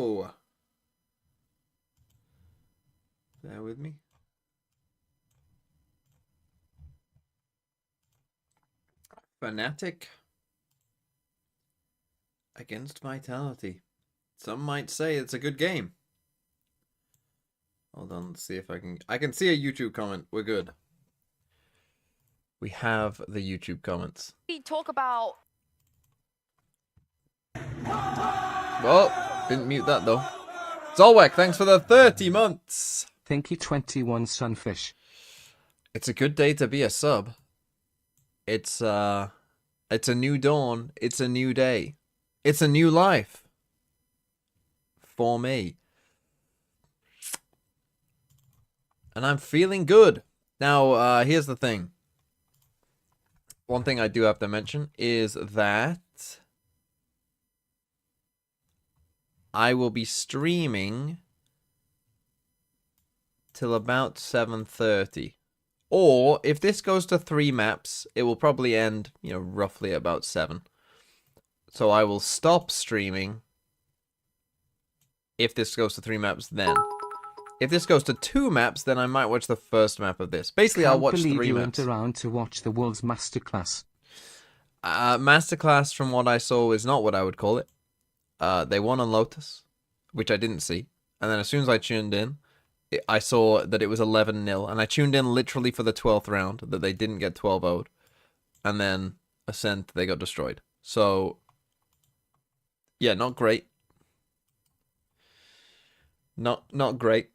Oh. Bear with me. Fnatic against Vitality. Some might say it's a good game. Hold on, let's see if I can see a YouTube comment. We're good. We have the YouTube comments. We talk about... Well, didn't mute that though. Zolwek, thanks for the 30 months. Thank you, 21 Sunfish. It's a good day to be a sub. It's a new dawn. It's a new day. It's a new life. For me. And I'm feeling good. Now, here's the thing. One thing I do have to mention is that I will be streaming till about 7:30. Or, if this goes to 3 maps, it will probably end, roughly about 7. So I will stop streaming if this goes to 3 maps then. If this goes to 2 maps, then I might watch the first map of this. Basically, I'll watch 3 maps. You went around to watch the World's Masterclass. Masterclass, from what I saw, is not what I would call it. They won on Lotus, which I didn't see. And then as soon as I tuned in, I saw that it was 11-0. And I tuned in literally for the 12th round, that they didn't get 12-0'd. And then Ascent, they got destroyed. So, yeah, not great. Not great.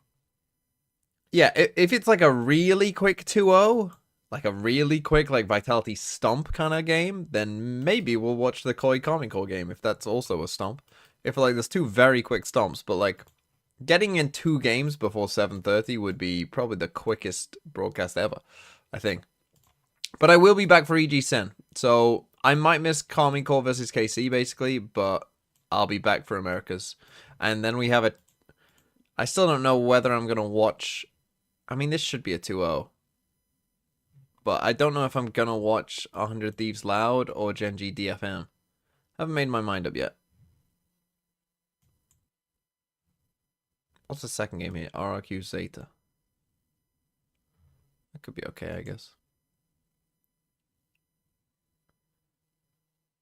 Yeah, if it's like a really quick 2-0, like a really quick, like Vitality stomp kind of game, then maybe we'll watch the Koi Common Core game, if that's also a stomp. If like there's 2 very quick stomps, but like getting in 2 games before 7:30 would be probably the quickest broadcast ever, I think. But I will be back for EG Sen, so I might miss Common Core versus KC basically, but I'll be back for Americas. And then we have a... I still don't know whether I'm going to watch... I mean, this should be a 2-0. But I don't know if I'm going to watch 100 Thieves Loud or Genji DFM. Haven't made my mind up yet. What's the second game here? RRQ Zeta. That could be okay, I guess.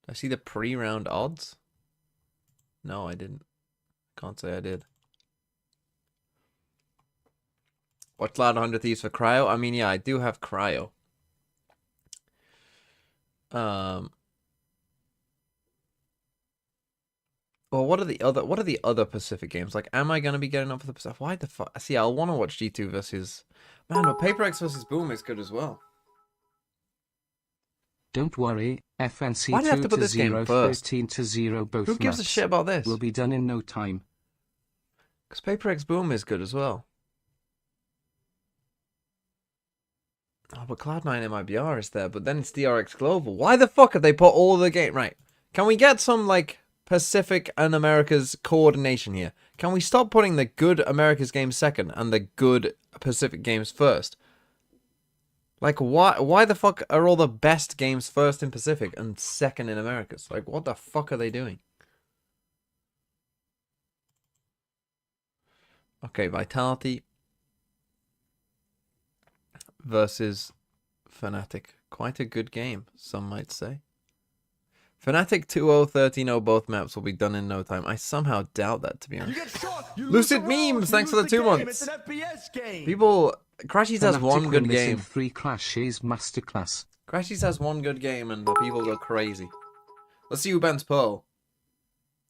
Did I see the pre-round odds? No, I didn't. Can't say I did. Watch Loud 100 Thieves for Cryo. I mean, yeah, I do have Cryo. Well, what are the other Pacific games? Like, am I gonna be getting up for the Pacific? Why the fuck? See, I'll want to watch G2 versus... Man, but PaperX versus Boom is good as well. Don't worry, FNC Why do you have to put this game first? 13-0 both Who gives a maps. shit about this? Will be done in no time. Because PaperX Boom is good as well. Oh, but Cloud9 MIBR is there, but then it's DRX Global. Why the fuck have they put all the game... Right. Can we get some, like, Pacific and America's coordination here? Can we stop putting the good America's games second and the good Pacific games first? Like, why the fuck are all the best games first in Pacific and second in Americas? Like, what the fuck are they doing? Okay, Vitality versus Fnatic. Quite a good game, some might say. Fnatic 2-0, 13-0, both maps will be done in no time. I somehow doubt that, to be honest. Lucid Memes, thanks for the 2 months. People, Crashies has one good game. 3 Crashies Masterclass. Crashies has one good game and the people go crazy. Let's see who bans Pearl.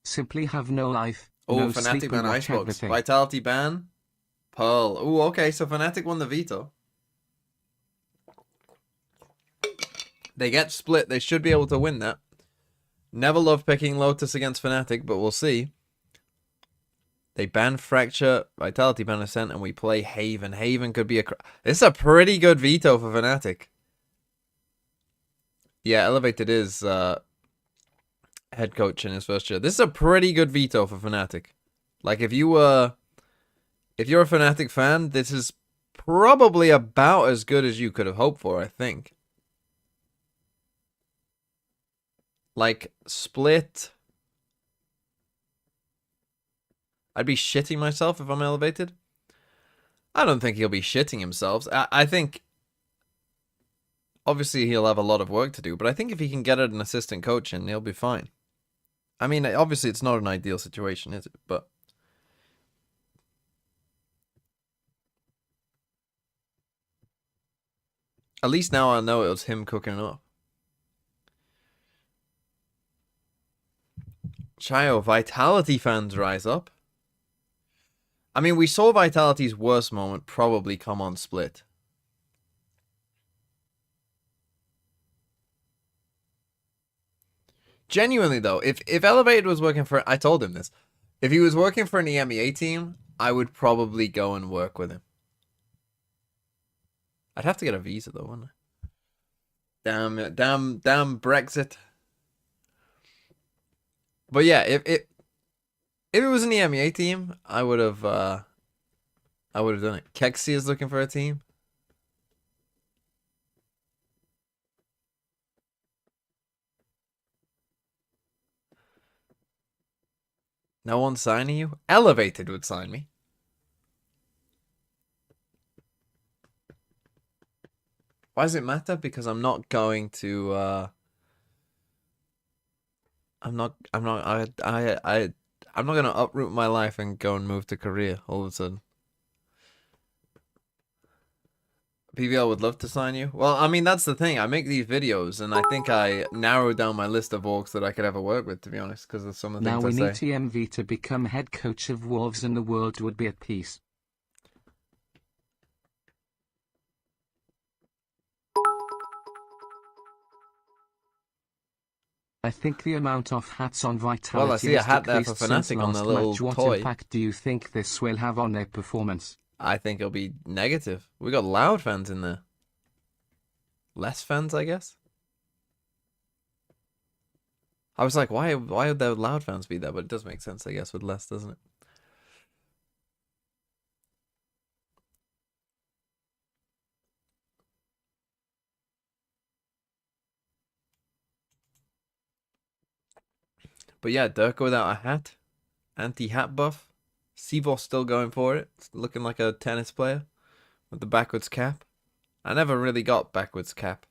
Simply have no life. Oh, no Fnatic sleep, ban and watch Icebox. everything. Vitality ban Pearl. Oh, okay, so Fnatic won the veto. They get split. They should be able to win that. Never love picking Lotus against Fnatic, but we'll see. They ban Fracture, Vitality ban Ascent, and we play Haven. Haven could be a... This is a pretty good veto for Fnatic. Yeah, Elevated is head coach in his first year. This is a pretty good veto for Fnatic. Like, if you're a Fnatic fan, this is probably about as good as you could have hoped for, I think. Like, split. I'd be shitting myself if I'm elevated. I don't think he'll be shitting himself. I think obviously he'll have a lot of work to do, but I think if he can get an assistant coach in, he'll be fine. I mean, obviously it's not an ideal situation, is it? But at least now I know it was him cooking it up. Chayo, Vitality fans rise up. I mean, we saw Vitality's worst moment probably come on Split. Genuinely though, if Elevated was working for, I told him this, if he was working for an EMEA team, I would probably go and work with him. I'd have to get a visa though, wouldn't I? Damn Brexit. But yeah, if it was an EMEA team, I would have done it. Kexi is looking for a team. No one's signing you? Elevated would sign me. Why does it matter? Because I'm not going to I'm not gonna uproot my life and go and move to Korea all of a sudden. PVL would love to sign you. Well, I mean, that's the thing. I make these videos, and I think I narrowed down my list of orcs that I could ever work with, to be honest, because of some of the Now things we I need say. TMV to become head coach of Wolves and the world would be at peace. I think the amount of hats on Vitality Well, I see a has hat there decreased for since Fnatic on last the little match. What toy. impact do you think this will have on their performance? I think it'll be negative. We got loud fans in there. Less fans, I guess. I was like, why would there loud fans be there? But it does make sense, I guess, with less, doesn't it? But yeah, Durka without a hat. Anti-hat buff. Sivos still going for it. It's looking like a tennis player with the backwards cap. I never really got backwards cap.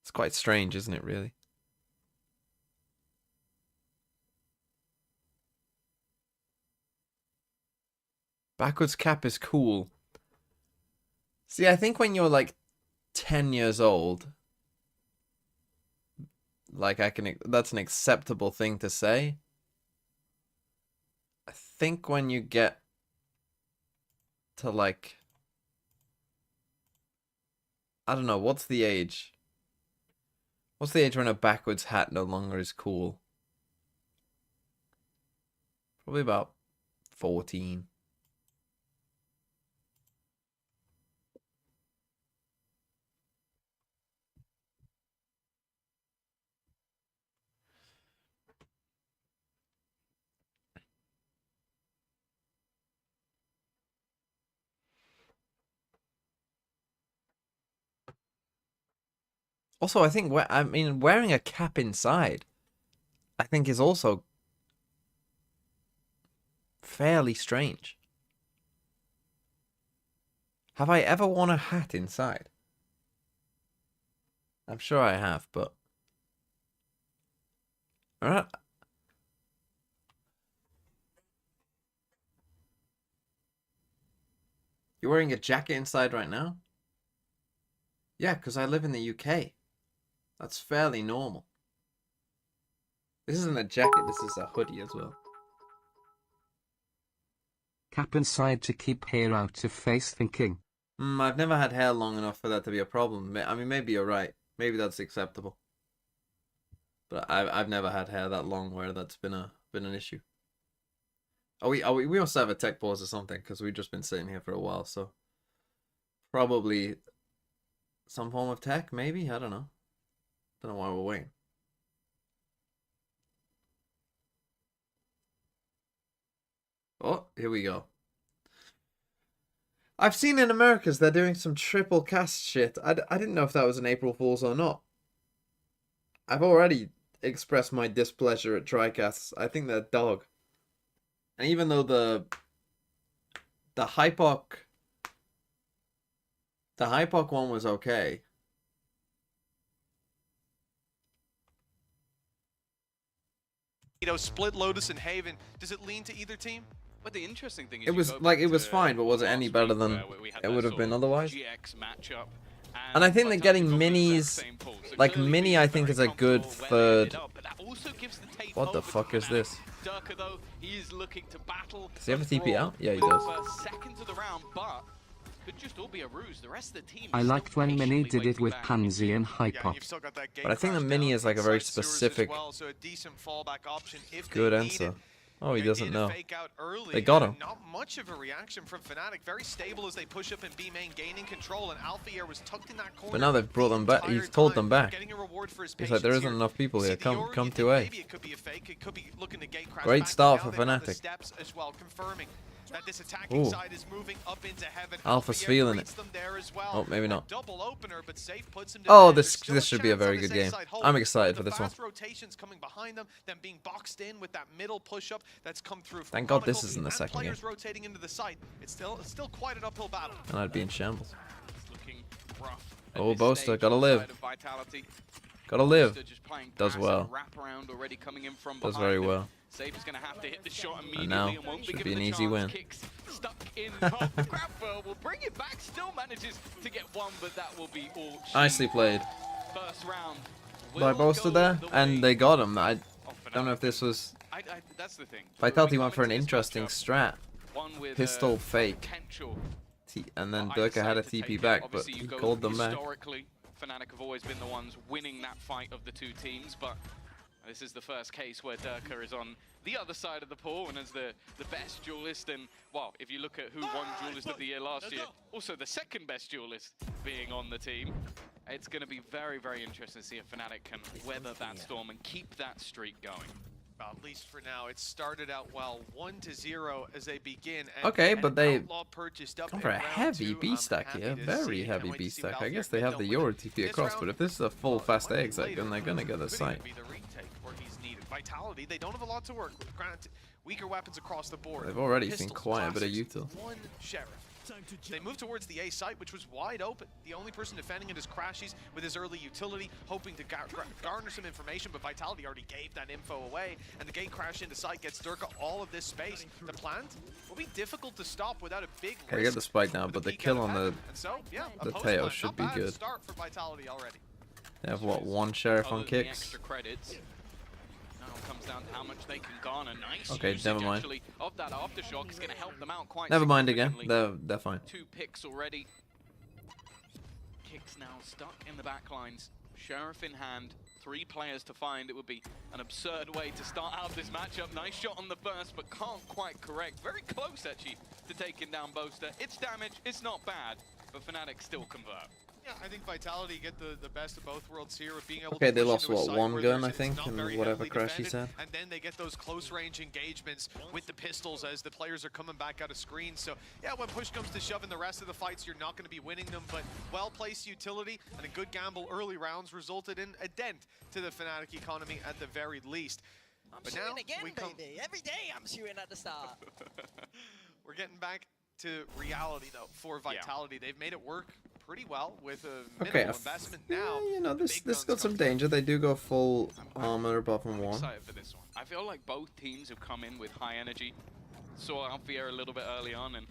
It's quite strange, isn't it, really? Backwards cap is cool. See, I think when you're like 10 years old, like that's an acceptable thing to say. I think when you get to like, I don't know, what's the age? What's the age when a backwards hat no longer is cool? Probably about 14. Also, I think wearing a cap inside, I think is also fairly strange. Have I ever worn a hat inside? I'm sure I have, but alright. You're wearing a jacket inside right now? Yeah, because I live in the UK. That's fairly normal. This isn't a jacket, this is a hoodie as well. Cap inside to keep hair out of face thinking. I've never had hair long enough for that to be a problem. I mean, maybe you're right. Maybe that's acceptable. But I've never had hair that long where that's been an issue. We must have a tech pause or something because we've just been sitting here for a while. So probably some form of tech, maybe. I don't know. Don't know why we're waiting. Oh, here we go. I've seen in Americas they're doing some triple cast shit. I didn't know if that was an April Fool's or not. I've already express my displeasure at TriCasts. I think they're dog. And even though the Hypoc one was okay. Split Lotus and Haven. Does it lean to either team? But the interesting thing is It was like it was fine, but was it any better than it would have been otherwise? GX matchup, And I think that getting minis, like Mini, I think is a good third. What the fuck is this? Durka, though, he is looking to battle. Does he have a TP out? Yeah, he does. Seconds of the round, but could just all be a ruse. The rest of the team I liked when Mini did it with Pansy and Hypop. But I think the Mini is like a very specific, good answer. Oh, he doesn't know. They got him. Not much of a reaction from Fnatic. Very stable as they push up in B main, gaining control, and Alphier was tucked in that corner. But now they've brought them back. He's told them back. Getting a reward for his He's like, there isn't here. enough people here. See, the Come you to think A. maybe it could be a fake. It could be looking to gate crash Great back, start but for now they run the Fnatic. steps as well, confirming that this attacking Ooh. side is moving up into heaven. Alpha's Alphier feeling greets it. them there as well. Oh, maybe A not. double opener, but safe puts him to Oh, bed. this There's still should be a chance very on good this A game. side. I'm excited The for this one. fast rotations coming behind them, then being boxed in with that middle push-up that's come through from Thank God this Chronicle, isn't the and second players game. rotating into the site. It's still quite an uphill battle. And I'd be in shambles. It's looking rough at Oh, this Boaster, stage gotta on the live. side of Vitality. Gotta live. Boaster just playing Does passive well. wraparound already coming in from Does behind very him. well. Safe is going to have to hit the shot immediately now, and won't be should given be an the easy chance. win. Kicks stuck in half. Grabber will bring it back, still manages to get one, but that will be all she Nicely played First round by will Boaster go there, the and way they got him. I of don't know Fnatic. if this was... That's the thing. Vitality When we went for an come into this interesting matchup, strat. one with, Pistol fake. potential And then for Durka had a either side to TP take it. back, but Obviously, he you go called them back. Historically, Fnatic have always been the ones winning that fight of the two teams, but this is the first case where Durka is on the other side of the pool and as the best duelist. And, well, if you look at who won Duelist of the Year last year, also the second best duelist being on the team, it's going to be very, very interesting to see if Fnatic can weather that storm and keep that streak going. At least for now, it started out well, 1-0 as they begin. And Okay, but they Outlaw purchased up gone in for a round heavy two. B I'm stack happy here. to Very see. heavy Can't wait B to see stack. what I guess Alphier they can have do the with Euro it. TP This across, round, but if this is a full fast might be exit, later. then they're gonna get a Could site. even be the retake where he's needed. Vitality, they don't have a lot to work with. Granted, weaker weapons across the board. They've already seen Pistols, quite a bit of classics, util. One sheriff. They move towards the A site, which was wide open. The only person defending it is Crashies with his early utility, hoping to garner some information, but Vitality already gave that info away, and the gate crash into site gets Durka all of this space. The plant will be difficult to stop without a big Okay, risk get the spike now, with but a the peek kill out on of the... heaven. And so, yeah, a the post Teo plan, should not be bad good. start for Vitality already. They have, what, one Sheriff Other on than the kicks? extra credits, now it comes down to how much they can garner. Nice Okay, usage, never mind. actually, of that aftershock is going to help them out quite Never mind again. significantly. They're fine. 2 picks already. Kicks now stuck in the back lines. Sheriff in hand. 3 players to find. It would be an absurd way to start out this matchup. Nice shot on the burst, but can't quite correct. Very close, actually, to taking down Boaster. It's damage. It's not bad, but Fnatic still convert. Yeah, I think Vitality get the best of both worlds here with being able Okay, to they push lost, into a what, site one where gun, there's- I think, it's not and very whatever heavily Crashy defended, said. and then they get those close range engagements with the pistols as the players are coming back out of screens. So yeah, when push comes to shove in the rest of the fights, you're not going to be winning them, but well-placed utility and a good gamble early rounds resulted in a dent to the Fnatic economy at the very least. I'm But shooting now again, we come- baby. Every day I'm shooting at the start. We're getting back to reality though for Vitality. They've made it work pretty well with a minimal Okay, investment now. you know, The this big got guns some come danger. They do go full armor above and I'm one. excited for this one. I feel like both teams have come in with high energy. Saw Alphier a little bit early on, and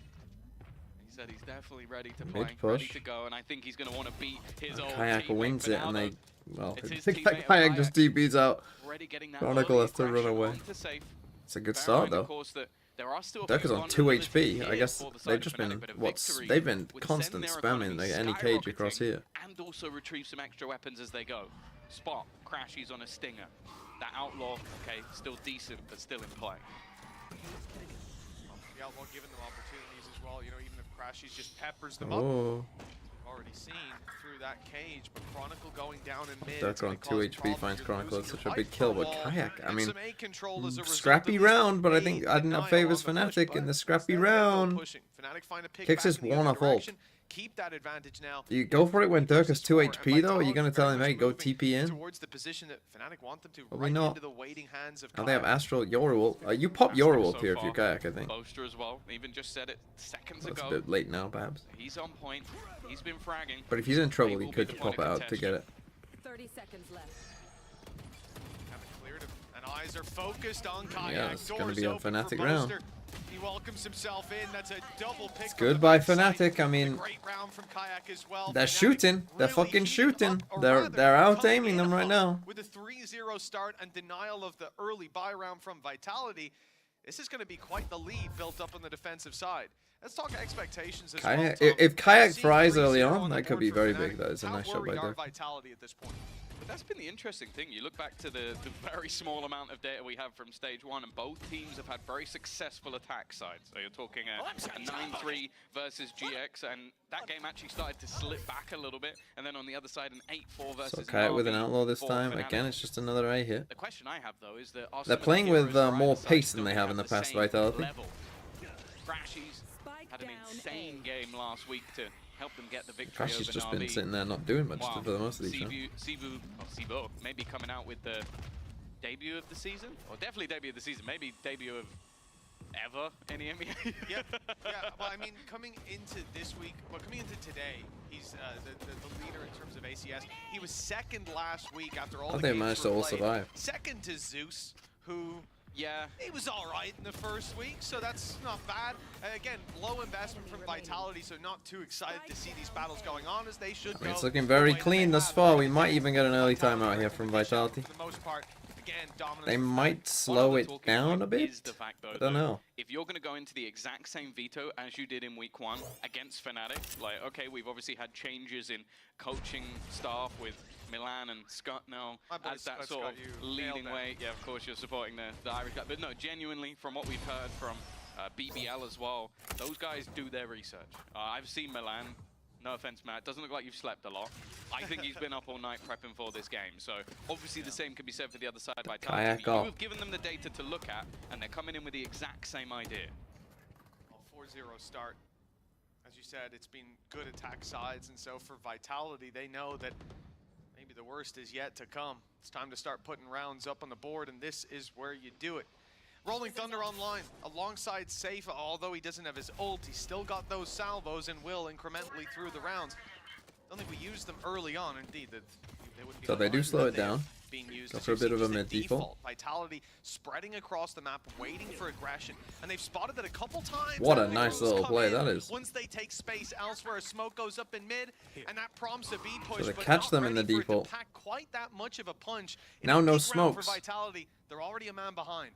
he said he's definitely ready to play, ready push. to go, and I think he's going to want to beat his old Kayak teammate wins it, and Fernando. they... Well, It's his I think that teammate Kayak Kayak. just DBs out. Already getting that Chronicle early has to run aggression away. onto safe. It's a good Bear in start, mind, of though. course, that there are still a Durka's few on 2 vulnerabilities HP. I here guess for the side they've of just Fnatic, been... but a What's... victory They've been would send constant their spamming economy like any cage across skyrocketing here. and also retrieve some extra weapons as they go. Spot, Crashies on a Stinger. That Outlaw, okay, still decent, but still in play. The Outlaw giving them opportunities as well. You know, even if Crashies just peppers them up. Oh. We've already seen through that cage, but Chronicle going down in mid. Durka on 2 HP finds Chronicle. It's such a big kill, but Kayak, I mean... Scrappy Scrappy round, but I think I didn't have favors Fnatic in the scrappy round. Kicks his one off ult. keep that advantage now. You go for it when Dirk has 2 HP though? Or are you going to tell him, hey, go moving TP in? towards the position that Fnatic want them to, Probably right not. into the waiting hands of Oh, they have Kayak. Astral Yoruwolf. You pop Yoruwolf here if far. you're Kayak, I think. Boaster as well. Even just said it seconds That's a ago. bit late now, perhaps. He's on point. He's been fragging. But if he's in trouble, They he will could be the pop it point of out to get it. 30 seconds left. Haven't cleared him, and eyes are focused on Kayak. Yeah, it's gonna Doors be a open Fnatic for round. Boaster. He welcomes himself in. That's a double pick. It's from good the by backside. Fnatic. I A mean, great round from Kayak as well. they're Fnatic shooting. They're really fucking heated shooting. up, or They're rather, out coming aiming them right in now. with a 3-0 start and denial of the early buy round from Vitality. This is going to be quite the lead built up on the defensive side. Let's talk expectations as Kayak, well, Tom. if Kayak See fries 3-0 early on, the that could board be for very Fnatic. big. That is a How nice shot by worried are Dirk. Vitality at this point? But that's been the interesting thing. You look back to the very small amount of data we have from stage 1, and both teams have had very successful attack sides. So you're talking a 9-3 versus GX, and that game actually started to slip back a little bit. And then on the other side, an 8-4 versus So Kayak with an Na'Vi outlaw this for time. Fnatic. Again, it's just another A hit. The question I have, though, is that They're playing with more pace than they have in the the past, same Vitality. level. Crashies Spike had an down insane A. game last week to help them get the victory Crash has over just Na'Vi. been sitting there not doing much Wow. for the most of these rounds. Sivu maybe coming out with the debut of the season, or definitely debut of the season, maybe debut of ever in EMEA. Yeah. Well, I mean, coming into this week, coming into today, he's the leader in terms of ACS. He was second last week after all How the they games managed were to all played. survive. Second to Zeus, who Yeah, he was all right in the first week, so that's not bad. Again, low investment from Vitality, so not too excited to see these battles going on as they should I mean, it's go looking the very way that clean they thus have. far. We might even get an early timeout here from Vitality. For the most part, again, dominance They from might Fnatic. slow One it other talking down point a bit. is the fact, though, I don't that know. If you're going to go into the exact same veto as you did in week 1 against Fnatic, like, okay, we've obviously had changes in coaching staff with Milan and Scott now My boy as that Scott, sort of you nailed leading that. way. Yeah, of course, you're supporting the Irish guy. But no, genuinely, from what we've heard from BBL as well, those guys do their research. I've seen Milan. No offense, Matt. Doesn't look like you've slept a lot. I think he's been up all night prepping for this game. So obviously the same could be said for the other side. Vitality. Kayak But you off. have given them the data to look at, and they're coming in with the exact same idea. Well, 4-0 start. As you said, it's been good attack sides, and so for Vitality, they know that maybe the worst is yet to come. It's time to start putting rounds up on the board, and this is where you do it. Rolling Thunder online alongside Safe, although he doesn't have his ult, he's still got those salvos and will incrementally through the rounds. Don't think we used them early on, indeed. They wouldn't be So they do online, slow but it they are down. Being used Go as for a you bit see, of a just the mid-default. Vitality spreading across the map, waiting for aggression, and they've spotted that a couple times. What a and nice Rose little come play in that is. Once they take space elsewhere, a smoke goes up in mid, and that prompts a B push. they but catch not them in the ready for it to default. pack quite that much of a punch. In Now a no big round smokes. For Vitality, they're already a man behind.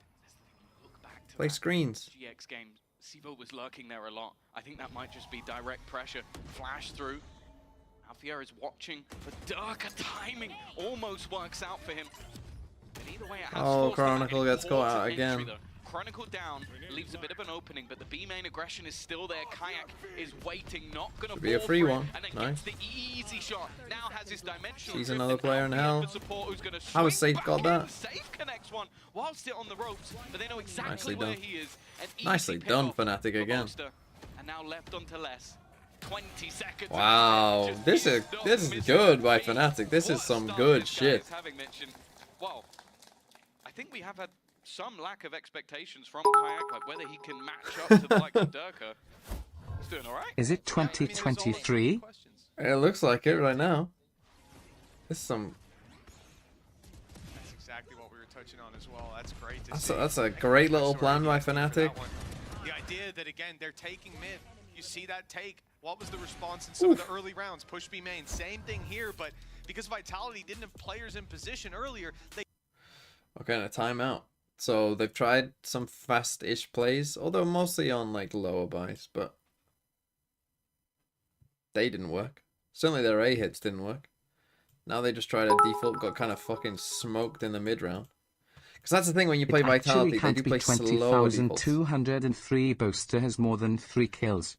Look back to Play that screens. GX game. Sivo was lurking there a lot. I think that might just be direct pressure. Flash through. Alfier is watching, but Durka timing almost works out for him. But either way, it has Oh, forced them Chronicle an gets caught out important entry, again. though. Chronicle down, leaves a bit of an opening, but the B main aggression is still there. Kayak is waiting, not going to Should be a free one. And then Nice. gets the easy shot. Now has his dimensional Sees drift, another and player in Alfier hell. for support who's gonna How has swing Safe got back in. that? Safe connects one whilst it on the ropes, but they know exactly Nicely where done. he is. An Nicely easy done, pick-off Fnatic for again. Monster, and now left onto less. 20 seconds. Wow, Just this is not missing good by beat. Fnatic. This is What a some start good this guy shit. is having mentioned. Well, I think we have had some lack of expectations from Kayak, like whether he can match up to the likes of Durka. He's doing all right. Is it Yeah, I mean, there's all those 2023? questions. It looks like it right now. This is some. That's exactly what we were touching on as well. That's great to That's see. a great little Sorry, plan by yeah, for Fnatic. that one. The idea that, again, they're taking mid. You see that take. What was the response in some of the early rounds? Push B main. Same thing here, but because Vitality didn't have players in position earlier, they Okay, and a timeout. So they've tried some fast-ish plays, although mostly on like lower buys, but they didn't work. Certainly their A hits didn't work. Now they just tried a default, got kind of fucking smoked in the mid round. Because that's the thing when you play It actually Vitality, they can't do be play slow defaults. 20,203. Boaster has more than 3 kills.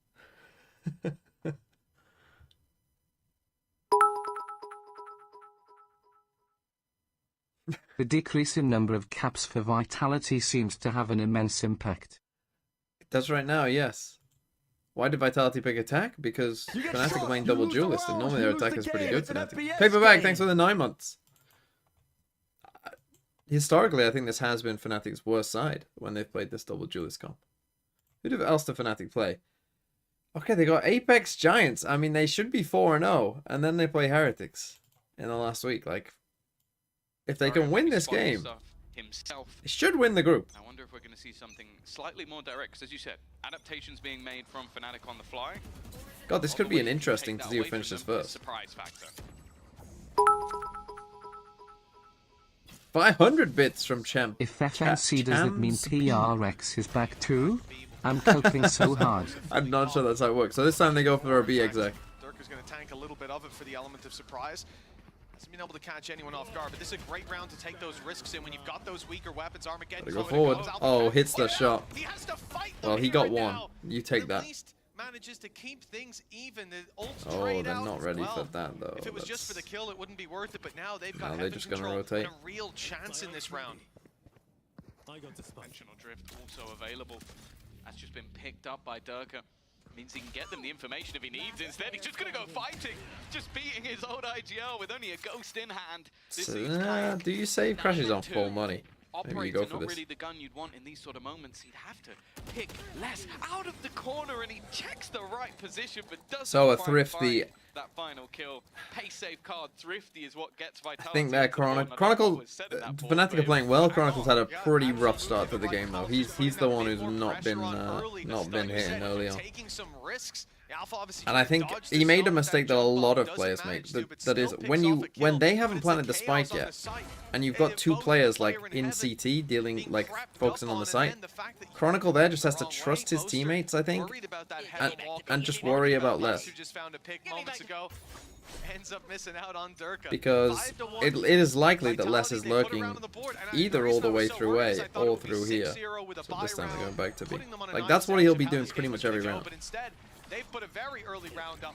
The decrease in number of caps for Vitality seems to have an immense impact. It does right now, yes. Why did Vitality pick attack? Because Fnatic are playing double duelist, and normally their attack is pretty good. Fnatic. Paperback, thanks for the 9 months. Historically, I think this has been Fnatic's worst side when they've played this double duelist comp. Who else did Fnatic play? Okay, they got Apex Giants. I mean, they should be 4-0, and then they play Heretics in the last week. Like, if they can win this game, they should win the group. I wonder if we're going to see something slightly more direct, because as you said, adaptations being made from Fnatic on the fly. God, this could be an interesting to see who finishes first. Surprise factor. 500 bits from Champ. If FNC does it mean PRX is back too? I'm coping so hard. I'm not sure that's how it works. So this time they go for a B exec. Durka's going to tank a little bit of it for the element of surprise. Hasn't been able to catch anyone off guard, but this is a great round to take those risks in when you've got those weaker weapons. Armageddon Go forward. Oh, hits the shot. He has to fight well, he got one. You take that. Manages to keep things even. Oh, they're not ready for that though. If it was just for the kill, it wouldn't be worth it. But now they've got they're just gonna rotate. And a real chance in this round. Dimensional drift also available. That's just been picked up by Durka. Means he can get them the information if he needs. Instead, he's just gonna go fighting, just beating his old IGL with only a ghost in hand. Do you save crashes on full money? Maybe you go for not this. really the gun you'd want in these sort of moments. He'd have to pick less out of the corner, and he checks the right position, but doesn't so a quite thrifty. find that final kill. Pace safe card, thrifty is what gets Vitality. I think that Chronicle, Fnatic are playing well. Chronicle's had a pretty rough start to the game though. He's the one who's not been hitting early on. And I think he made a mistake that a lot of players make. That is, when they haven't planted the spike yet, and you've got two players like in CT dealing, like focusing on the site, Chronicle there just has to trust his teammates, I think, and just worry about less. Because it is likely that Les is lurking either all the way through A or through here. So this time they're going back to B. Like that's what he'll be doing pretty much every round. They've put a very early round up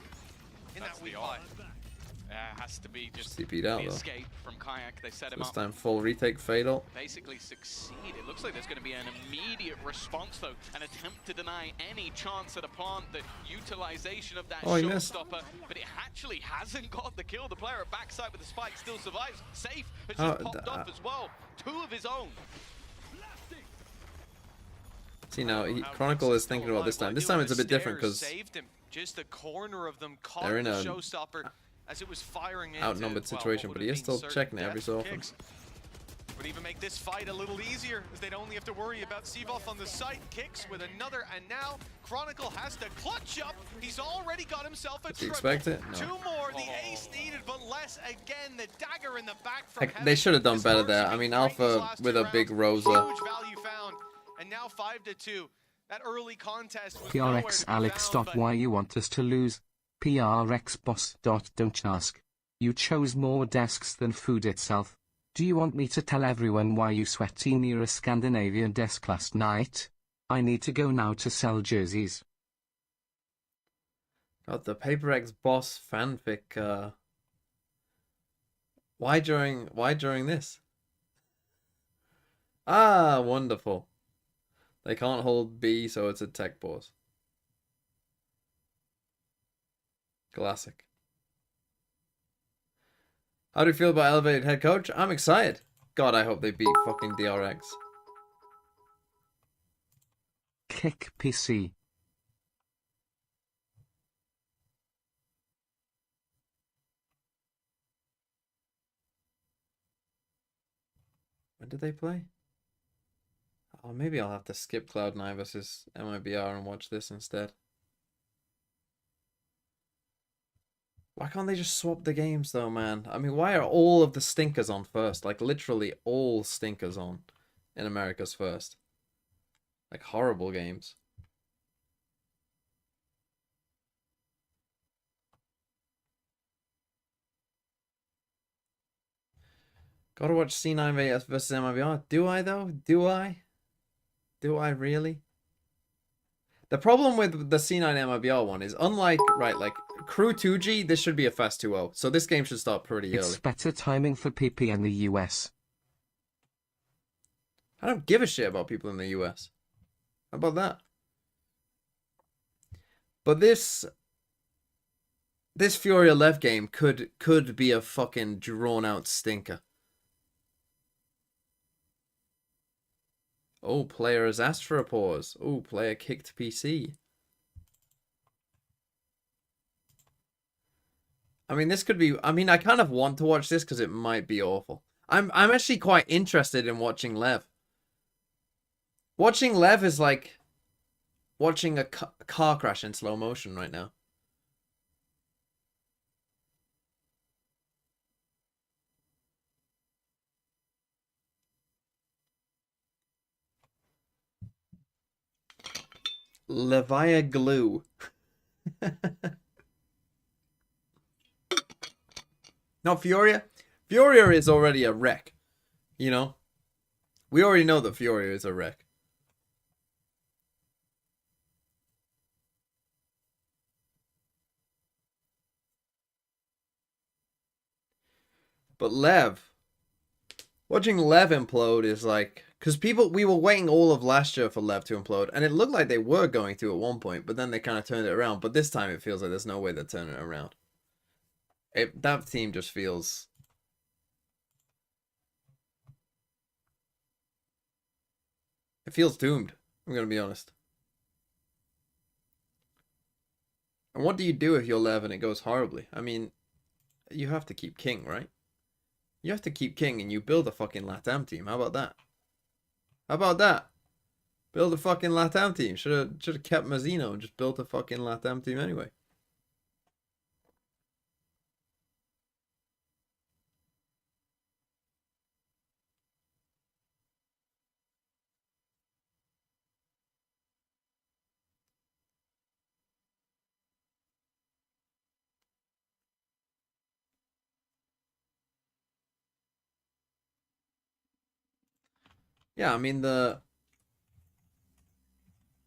in that weak fight. Has to be just CP'd out though. Escape from Kayak. They set him This up. time full retake fatal. Basically succeed. It looks like there's going to be an immediate response though, an attempt to deny any chance at a plant that utilization of that showstopper, but it actually hasn't got the kill. The player at backside with the spike still survives. Safe has just popped off as well. Two of his own. See now, Chronicle is thinking about this time. This time it's a bit different because just the corner of them caught they're in a showstopper as it was firing outnumbered situation, but he is still checking it every so often. Would even make this fight a little easier, as they'd only have to worry about Seavoff on the site. Kicks with another, and now Chronicle has to clutch up. He's already got himself a triple. Did you expect it? No. Two more, the ace needed, but less again. The dagger in the back from Heck, they should have done better there. I mean, Alpha with a big Rosa. Huge value found, and now 5-2. That early contest was PRX Alex. Why you want us to lose? PRX boss. Don't ask. You chose more desks than food itself. Do you want me to tell everyone why you sweaty near a Scandinavian desk last night? I need to go now to sell jerseys. God, the PaperX boss fanfic. Why during this? Ah, wonderful. They can't hold B, so it's a tech pause. Classic. How do you feel about elevated head coach? I'm excited. God, I hope they beat fucking DRX. Kick PC. When did they play? Oh, maybe I'll have to skip Cloud9 versus MIBR and watch this instead. Why can't they just swap the games though, man? I mean, why are all of the stinkers on first? Like, literally all stinkers on in America's first. Like, horrible games. Gotta watch C9 versus MIBR. Do I though? Do I? Do I really? The problem with the C9 MIBR one is, unlike, right, like, Crew 2G, this should be a fast 2-0. So this game should start pretty early. It's better timing for PP in the US. I don't give a shit about people in the US. How about that? But this Furia Lev game could be a fucking drawn out stinker. Oh, player has asked for a pause. Oh, player kicked PC. I mean, this could be... I mean, I kind of want to watch this because it might be awful. I'm actually quite interested in watching Lev. Watching Lev is like watching a car crash in slow motion right now. Levia glue. No, Furia. Furia is already a wreck. You know? We already know that Furia is a wreck. But Lev. Watching Lev implode is like... Because we were waiting all of last year for Lev to implode. And it looked like they were going to at one point. But then they kind of turned it around. But this time it feels like there's no way they're turning it around. That team just feels... It feels doomed. I'm going to be honest. And what do you do if you're Lev and it goes horribly? I mean, you have to keep King, right? You have to keep King and you build a fucking LATAM team. How about that? How about that? Build a fucking LATAM team. Should have kept Mazzino and just built a fucking LATAM team anyway. Yeah, I mean,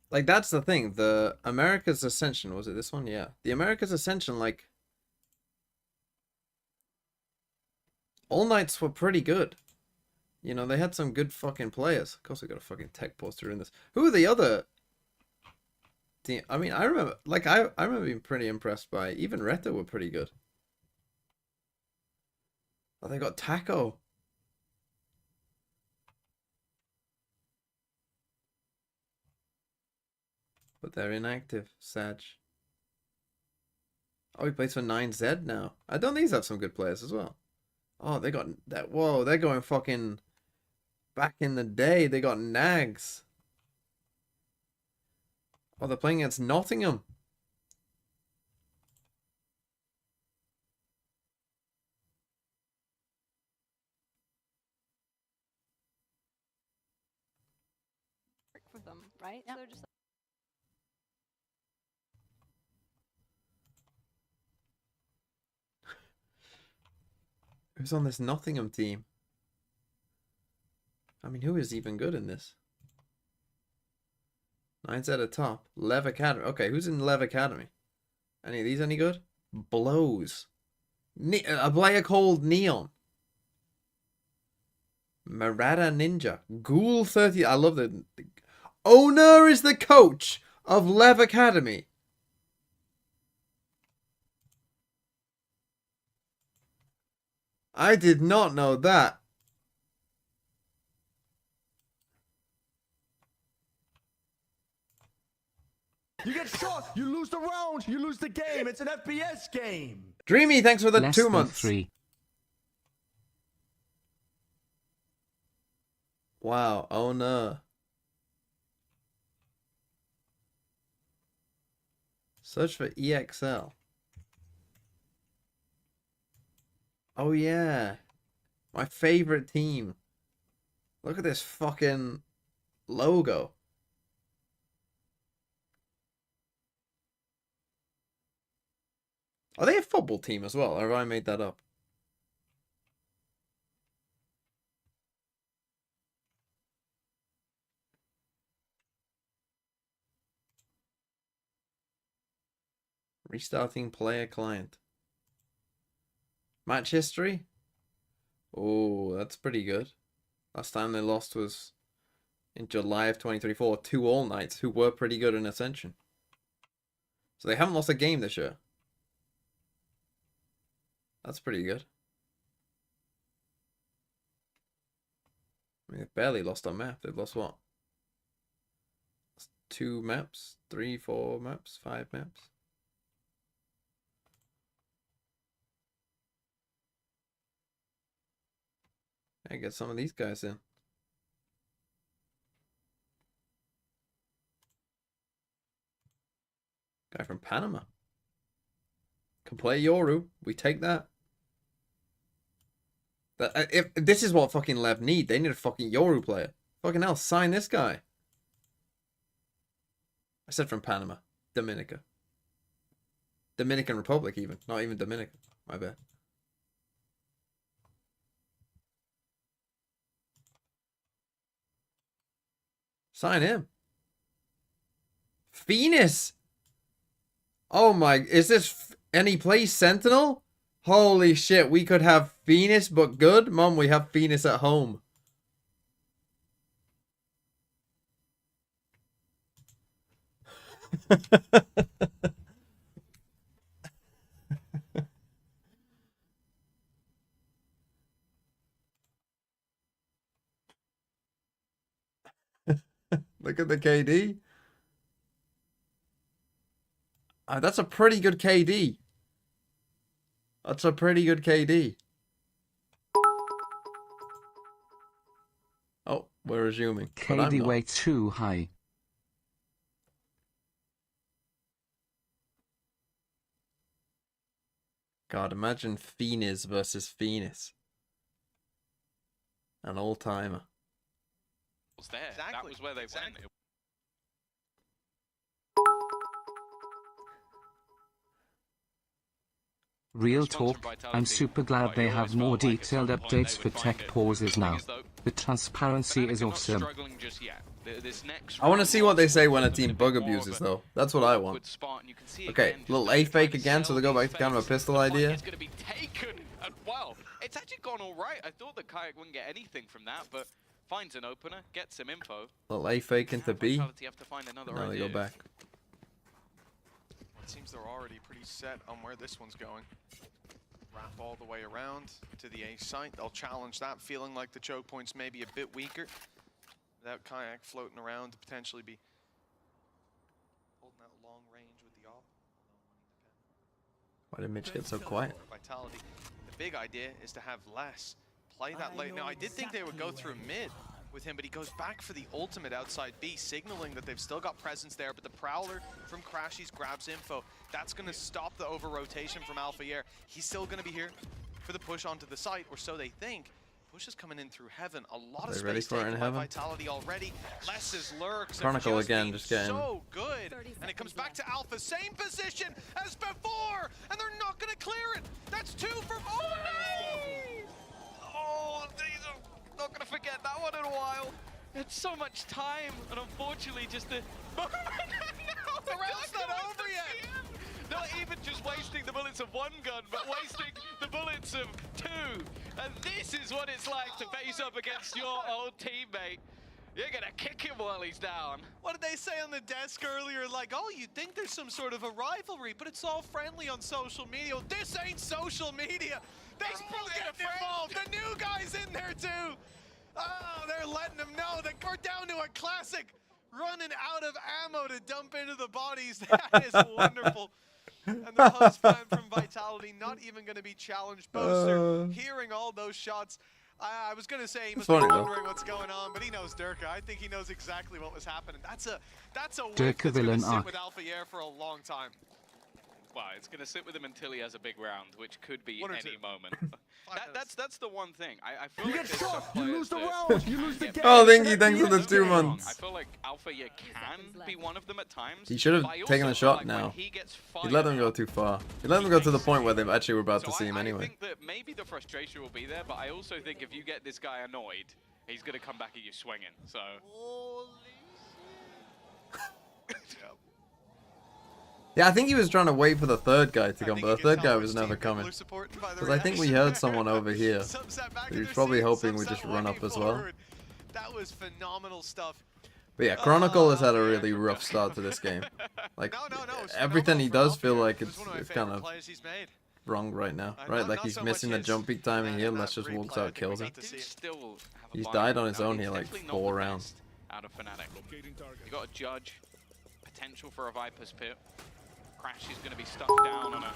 like, that's the thing. The America's Ascension, was it this one? Yeah. The America's Ascension, like, All Knights were pretty good. You know, they had some good fucking players. Of course, we got a fucking tech poster in this. Who are the other team? I mean, I remember, like, I remember being pretty impressed by, even Reto were pretty good. Oh, they got Taco. But they're inactive. Sag. Oh, he plays for 9Z now. I don't think he's have some good players as well. Oh, they got that. Whoa, they're going fucking back in the day. They got Nags. Oh, they're playing against Nottingham. For them, right? Yep. So just Who's on this Nottingham team? I mean, who is even good in this? 9's at the top. Lev Academy. Okay, who's in Lev Academy? Any of these any good? Blows. A player called Neon. Marada Ninja. Ghoul 30. I love the owner is the coach of Lev Academy. I did not know that. You get shot, you lose the round, you lose the game. It's an FPS game. Dreamy, thanks for the Less 2 than months. 3. Wow, owner. Search for EXL. Oh yeah. My favorite team. Look at this fucking logo. Are they a football team as well? Or have I made that up? Restarting player client. Match history? Oh, that's pretty good. Last time they lost was in July of 2024. 2 All Knights who were pretty good in Ascension. So they haven't lost a game this year. That's pretty good. I mean, they've barely lost a map. They've lost what? 2 maps? 3, 4 maps? 5 maps? I get some of these guys in. Guy from Panama. Can play Yoru. We take that. If this is what fucking Lev need. They need a fucking Yoru player. Fucking hell, sign this guy. I said from Panama. Dominica. Dominican Republic even. Not even Dominican. My bad. Sign him. Venus. Oh my, is this any place Sentinel? Holy shit, we could have Venus but good? Mom, we have Venus at home. Look at the KD. That's a pretty good KD. That's a pretty good KD. Oh, we're resuming. KD way too high. God, imagine Phoenix versus Phoenix. An all-timer. Was there. That Exactly. was where they Exactly. went. Real Response talk, from I'm Vitality. super glad they You have always more felt like at detailed some point updates they for would find tech it. pauses The thing now. is, though, The transparency Fnatic is are not awesome. struggling just yet. This next I want to round see what they was say when a a team bit bug more of abuses, a though. That's what I awkward want. spot, and you can see Okay, again, just little Fnatic A trying fake to again, so sell they go back these to kind of a fakes. pistol The fight idea. is going to be taken, and well, it's actually gone all right. I thought that Kayak wouldn't get anything from that, but finds an opener, gets some info. Little A fake into Now B. Vitality have to find another Now they idea. go back. It seems they're already pretty set on where this one's going. Wrap all the way around to the A site. They'll challenge that, feeling like the choke point's maybe a bit weaker. Without Kayak floating around to potentially be holding that long range with the op. Why did Mitch get so quiet? Vitality. The big idea is to have less. Play that late. Now, I did think they would go through mid with him, but he goes back for the ultimate outside B, signaling that they've still got presence there, but the Prowler from Crashies grabs info. That's going to stop the over-rotation from Alphayer. He's still going to be here for the push onto the site, or so they think. Push is coming in through Heaven. A lot of They ready space for it in taken by Heaven? Vitality already. Less's lurks. Chronicle again, been just getting- so good. And it comes back to Alpha. Same position as before, and they're not going to clear it. That's 2 from... Oh, no! Oh, these are not going to forget that one in a while. It's so much time, and unfortunately, just the moment. No, The round's not over yet. Not even just wasting the bullets of one gun, but wasting the bullets of 2. And this is what it's like to face up against your old teammate. You're gonna kick him while he's down. What did they say on the desk earlier? Like, oh, you'd think there's some sort of a rivalry, but it's all friendly on social media. This ain't social media. They all get involved. The new guy's in there too. Oh, they're letting them know that we're down to a classic. Running out of ammo to dump into the bodies. That is wonderful. And the host fan from Vitality not even going to be challenged. Boaster hearing all those shots. I was going to say he must be funny, though. wondering what's going on, but he knows Durka. I think he knows exactly what was happening. That's a whiff Durka that's going villain to sit arc. with Alphayer for a long time. Well, it's going to sit with him until he has a big round, which could be One or any two. moment. 5 minutes. that's the one thing. I feel You like get there's some shot, you players lose the that round, you lose the get game. Oh, It's Thingy, an thanks for the FPS 2 game. months. I feel like Alphayer can be one of them at times. He should have but I taken also the feel shot like when now. he gets He let them fired go up, too far. He let them go to the point where they actually were about to see him I anyway. think that maybe the frustration will be there, but I also think if you get this guy annoyed, he's going to come back at you swinging. So Yeah, I think he was trying to wait for the third guy to I come, think but you the can third tell guy which was team never people coming. are supporting by the Because I think we reaction. heard someone over here. Some sat back He in was their probably seats, hoping some we sat just run up looking as well. forward. That was phenomenal stuff But yeah, Chronicle has had a really rough start to this game. Like, No, it's everything he phenomenal does for feel Alfie. like It was one of my it's kind favorite of plays he's made. wrong right now, Not- right? Like not he's so missing much the his jump peak timing command here. in Let's that just replay. walks I out, think we kills get it. to see Do it. still have a He's buy died rate. on his Now, own he's here, like, definitely not 4 the rounds. best out of Fnatic. You got to judge potential for a Viper's Pit. Crash is going to be stuck down on a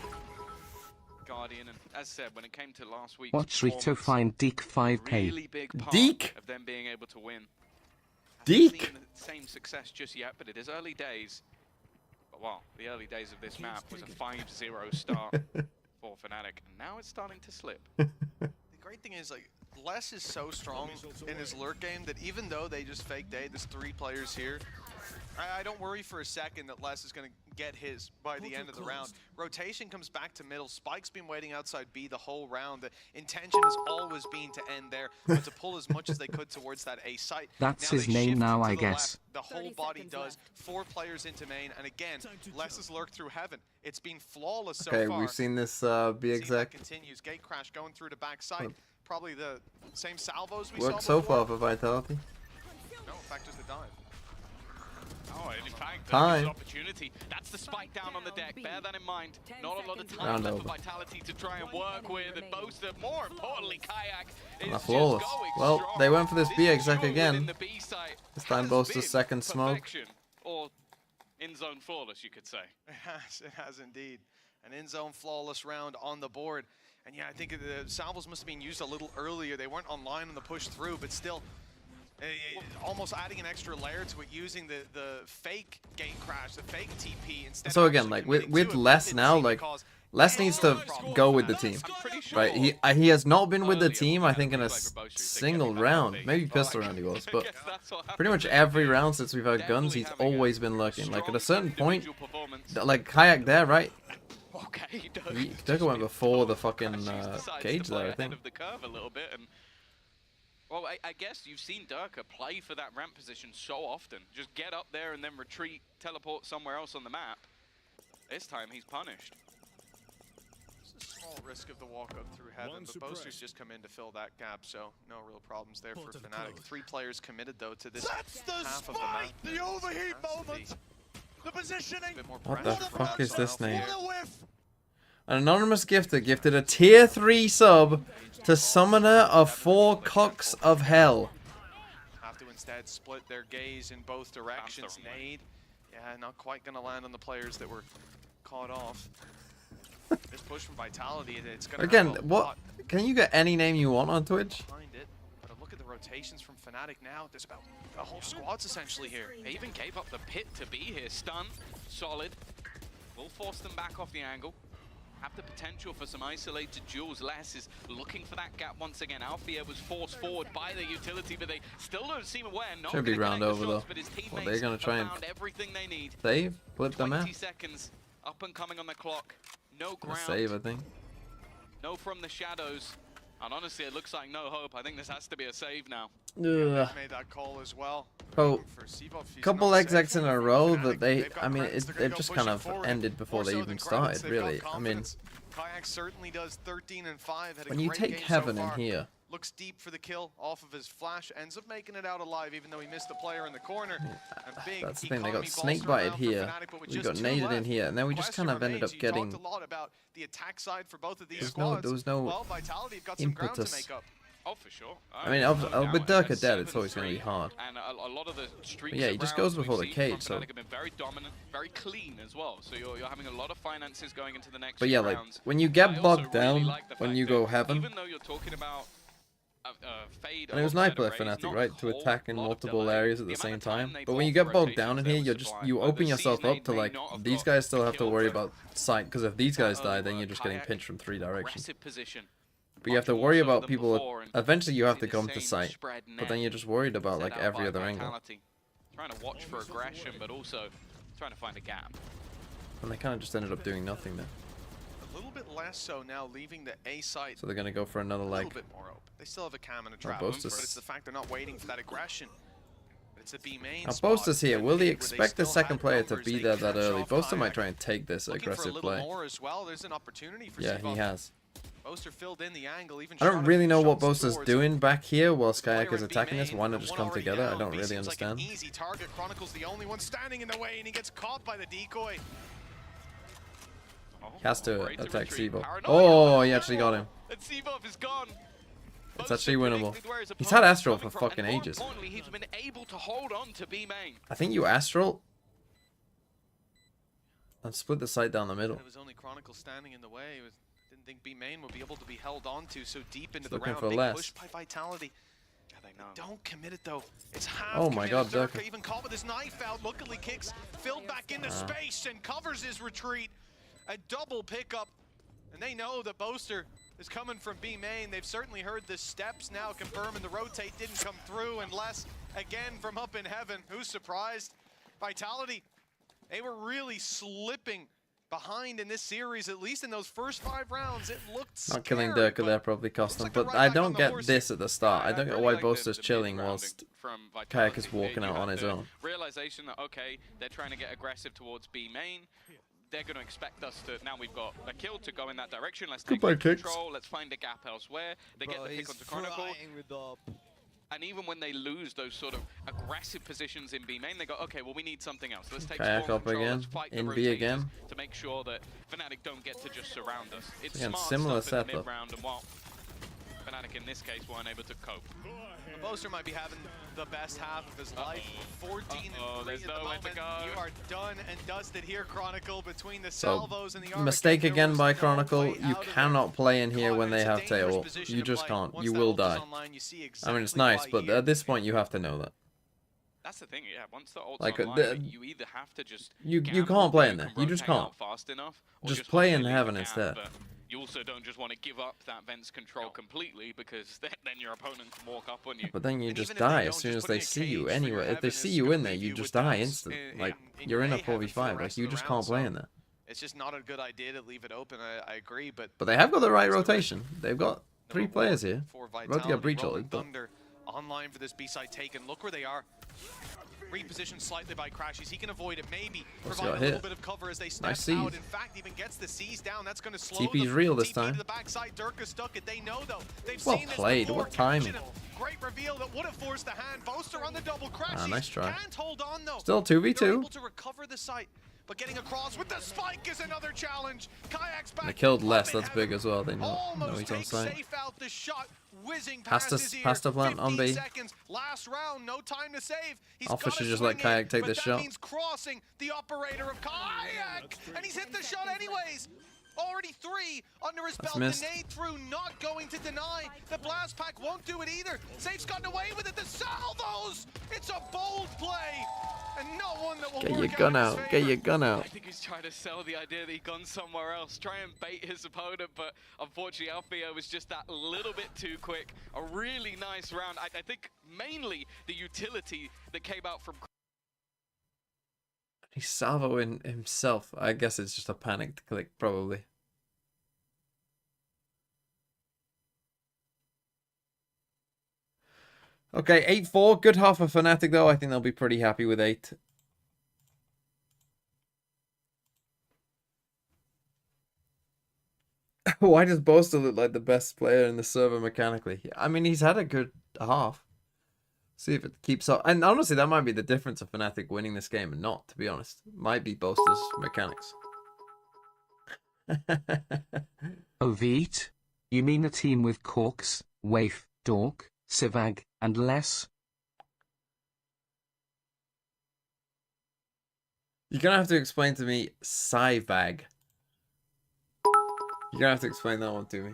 Guardian, and as said, when it came to last week's Watch Rito performance, find Deke 5k. really big part Deke? of them being able to win. Deke? Haven't seen the same success just yet, but it is early days. But well, the early days of this map was a 5-0 start for Fnatic, and now it's starting to slip. The great thing is, like, Les is so strong in his lurk game that even though they just faked A, there's 3 players here, I don't worry for a second that Les is going to get his by the end of the round. Rotation comes back to middle. Spike's been waiting outside B the whole round. The intention has always been to end there, but to pull as much as they could towards that A site. That's Now his they name shift now, to I the guess. left. The whole body does. 4 players into main, and again, Les has lurked through heaven. It's been flawless so Okay, far. we've seen this be See that exact continues. Gate crash going through the back side. Probably the same salvos we work saw so far before. for Vitality. No, in fact, just the dive. Oh, and in fact, Time. there's opportunity. That's the spike down on the deck. Bear that in mind. Not a lot of time Round left for over. Vitality to try and work with. And Boaster, more importantly, Kayak is Not just flawless. going Well, strong. they went for this B is exec true again. within the B site. This time Has Boaster's been second smoke. perfection, or in-zone flawless, you could say. It has indeed. An in-zone flawless round on the board. And yeah, I think the salvos must have been used a little earlier. They weren't online on the push through, but still, almost adding an extra layer to it, using the fake gate crash, the fake TP instead. So of again, actually like committing with to it, Les did now, seem like cause Les needs to problem go for with the Fnatic. team, I'm pretty sure. right? He has not been with the earlier team. we I had think in a replay for Boaster, so single getting back round, on maybe base. pistol round he was, I but guess that's what pretty much happens. every round since we've had guns, he's Definitely having always a been lurking. Like at a strong certain point, individual performance. like Kayak there, right? Okay, Durka went before the fucking decides cage to play there, I ahead think. of the curve a little bit, and well, I guess you've seen Durka play for that ramp position so often. Just get up there and then retreat, teleport somewhere else on the map. This time he's punished. It's a small risk of the walk up through heaven, but Boaster's just come in to fill that gap, so no real problems there for Fnatic. 3 players committed though to this half of the map. The overheat moment. The positioning. What the fuck is this name? What a whiff. An anonymous gifter gifted a tier 3 sub to Summoner of 4 Cocks of Hell. Have to instead split their gaze in both directions. Nade, yeah, not quite going to land on the players that were caught off. This push from Vitality, it's going to Again, have a what? lot Can you get any name you want on Twitch? behind it. But look at the rotations from Fnatic now. There's about a whole squad's essentially here. They even gave up the pit to be here. Stun, solid. Will force them back off the angle. Have the potential for some isolated duels. Les is looking for that gap once again. Alfia was forced forward by the utility, but they still don't seem aware. Not Should be gonna round connect the over, shots, though. but his Well, teammates they're gonna try have and found everything they need. Save? Flip the 20 map? seconds up and coming on the clock. No A ground. save, I think. No from the shadows. And honestly, it looks like no hope. I think this has to be a save now. Ugh. Made that call as well. Oh, For Seabot, he's couple not execs safe. in a row Fnatic, that they, they've got I mean, credits, they're gonna they've go just pushing kind of forward. ended before More they so even than started, credits, they've got really. I mean, confidence. Kayak certainly does 13 and 5. Had a when you great take game Heaven so in far. here, Looks deep for the kill off of his flash, ends up making it out alive even though he missed the player in the corner. And big that's the thing, they economy got snake bolster bited around for here, Fnatic, but with we just got 2 naded in left. here, and then we just Question kind of ended up remains, you getting, talked a lot about the attack side for both of these there squads. was no well, Vitality have got some ground to impetus. make up. Oh, for sure. I mean, no with doubt. Durka It's dead, it's always going to 7-3, be hard. And a lot of the streaks But yeah, he of just rounds goes before we've the seen cage, from so- Fnatic have been very dominant, very clean as well. So you're having a lot of finances going into the next But few yeah, like, rounds. when you I get also bogged really down, like the when fact you that go Heaven, even though you're talking about fade and it was of nice better play rays, Fnatic, not right, to cold, attack in lot of multiple delay. areas at the amount same of time time. they But when you bought get for bogged rotations down in there here, was you're just, sublime. you But open the yourself season up to may like, not have these got guys still the have to kill worry over about sight, because if these guys die, then over you're just getting Kayak. pinched from 3 directions. Aggressive position. But you have to Much worry more so about than people, before, and eventually you have see to the come to same sight, spread but then net you're just worried about set like out every by other angle. Vitality. Trying to watch for aggression, but also trying to find a gap. And they kind of just ended up doing nothing there. A little bit less so now, leaving the A site So they're going to go for another a leg. little bit more open. They still have a cam and a trap, Boaster's- but it's the fact they're not waiting for that aggression. But it's a B main Now spot, Boaster's here. that Will he mid where they expect the still second have player to numbers, be they there that catch early? off Boaster might Kayak. try and take this Looking for a aggressive little play. more as well. There's an opportunity for Yeah, he Seabot. has. Boaster filled in the angle. Even I don't really know what shots Boaster's towards doing back here while player Skyek is in B attacking main, this. Why not and just one come already together? I down. don't B really seems like understand. an easy target. Chronicle's the only one standing in the way, and he gets caught by the decoy. He has to Great attack retreat. Sivo. Paranoia Oh, on he the actually got him. And Seabov is gone. It's Boaster actually winnable. predicted where his He's had opponent's Astral coming for from, fucking and more ages. importantly, he's been able to hold on to B main. I think you Astral and split the site down the middle. It was only Chronicle standing in the way. Didn't think B main would be able to be held on to so deep into the Looking round. for Big less. push by Vitality. Yeah, they know. Don't commit it though. It's half Oh my God, committed. Durka. Even caught with his knife out. Luckily kicks filled back into space and covers his retreat. A double pickup. And they know that Boaster is coming from B main. They've certainly heard the steps now confirming the rotate didn't come through, unless again from up in heaven. Who's surprised? Vitality, they were really slipping behind in this series, at least in those first 5 rounds. It looked Not killing scary, Durka but there probably cost them, looks like but they're I right back on don't the get horse this here. at the start. I Yeah, don't get really why like Boaster's the chilling mid-rounding whilst from Kayak Vitality. is walking You out have on his the own. Realization that, okay, they're trying to get aggressive towards B main. They're going to expect us to, now we've got a kill to go in that direction. Let's take Goodbye, Kicks. control. Let's find a gap elsewhere. They get the pick onto Chronicle. And even when they lose those sort of aggressive positions in B main, they go, okay, well, we need something else. Let's take Kayak spawn up control. again, Let's fight the in B rotators again. to make sure that Fnatic don't get to just surround us. It's Again, smart similar stuff in the setup. mid-round, and while Fnatic in this case weren't able to cope. Boaster might be having the best half of his life. 14 and 3 there's at the nowhere to moment. go. You are done and dusted here, Chronicle, between the So, salvos and the armor mistake king. There again was by no Chronicle. way You out of it. cannot play in here Caught, when and they it's a have dangerous tail. position You to just play. can't. Once You that will ult is die. online, you see I mean, exactly it's nice, why but he at this point you have to know that. That's the thing, yeah. Once the ult's Like, online, you either have to just you gamble can't play that in there. can You just rotate can't. out fast enough, or Just hope play they in leave heaven a gap, instead. but you also don't just want to give up that Vents control completely, because then your opponent can walk up on you. But then you And just even if they die don't, as soon just as they putting a see you cage for your anyway. If they heaven see is you gonna in there, leave you you just with die doubts instant. in- Like, in you're in your a heaven for the 4v5. Like, rest you of the just round, can't play so in there. It's just not a good idea to leave it open. I agree, but But they have got the right it's the right rotation. They've got 3 reward players here. for About to Vitality. get breach Rolling ulted, but Thunder online for this B-side taken. Look where they are. Repositioned slightly by Crashies. He can avoid it, maybe Also provide got a little hit. bit of cover as they step Nice out. seize. In fact, even gets the C's down. That's going to slow TP's them. real this TP time. to the backside. Durka stuck it. They know though. They've Well seen this played. before. What timing. Catching him. Great reveal that would have forced the hand. Boaster on the double. Crashies nice try. can't hold on though. Still They're 2v2. able to recover the site, but getting across with the spike is another challenge. Kayak's back. They killed up Les. in That's big heaven. as well. They know Almost he's on takes site. safe out the shot, whizzing Has past to- his ear. has to plant on 15 B. seconds. Last round, no time to save. He's Alpha gotta should just let swing Kayak it, take but this that shot. means crossing the operator of Kayak, and he's hit the shot anyways. Already 3 under his That's belt. missed. The nade through, not going to deny. The blast pack won't do it either. Safe's gotten away with it. The salvos. It's a bold play, and not one that will Get work your gun out. in out. his Get favor. your gun out. I think he's trying to sell the idea that he's gone somewhere else, try and bait his opponent, but unfortunately Alfio was just that little bit too quick. A really nice round. I think mainly the utility that came out from He's salvoing himself. I guess it's just a panicked click, probably. Okay, 8-4. Good half for Fnatic, though. I think they'll be pretty happy with 8. Why does Boaster look like the best player in the server mechanically? I mean, he's had a good half. See if it keeps up. And honestly, that might be the difference of Fnatic winning this game and not, to be honest. Might be Boaster's mechanics. Oh, VIT? You mean a team with Corks, Waif, Dork, Sivag, and Les? You're gonna have to explain to me Sivag. You're gonna have to explain that one to me.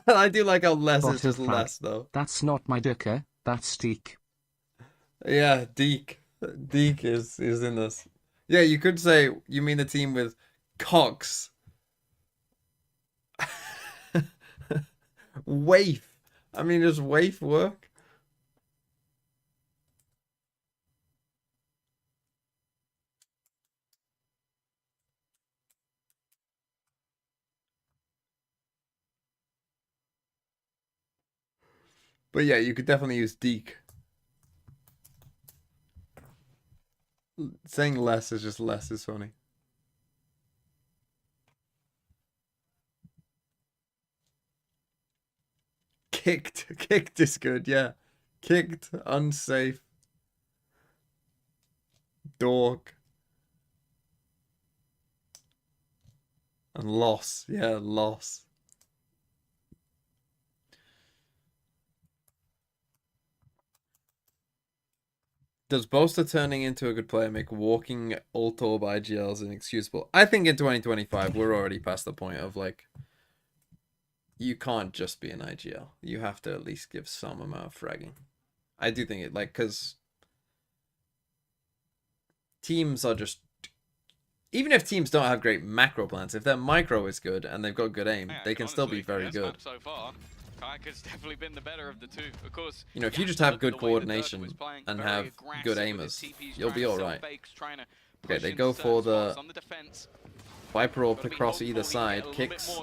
I do like how less is just Bottom less, though. That's not my Durka, that's Steak. Yeah, Deke. Deke is in this. Yeah, you could say you mean the team with Cox. Waif. I mean, does Waif work? But yeah, you could definitely use Deke. Saying less is just less is funny. Kicked. Kicked is good, yeah. Kicked, unsafe. Dork. And loss. Yeah, loss. Does Boaster turning into a good player make walking ult orb IGLs inexcusable? I think in 2025 we're already past the point of like you can't just be an IGL. You have to at least give some amount of fragging. I do think it like because teams are just even if teams don't have great macro plans, if their micro is good and they've got good aim, they can still be very good. So far, Kaika's definitely been the better of the two. Of course, you know, if you just have good coordination and have good aimers, you'll be alright. Okay, they go for the Viper orb across either side, kicks.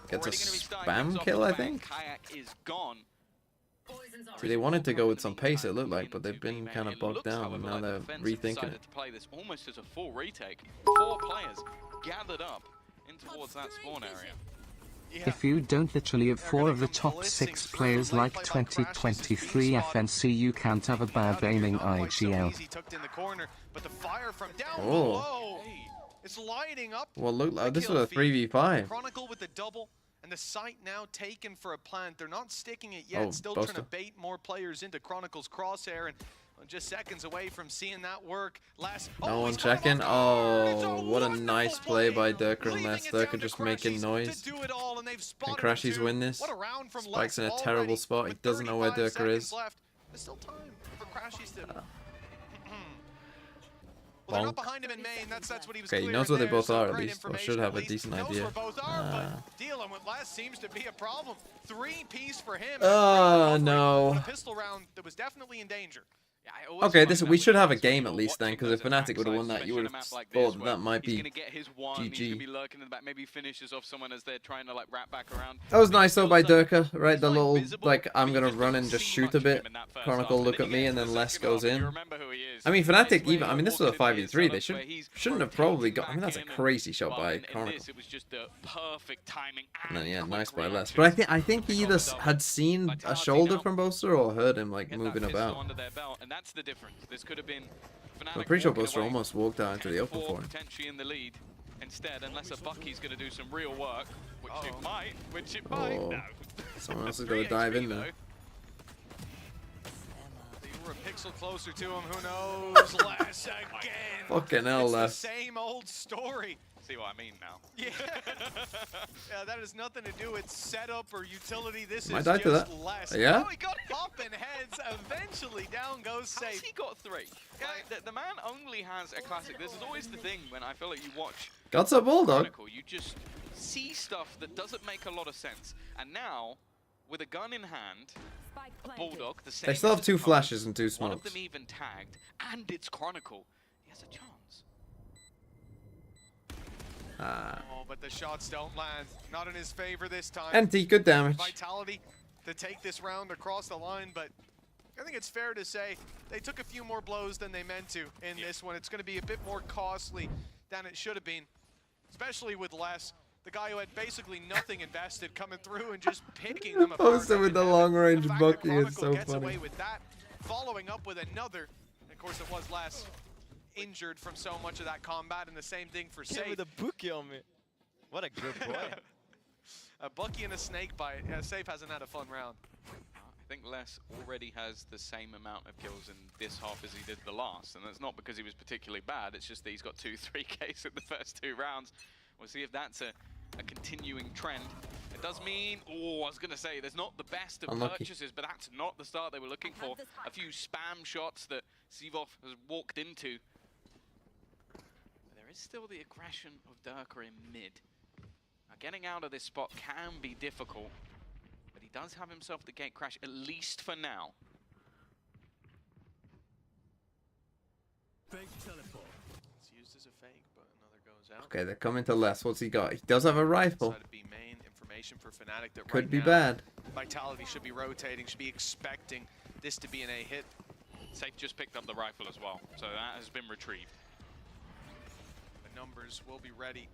Gets a spam kill, I think. See, they wanted to go with some pace, it looked like, but they've been kind of bogged down, and now they're rethinking it. To play this almost as a full retake. 4 players gathered up in towards that spawn area. If you don't literally have 4 of the top 6 players like 2023 FNC, you can't have a bad aiming IGL. Oh. It's lighting up. Well, look, this was a 3v5. Chronicle with the double, and the site now taken for a plant. They're not sticking it yet. Still trying to bait more players into Chronicle's crosshair, and just seconds away from seeing that work. No one checking. Oh, what a nice play by Durka and Les. Durka just making noise. And Crashies win this. Spike's in a terrible spot. He doesn't know where Durka is. There's still time for Crashies to... Well, they're not behind him in main. That's what he was. Okay, he knows where they both are at least, or should have a decent idea. Dealing with Les seems to be a problem. 3-piece for him. Oh no. A pistol round that was definitely in danger. Okay, we should have a game at least then, because if Fnatic would have won that, you would have thought that might be GG. Maybe finishes off someone as they're trying to like wrap back around. That was nice though by Durka, right? The little like I'm gonna run and just shoot a bit. Chronicle look at me and then Les goes in. I mean Fnatic even. I mean this was a 5v3. They shouldn't have probably got. I mean that's a crazy shot by Chronicle. And then yeah, nice by Les. But I think he either had seen a shoulder from Boaster or heard him like moving about. That's the difference. This could have been. I'm pretty sure Boaster almost walked out into the open for him. Potentially in the lead instead, unless a Bucky's going to do some real work, which it might. No. Someone else is going to dive in there. They were a pixel closer to him. Who knows? Les again. Fucking hell, Les. It's the same old story. See what I mean now? Yeah. Yeah, that has nothing to do with setup or utility. This Might is die just to that. less. Yeah? Oh, he got popping heads. Eventually, down goes safe. How's he got 3? Like, the man only has a classic. This is always the thing when I feel like you watch. Got a bulldog. You just see stuff that doesn't make a lot of sense. And now, with a gun in hand, a bulldog, the same. They still have 2 flashes and 2 smokes. One of them even tagged, and it's Chronicle. He has a chance. Oh, but the shots don't land. Not in his favor this time. Empty, good damage. Vitality to take this round across the line, but I think it's fair to say they took a few more blows than they meant to in this one. It's going to be a bit more costly than it should have been, especially with Les, the guy who had basically nothing invested, coming through and just picking them apart. Posted with the long-range Bucky is so gets funny. away with that, following up with another. And of course, it was Les. Injured from so much of that combat, and the same thing for Safe. With a Bucky on me. What a good boy. A Bucky and a snake bite. Yeah, Safe hasn't had a fun round. I think Les already has the same amount of kills in this half as he did the last, and that's not because he was particularly bad, it's just that he's got 2-3 Ks in the first 2 rounds. We'll see if that's a continuing trend. It does mean, I was going to say, there's not the best of purchases, but that's not the start they were looking for. A few spam shots that Sivov has walked into. There is still the aggression of Durka in mid. Now, getting out of this spot can be difficult, but he does have himself the gate crash, at least for now. Fake teleport. It's used as a fake, but another goes out. Okay, they're coming to Les. What's he got? He does have a rifle. Be main information for Fnatic that could right be now, bad. Vitality should be rotating, should be expecting this to be an A hit. Safe just picked up the rifle as well, so that has been retrieved. The numbers will be ready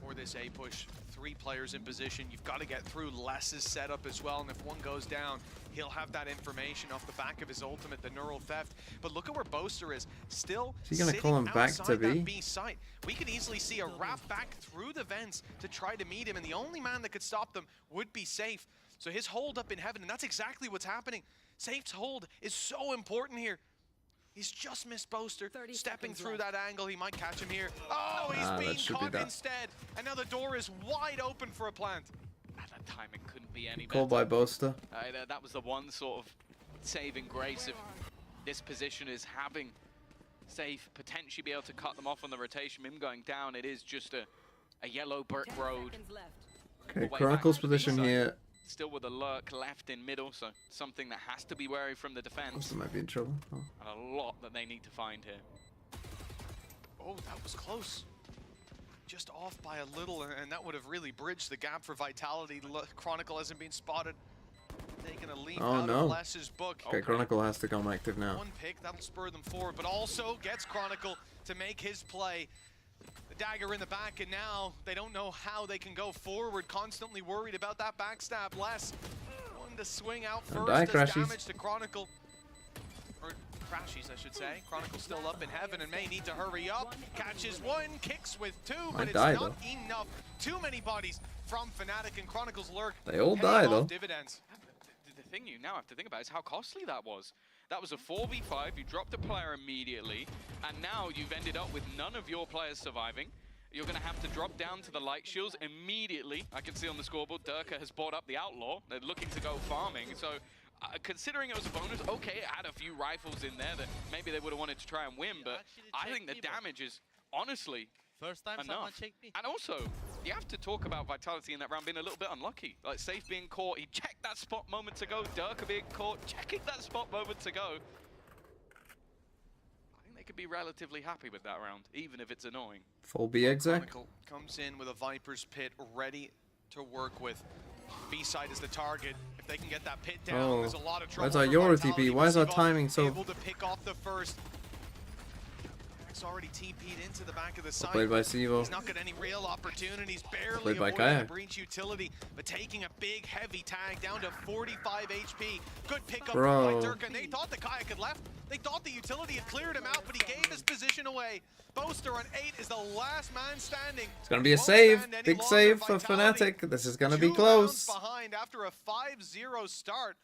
for this A push. 3 players in position. You've got to get through Les's setup as well, and if one goes down, he'll have that information off the back of his ultimate, the neural theft. But look at where Boaster is. Still Is he gonna call him back to B? B site. We could easily see a wrap back through the vents to try to meet him, and the only man that could stop them would be Safe. So his hold up in heaven, and that's exactly what's happening. Safe's hold is so important here. He's just missed Boaster, stepping through that angle. He might catch him here. Oh, he's being caught instead. And now the door is wide open for a plant. And that timing couldn't be any better. Called by Boaster. That was the one sort of saving grace of this position, is having Safe potentially be able to cut them off on the rotation. Him going down, it is just a yellow brick road. Okay, Chronicle's position here. Still with a lurk left in middle, so something that has to be wary from the defense. Boaster might be in trouble. Oh. And a lot that they need to find here. Oh, that was close. Just off by a little, and that would have really bridged the gap for Vitality. Chronicle hasn't been spotted. Taking a leap out of Les's book. Okay, Chronicle has to come active now. One pick, that'll spur them forward, but also gets Chronicle to make his play. The dagger in the back, and now they don't know how they can go forward. Constantly worried about that backstab. Les, one to swing out first, does damage to Chronicle. Or Crashies, I should say. Chronicle's still up in heaven and may need to hurry up. Catches one, kicks with 2, but it's not enough. Too many bodies from Fnatic, and Chronicle's lurk. They all die though. Dividends. The thing you now have to think about is how costly that was. That was a 4v5, you dropped a player immediately, and now you've ended up with none of your players surviving. You're going to have to drop down to the light shields immediately. I can see on the scoreboard, Durka has bought up the Outlaw. They're looking to go farming, so considering it was a bonus, okay, it had a few rifles in there that maybe they would have wanted to try and win, but I think the damage is honestly First time someone checked me. And also, you have to talk about Vitality in that round being a little bit unlucky. Like, Safe being caught, he checked that spot moments ago. Durka being caught, checking that spot moments ago. I think they could be relatively happy with that round, even if it's annoying. Full B exec. Comes in with a Viper's Pit ready to work with. B-side is the target. If they can get that pit down, there's a lot of trouble. Where's our Euro TP? Why is our timing so... Able to pick off the first. Already TP'd into the back of the site. Played by Sivo. He's not got any real opportunities. Barely avoiding the breach utility, but taking a big heavy tag down to 45 HP. Good pickup by Durka. And they thought the Kayak had left. They thought the utility had cleared him out, but he gave his position away. Boaster on 8 is the last man standing. It's gonna be a save. Big save for Fnatic. This is gonna be close. Behind after a 5-0 start.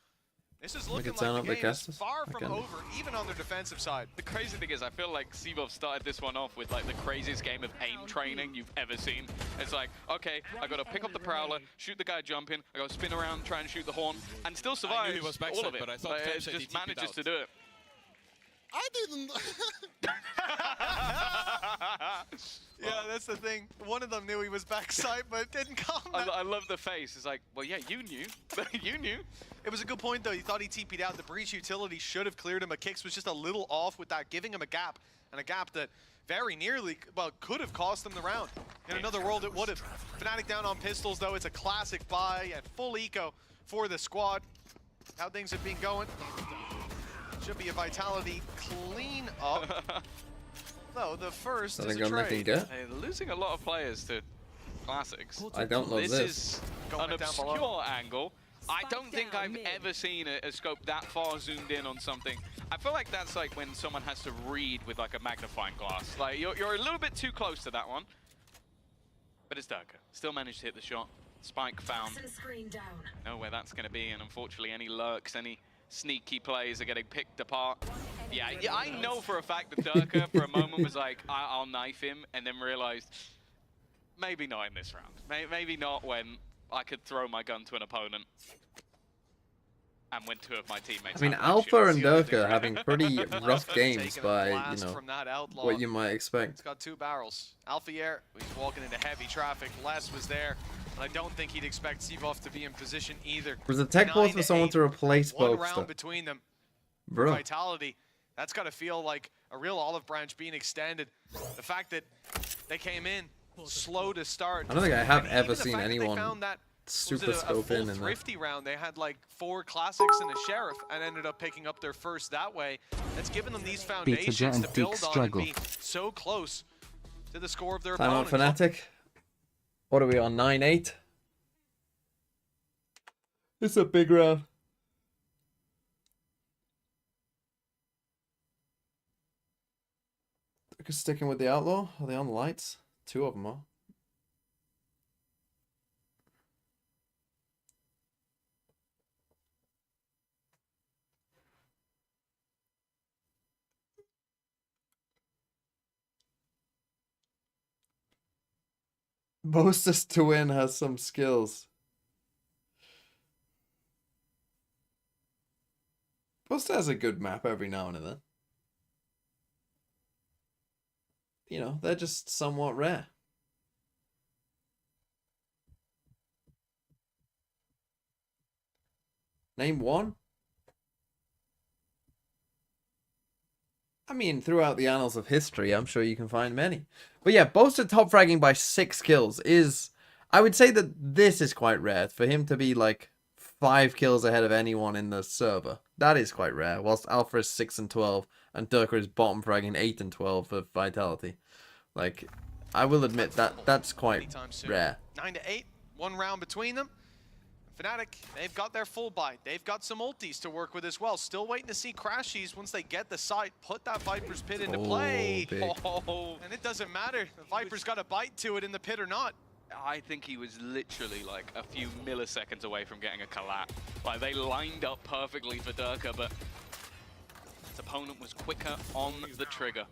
This is looking like the game is far from over, even on their defensive side. The crazy thing is, I feel like Seabov started this one off with like the craziest game of aim training you've ever seen. It's like, okay, I gotta pick up the Prowler, shoot the guy jumping, I gotta spin around, try and shoot the horn, and still survive. I knew he was backside, all of it. But I thought it just manages to do it. I didn't. Yeah, that's the thing. One of them knew he was backside, but it didn't come. I love the face. It's like, well, yeah, you knew. You knew. It was a good point, though. He thought he TP'd out. The breach utility should have cleared him. But Kix was just a little off with that, giving him a gap. And a gap that very nearly, well, could have cost them the round. In another world, it would have. Fnatic down on pistols, though. It's a classic buy at full eco for the squad. How things have been going. Should be a Vitality clean up. Though the first is a trade. They're losing a lot of players to Classics. I don't know this. This is an obscure angle. I don't think I've ever seen a scope that far zoomed in on something. I feel like that's like when someone has to read with like a magnifying glass. Like you're a little bit too close to that one. But it's Durka. Still managed to hit the shot. Spike found. Know where that's going to be, and unfortunately any lurks, any sneaky plays are getting picked apart. Yeah, I know for a fact that Durka for a moment was like, I'll knife him, and then realized maybe not in this round. Maybe not when I could throw my gun to an opponent. And when two of my teammates. I mean, Alpha and Durka are having pretty rough games by, you know, what you might expect. It's got 2 barrels. Alphier, he's walking into heavy traffic. Les was there, and I don't think he'd expect Seavoff to be in position either. Was a tech board for someone to replace both. 1 round between them. Bro. Vitality. That's got to feel like a real olive branch being extended. The fact that they came in slow to start. I don't think I have ever seen anyone super scope in that. Thrifty round. They had like 4 classics and a sheriff and ended up picking up their first that way. That's given them these foundations to build on and be so close to the score of their opponent. Time out Fnatic. What are we on? 9-8? It's a big round. Sticking with the outlaw? Are they on the lights? 2 of them are. Boasters to win has some skills. Boaster has a good map every now and then. You know, they're just somewhat rare. Name one? I mean, throughout the annals of history, I'm sure you can find many. But yeah, Boaster top fragging by 6 kills is... I would say that this is quite rare. For him to be like 5 kills ahead of anyone in the server. That is quite rare. Whilst Alpha is 6 and 12, and Durka is bottom fragging 8 and 12 for Vitality. Like, I will admit that that's quite rare. 9-8, 1 round between them. Fnatic, they've got their full bite. They've got some ultis to work with as well. Still waiting to see Crashies once they get the site, put that Viper's Pit into play. And it doesn't matter. The Viper's got a bite to it in the pit or not. I think he was literally like a few milliseconds away from getting a collat. Like, they lined up perfectly for Durka, but his opponent was quicker on the trigger.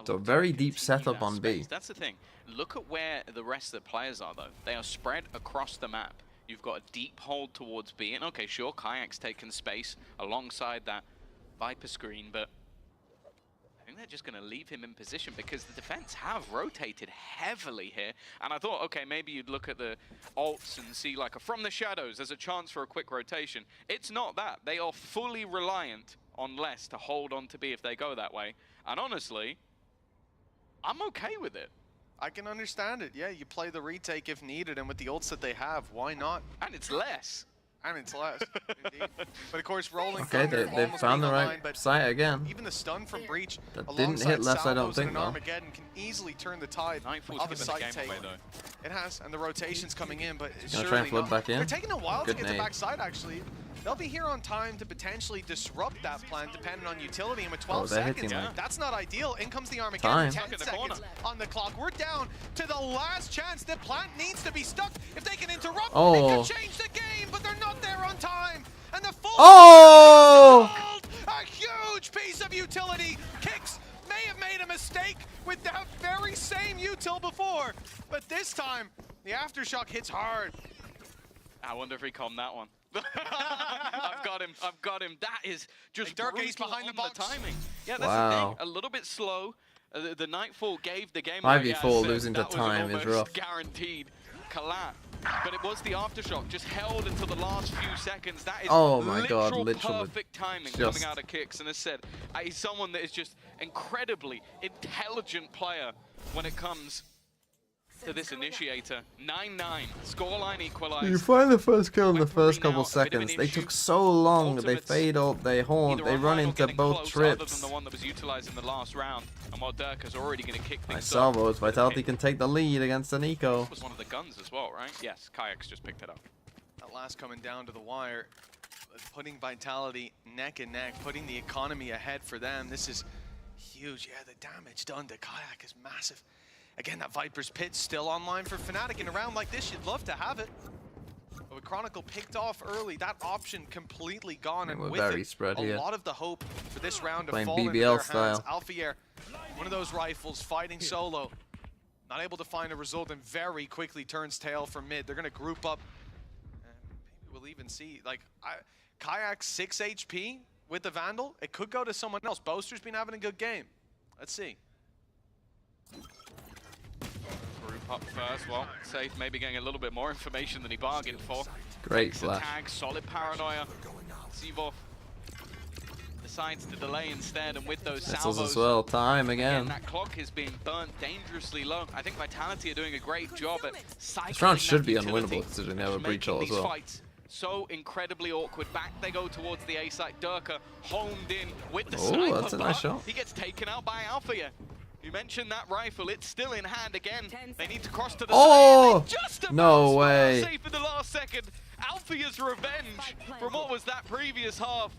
So very deep setup on B. That's the thing. Look at where the rest of the players are, though. They are spread across the map. You've got a deep hold towards B, and okay, sure, Kayak's taken space alongside that Viper screen, but I think they're just going to leave him in position because the defense have rotated heavily here. And I thought, okay, maybe you'd look at the ults and see like a from the shadows, there's a chance for a quick rotation. It's not that. They are fully reliant on less to hold on to B if they go that way. And honestly, I'm okay with it. I can understand it. Yeah, you play the retake if needed, and with the ults that they have, why not? And it's less. And it's less, indeed. But of course, rolling. Okay, they found the right site again. Even the stun from Breach that didn't hit left, I don't think, though. Armageddon can easily turn the tide of a site take. It has, and the rotation's coming in, but surely try and flood not. back in. They're taking a while Good to get nade. to backside, actually. They'll be here on time to potentially disrupt that plan, depending on utility. And with 12 seconds, that's not ideal. In comes the Armageddon. 10 seconds on the clock. We're down to the last chance. The plant needs to be stuck. If they can interrupt, they could change the game, but they're not there on time. And the full a huge piece of utility. Kicks may have made a mistake with that very same util before, but this time the aftershock hits hard. I wonder if he conned that one. I've got him. That is just Durka's behind the box. timing. Yeah, that's the thing. A little bit slow. The Nightfall gave the game 5v4 losing to time is rough. Guaranteed collat. But it was the aftershock, just held until the last few seconds. That is literal perfect timing coming out of Kicks. And as said, he's someone that is just incredibly intelligent player when it comes to this initiator. 9-9, scoreline equalized. You find the first kill in the first couple seconds. They took so long. They fade ult, they haunt, they run into both trips. Other than the one that was utilized in the last round. And while Durka's already going to kick things nice salvos. Vitality can take the lead against an eco. That was one of the guns as well, right? Yes, Kayak's just picked it up. That last coming down to the wire, putting Vitality neck and neck, putting the economy ahead for them. This is huge. Yeah, the damage done to Kayak is massive. Again, that Viper's Pit still online for Fnatic. In a round like this, you'd love to have it. But with Chronicle picked off early, that option completely gone. And with very it, spread a here. lot of the hope for this round to Playing fall into BBL their style. hands. Alfier, one of those rifles, fighting solo. Not able to find a result and very quickly turns tail from mid. They're going to group up. And maybe we'll even see, like, Kayak 6 HP with the Vandal. It could go to someone else. Boaster's been having a good game. Let's see. Group up first. Well, Safe maybe getting a little bit more information than he bargained for. Great flash. Tag, solid paranoia. Zivov decides to delay instead, and with those salvos as well. Time again. That clock is being burnt dangerously low. I think Vitality are doing a great job at cycling. This round should be utility, unwinnable considering they have a breach ult as these well. Fights so incredibly awkward. Back they go towards the A site. Durka homed in with the sniper. That's a nice shot. He gets taken out by Alpha. You mentioned that rifle, it's still in hand again. They need to cross to the Oh! side. Just about No way. safe in the last second. Althea's revenge from what was that previous half.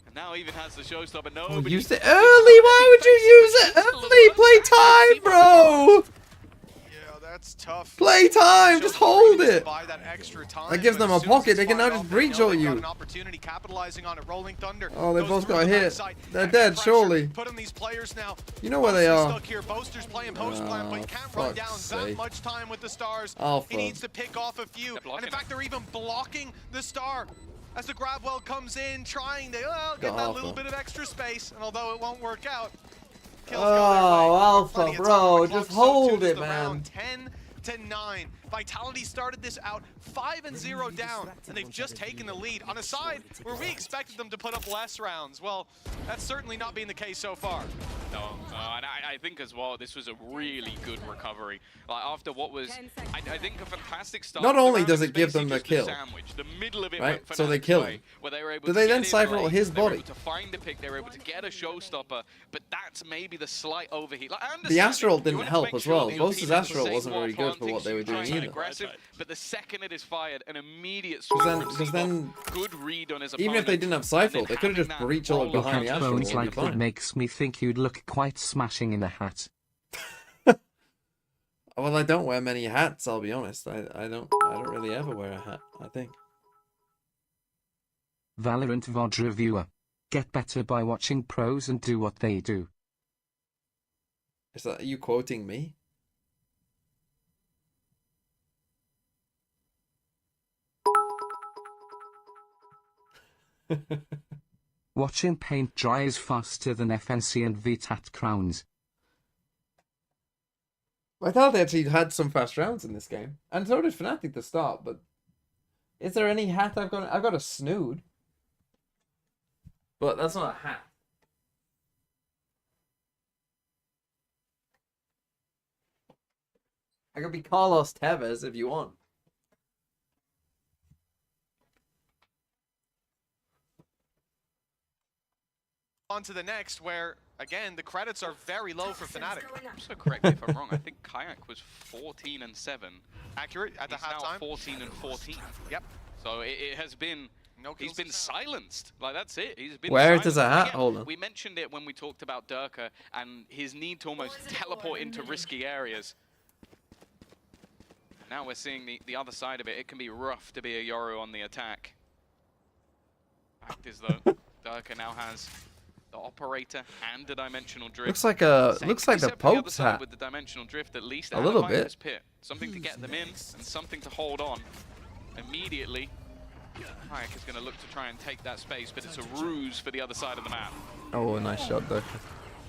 And now even has the showstopper. No, Oh, use it early. Why would you use it early? Play time, bro. Yeah, that's tough. Play time. Just hold it. Buy that extra time, That gives but them as a soon as pocket. it's They can now fired just off, breach they know all they've got you. an opportunity, capitalizing on it. Rolling Thunder. Oh, they goes both through got the hit. backside. They're Extra dead, pressure surely. Put on these players now. You know where they Boaster's are. stuck here. Boaster's playing post plan, but he can't run down fuck's that sake. much time with the stars. Alpha. He needs to pick off a few. They're And blocking in fact, they're even blocking the star. As the grab well comes in, trying to get Got that Alpha. little bit of extra space. And although it won't work out, kills Oh, go their way. Alpha, Plenty of time bro, on the just clock, so too hold does it, the man. round. 10-9. Vitality started this out 5-0 down, and they've just taken the lead on a side where we expected them to put up less rounds. Well, that's certainly not been the case so far. No, and I think as well, this was a really good recovery. Like after what was, I think a fantastic start. Not to the only round, does it's it give them basically the just kill, sandwich. The middle of it right? went So they Fnatic's kill way, him. where they were able Do to they get then in cypher late, his they were body? able to find a pick, they were able to get a showstopper, but that's maybe the slight overheat. Like, I The understand Astral it. You didn't wanted to help make as sure well. that your Boast's team had the Astral safe wasn't wall very good for planting, what they were so you doing try and either. aggressive, but the second it is fired, an immediate Because then, good read on his even if they opponent, didn't have and Cypher, then they could have just having that breached all roll Your behind the Astral. headphones and like be that fine. makes me think you'd look quite smashing in a hat. Well, I don't wear many hats. I'll be honest. I don't really ever wear a hat. I think. Valorant VOD reviewer. Get better by watching pros and do what they do. Is that are you quoting me? Watching paint dries faster than FNC and VIT crowns. Vitality actually had some fast rounds in this game, and so did Fnatic at the start. But is there any hat I've got? I've got a snood, but that's not a hat. I could be Carlos Tevez if you want. On to the next, where again the credits are very low for Fnatic. So correct me if I'm wrong. I think Kayak was 14-7. Accurate at the He's now halftime. 14-14. Yep. So it has been. No He's kills been to silenced. Like that's it. He's been. Where silenced. does a hat? Again, Hold on. We mentioned it when we talked about Durka and his need to almost teleport into risky areas. Now we're seeing the other side of it. It can be rough to be a Yoru on the attack. Fact is though, Durka now has the operator and the dimensional drift. Looks like the Except for Pope's other side hat. with the dimensional drift, at least A little bit. this pit. Something to get them in and something to hold on. Immediately, Kayak is going to look to try and take that space, but it's a ruse for the other side of the map. Oh, nice shot there.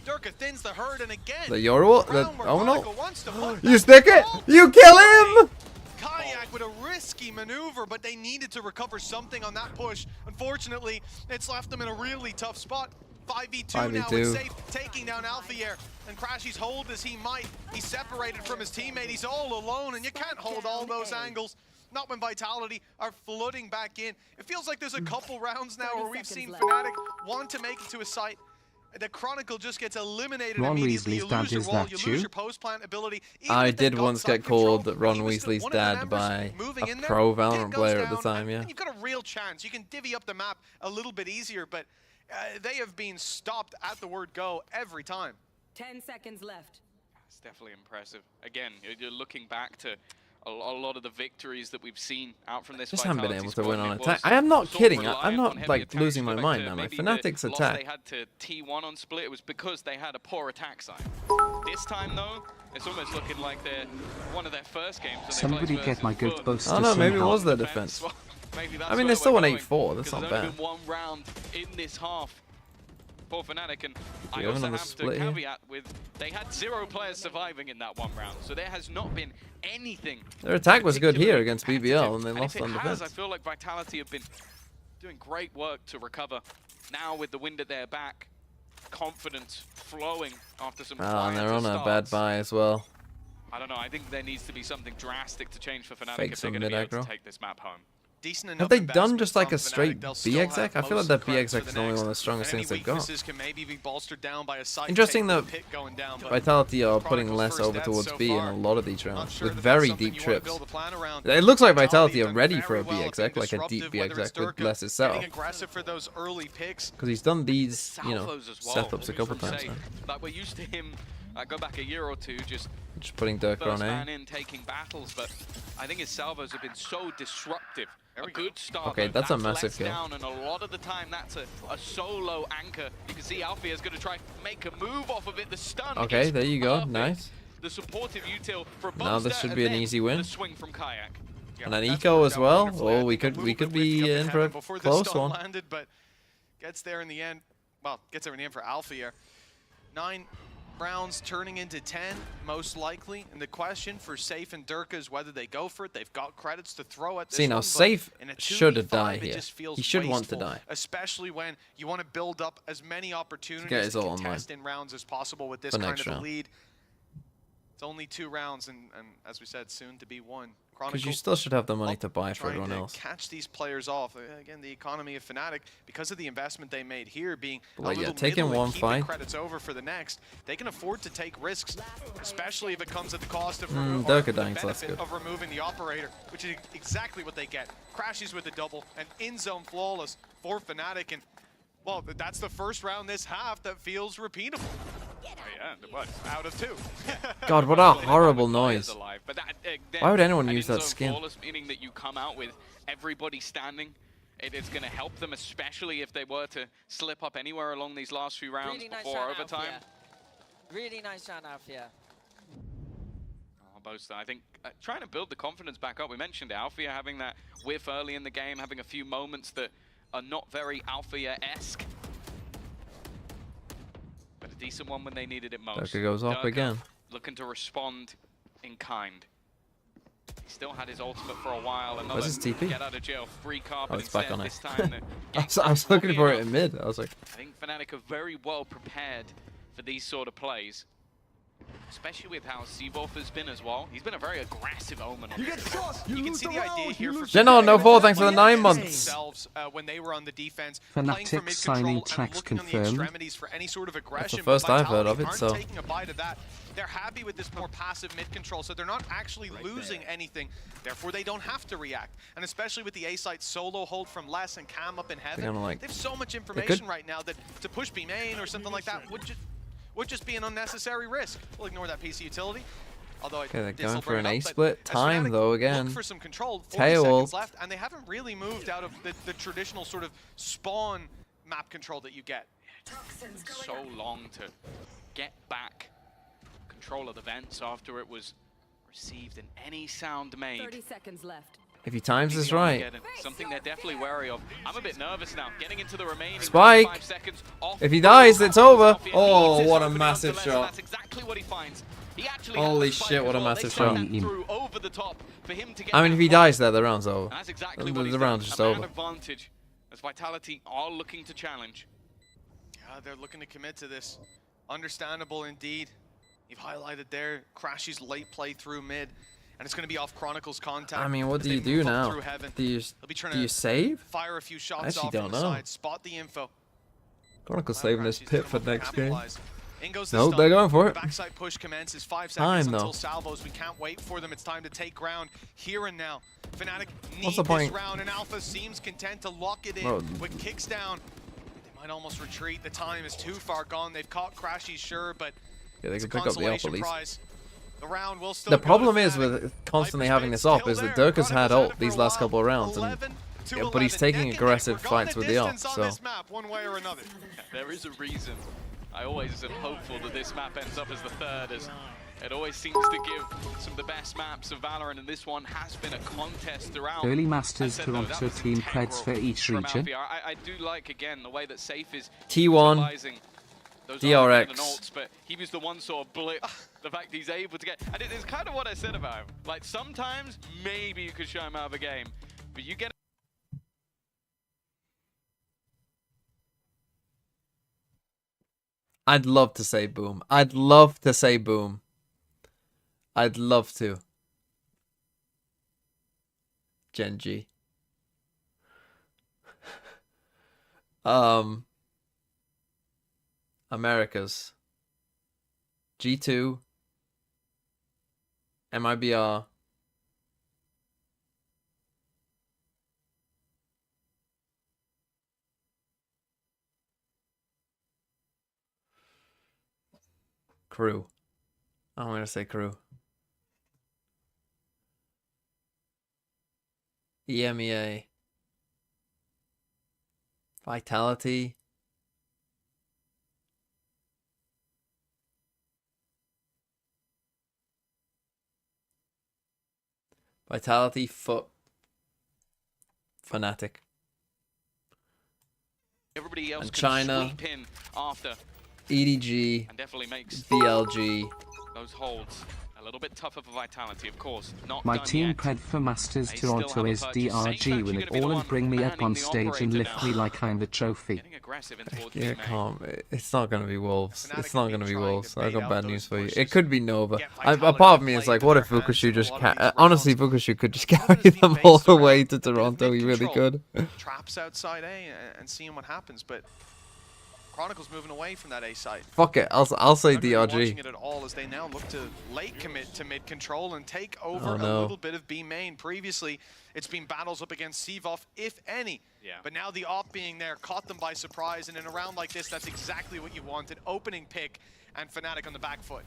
Durka thins the herd, and again, The Yoru. round where Oh no! Chronicle wants to put You that stick it. ball You kill him. Kayak with a risky maneuver, but they needed to recover something on that push. Unfortunately, it's left them in a really tough spot. 5v2 now 5v2. with Safe taking down Alphier, and Crashy's hold as he might. He's separated from his teammate. He's all alone, and you can't hold all those angles. Not when Vitality are flooding back in. It feels like there's a couple rounds now where we've seen Fnatic want to make it to a site. The Chronicle just gets eliminated Ron immediately. You Weasley's lose dad, your is wall, that you you? lose your post-plant ability. Even I if they've did got once site get called control, Ron he was still Weasley's one of the dad members by moving a in there. pro Kid Valorant goes player at the down, time. Yeah. and you've got a real chance. You can divvy up the map a little bit easier, but they have been stopped at the word go every time. 10 seconds left. It's definitely impressive. Again, you're looking back to a lot of the victories that we've seen out from this. Just haven't been Vitality able to squad, win and on it attack. was I am not sort of kidding. reliant I'm on not heavy like attacks. losing my Go back mind to now. Like maybe the Fnatic's loss attack. they had to T1 on split. It was because they had a poor attack side. This time though, it's almost looking like they're one of their first games. And Somebody get my good boast Oh to no, maybe it somehow. was their defense. Well, maybe that's I mean, where they still we're won going, 8-4. That's because not there's only bad. been one round in this half for Fnatic, and I Yeah, also on the have to split here. caveat with they had 0 players surviving in that one round, so there has not been anything. Their attack was good here particularly against competitive. BBL, and they lost if it on has, I defense. feel like Vitality have been doing great work to recover. Now with the wind at their back, confidence flowing after some Oh, and quieter they're on a bad starts. buy as well. I don't know. I think there needs to be something drastic to change for Fnatic Fake if they're some going to be able mid-aggro. to take this map home. decent enough Have they done investment just like from a straight Fnatic. They'll B still exec? have I feel like most that B credits for exec is the only one of the next, strongest and things any they've got. weaknesses can maybe be bolstered down by a side Interesting take that with the pick going down, but Vitality are Chronicles putting less first over death towards so B in far. a lot of these Not rounds, sure with that very that's something deep you wanna trips. build a plan around. It looks like Vitality are done ready very for a well B at exec, being like a deep disruptive, B whether it's exec with Durka less itself. getting aggressive for those early picks. Because he's done these, you know, Salvos as well, setups a couple from times Safe. now. Like we're used to him, go back a year or two, just Putting Durka first on man A. in taking battles, but I think his salvos have been so disruptive. A good start. Okay, though. that's a massive less kill. down, and a lot of the time that's a solo anchor. You can see Alfie is going to try make a move off of it. The stun. Okay, is there you go. perfect. nice. The supportive util for a Now this Buster, should and be an then easy win. The swing from Kayak. Yeah, And an that's eco worked as out well. wonderfully. Oh, I we think a could little bit be whiffy up in for heaven a before the close stun one. landed, but gets there in the end. Well, gets there in the end for Alfie here. 9 rounds turning into 10, most likely. And the question for Safe and Durka is whether they go for it. They've got credits to throw at this See, now one, but Safe in a should 2v5, die it here. just feels He should want to wasteful, die. especially when you want to build up as many opportunities his to ult online. contest in rounds as possible with this For kind next of a round. lead. It's only 2 rounds, and as we said, soon to be 1. Because you still should have the money to buy for trying everyone to else. catch these players off. Again, the economy of Fnatic, because of the investment they made here, being But like, a yeah, little taking middle one and keeping fight. credits over for the next, they can afford to take risks, especially if it comes at the cost of Durka the dying's less benefit good. of removing the operator, which is exactly what they get. Crashes with the double and in-zone flawless for Fnatic, and well, that's the first round this half that feels repeatable. What? Out of 2. God, what a horrible noise. Alive. But that, then, Why would anyone an use that in-zone skin? flawless, meaning that you come out with everybody standing. It is going to help them, especially if they were to slip up anywhere along these last few rounds Really nice before shot, overtime. Alfia. Really nice shot, Alfia. Oh, Boaster, I think trying to build the confidence back up. We mentioned Alfia having that whiff early in the game, having a few moments that are not very Alfia-esque. But a decent one when they needed it most. Durka goes up Durka again. looking to respond in kind. He still had his ultimate for a while. Another Where's his TP? get out of jail free card, Oh, but it's back instead on it. this time the I was looking for it in mid. I was like, I think Fnatic are very well prepared for these sort of plays. Especially with how Seavolf has been as well. He's been a very aggressive Omen on You this. get shot. You can lose see the the idea round. here You for lose General, the no game. fall, thanks for the It's 9 like months. Themselves, when they were on the defense, Fnatic playing for mid signing control tracks and looking on the confirmed. extremities for any sort of aggression. first but I've heard of Vitality it, aren't so- taking a bite of that. They're happy with this more passive mid control, so they're not actually losing anything. Therefore, they don't have to react. And especially with the A site solo hold from Les and Cam up in heaven, kinda like- they have so much information right now that to push B main or something like that would just be an unnecessary risk. We'll ignore that PC utility. Although okay, they're this going will for bring an it A up, but split. as Time Fnatic though look again. for some control, 40 Tail seconds ult. left, and they haven't really moved out of the traditional sort of spawn map control that you get. It took so long to get back control of the vents after it was received and any sound made. 30 seconds left. If he times this Easy on right. Armageddon. Something they're definitely wary of. I'm a bit nervous now. Getting into the remaining Spike! 5 seconds off. If he dies, it's over. Alfie Oh, needs this what a opening massive onto Les, and shot. That's exactly what he finds. He actually Holy had the spike shit, as what a well. They massive sent shot. that through over the top for him to get I mean, that if he point. dies there, the round's over. And that's exactly The what he's round's done. just A man over. advantage as Vitality are looking to challenge. Yeah, they're looking to commit to this. Understandable indeed. You've highlighted there, Crashy's late play through mid, and it's going to be off Chronicles contact. I mean, what as do they you do move up now? through heaven. Do you They'll be trying do you to save? fire a few shots actually off from don't the know. side, spot the info. Chronicle's Wow, saving this Crashy's pit gonna for look to next game. capitalize. In goes the Nope, stun. they're going for The it. backside push commences 5 Time, seconds though. until salvos. We can't wait for them. It's time to take ground here and now. Fnatic need What's the this point? round, and Alpha seems content to lock it in Well, with kicks down. They might almost retreat. The time is too far gone. They've caught Crashy, sure, but Yeah, they it's can a pick up the up at consolation least. prize. The round will still The go to problem is Fnatic. with constantly Hyperspace having this off still is that there. Durka's had Chronicles ult it these for a last while. couple of rounds, and 11 to yeah, but he's 11. taking Neck and neck. aggressive We're going fights the with the off, distance on so this map, one way or another. There is a reason. I always am hopeful that this map ends up as the third, as it always seems to give some of the best maps of Valorant, and this one has been a contest throughout. Early I Masters said, though, that Toronto was team integral creds for each from region. Alfie. I do like, again, the way that Safe is T1, utilizing those DRX. Armageddon and ults, but he was the one sort of blip. The fact he's able to get, and it's kind of what I said about him. Like, sometimes maybe you could show him out of a game, but you get I'd love to say boom. I'd love to say boom. I'd love to. Gen G. Americas. G2. MIBR. Crew. I'm gonna say crew. EMEA. Vitality. Vitality, Foot. Fnatic. Everybody else And can China. sweep in after EDG. and definitely makes VLG. those holds a little bit tougher for Vitality, of course. Not My done team yet. pred for Masters They still Toronto have a is purchase. Safe's DRG, actually win gonna it be the all one and bring me up manning on the stage and operator lift now. me like I'm the trophy. Getting aggressive in towards Yeah, B main. calm. It's not gonna be Wolves. Fnatic It's not have gonna been be trying to Wolves. I bait got out bad those news for you. pushes, It could be Nova. get A Vitality part of to me is play like, into what their if hands Fukushu in a just lot of these honestly, rounds. Fukushu could just Nova carry has been them all based the around way to a bit of Toronto. He really mid-control. could. Traps outside A and seeing what happens, but Chronicles moving away from that A site. Fuck it. I'll say Not gonna be watching DRG. it at all as they now look to late commit to mid control and take over Oh, a no. little bit of B main. Previously, it's been battles up against Sivov, if any. Yeah. But now the op being there caught them by surprise, and in a round like this, that's exactly what you wanted. Opening pick and Fnatic on the back foot.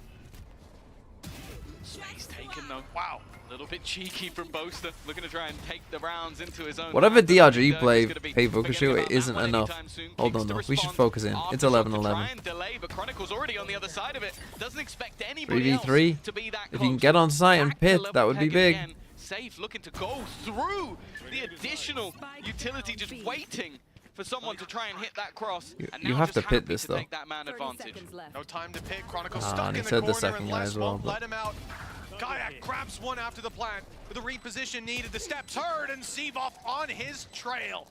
Space taken though. Wow. A little bit cheeky from Boaster, looking to try and take the rounds into his own. Whatever hands. I don't DRG think play, Dirk is gonna be hey forgetting Fukushu, about it that isn't one enough. anytime soon. Hold Kicks on to though. We should respond. focus in. It's Aftershock to 11-11. try and delay, but Chronicles already on the other side of it. Doesn't expect anybody else 3v3. to be that If you can close. get on site and Back to pit, level that would be peg big. again. Safe looking to go through the additional utility, just waiting for someone to try and hit that cross. And You now have just to pit happy this, to though. take that man advantage. No time to pick. Chronicles Ah, stuck and in he the said the corner, second and guy Les as well, won't but- let him out. Kayak grabs one after the plant. With the reposition needed, the steps heard, and Sivov on his trail.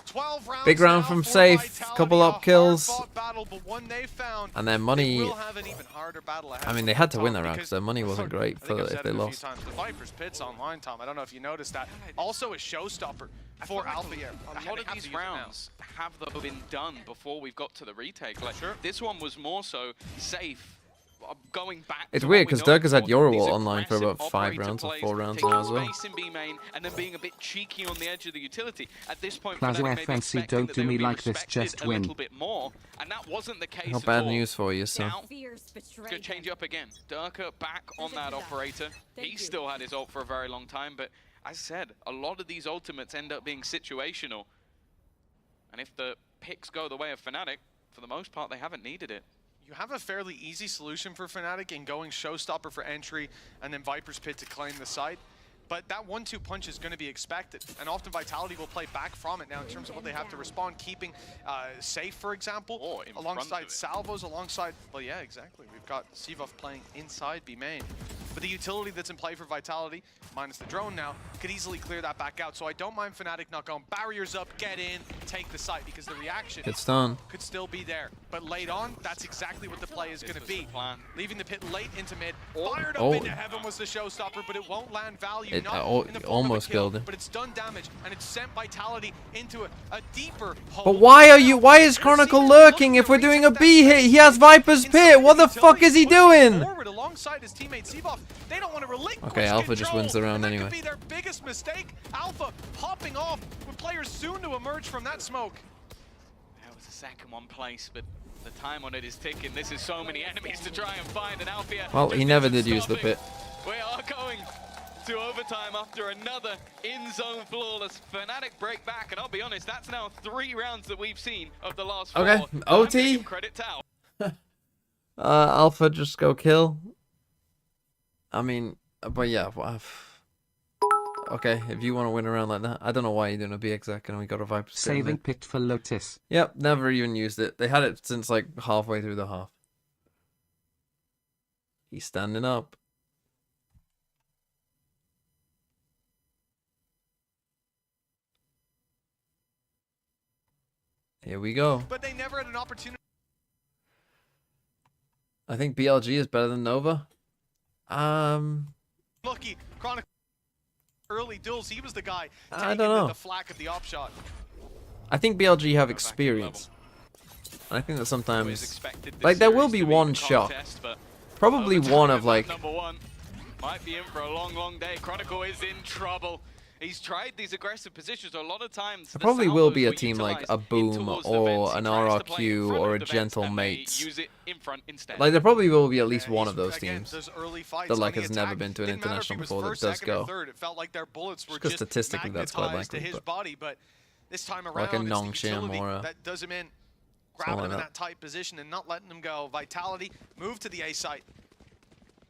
12 rounds Big round now from for Safe, Vitality, couple a up kills. hard-fought battle, but one they found, And their they money. will have an even harder battle ahead I mean, from they had to Tom win that round because because their money wasn't great I think I've if said they it a few lost. times. The Viper's Pit's online, Tom. I don't know if you noticed that. Also a showstopper for Alpha here. A lot of these rounds have though been done before we've got to the retake. Like this one was more so Safe. Going back. It's to weird what we because know Dirk has had before, Eurowall these online for about aggressive 5 operator rounds or plays, 4 rounds taking now as well. space in B main and then being a bit cheeky on the edge of the utility. At this point, Plaza Fnatic may be FNC, expecting don't that do they me would be like this, respected just a win. little bit more, and that wasn't the case Not at bad all. news for you, so. Now, it's going to change up again. Durka back on that operator. He still had his ult for a very long time, but as I said, a lot of these ultimates end up being situational. And if the picks go the way of Fnatic, for the most part, they haven't needed it. You have a fairly easy solution for Fnatic in going Showstopper for entry and then Viper's Pit to claim the site. But that 1-2 punch is going to be expected, and often Vitality will play back from it now in terms of what they have to respond, keeping Safe, for example, Or in front alongside of it. Salvos, alongside, well, yeah, exactly. We've got Sivov playing inside B main. But the utility that's in play for Vitality, minus the drone now, could easily clear that back out. So I don't mind Fnatic not going barriers up, get in, take the site, because the reaction It's done. could still be there. But late on, that's exactly what the play is going to was the be. plan. Leaving the pit late into mid, fired up Oh. into heaven was the showstopper, but it won't land value. It Not al- in the form of a almost kill, killed him. but it's done damage, and it's sent Vitality into a deeper hole. But why are you? Why is Chronicle lurking if we're doing a B hit? He has Viper's Pit. What the fuck is he doing? Forward alongside his teammate Sivov. They don't want to relinquish Okay, Alpha just control, wins the round and that anyway. could be their biggest mistake. Alpha popping off with players soon to emerge from that smoke. That was the second one place, but the time on it is ticking. This is so many enemies to try and find, and Alfia Well, just he never isn't did use the stopping. pit. We are going to overtime after another in-zone flawless Fnatic break back, and I'll be honest, that's now 3 rounds that we've seen of the last 4. Okay, I'm gonna OT. give credit to Al. Alpha just go kill. I mean, but yeah. Okay, if you want to win around like that, I don't know why you're doing a B exec and we got a Viper. Saving pit for Lotus. Yep, never even used it. They had it since like halfway through the half. He's standing up. Here we go. But they never had an opportunity. I think BLG is better than Nova. Lucky Chronicle early duels. He was the guy I taking don't know. the flak of the op shot. I think BLG have Go back in experience. And I think that Always sometimes, expected this like, there will series be to one the shot. contest, but Probably overtime one in of that like, number one might be in for a long, long day. Chronicle is in trouble. He's tried these aggressive positions a lot of times. there The probably will be a salvos were team like utilised a in Boom towards the or vents. an He tries to play in RRQ front or a of the vents Gentle and they Mates. use it in front instead. Like there probably will be at least Yeah, one he's- of those again, teams those early fights that like on the has never attack, been to an didn't matter if he international was before that first, does second, or go. third. It felt like their bullets were Because just statistically that's quite magnetized to likely, his but- body, but this time around Like a it's the Nongshim utility or a- that does him in, something grabbing like him in that. that tight position and not letting him go. Vitality move to the A site.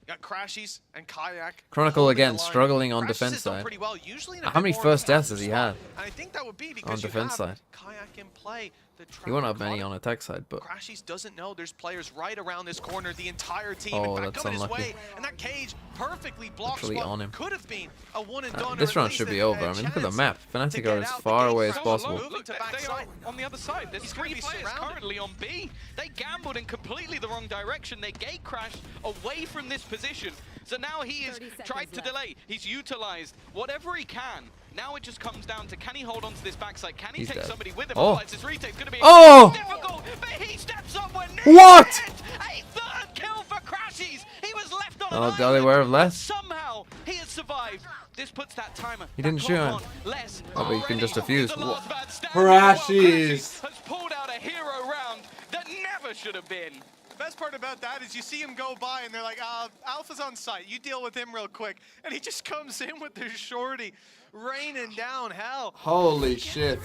Got Crashies and Kayak. Chronicle holding the again, line. struggling on Crashies defense has done side. pretty well, usually in a How bit many more first deaths passive has he spot. had? And I think that would be because on you defense have side? Kayak in play. The He won't have trap many caught on attack side, but Crashies doesn't know there's players right around this corner. The entire team, Oh, in fact, that's coming his unlucky. way, and that cage perfectly blocked Literally spot on him. could have been a one and done. this round should be over. I mean, look at the map. Fnatic are as far away as possible. Moving to They backside. are on the other side. There's He's 3 gonna be players surrounded. currently on B. They gambled in completely the wrong direction. They gate crashed away from this position. So now he is 30 seconds tried to left. delay. He's utilized whatever he can. Now it just comes down to, can he hold on to this backside? Can he He's take dead. somebody with him? Oh. Otherwise, this retake's going to be Oh! difficult. But he steps up when What? needed. A third kill for Crashies. He was left on Oh, an are they aware of island. less? Somehow he has survived. This puts that timer. He didn't that shoot clock him. on. Less Oh, but you can just already. defuse. The last man standing. Crashies. Well, has pulled out a hero round that never should have been. The best part about that is you see him go by and they're like, Alpha's on site, you deal with him real quick. And he just comes in with their shorty, raining down hell. Holy shit.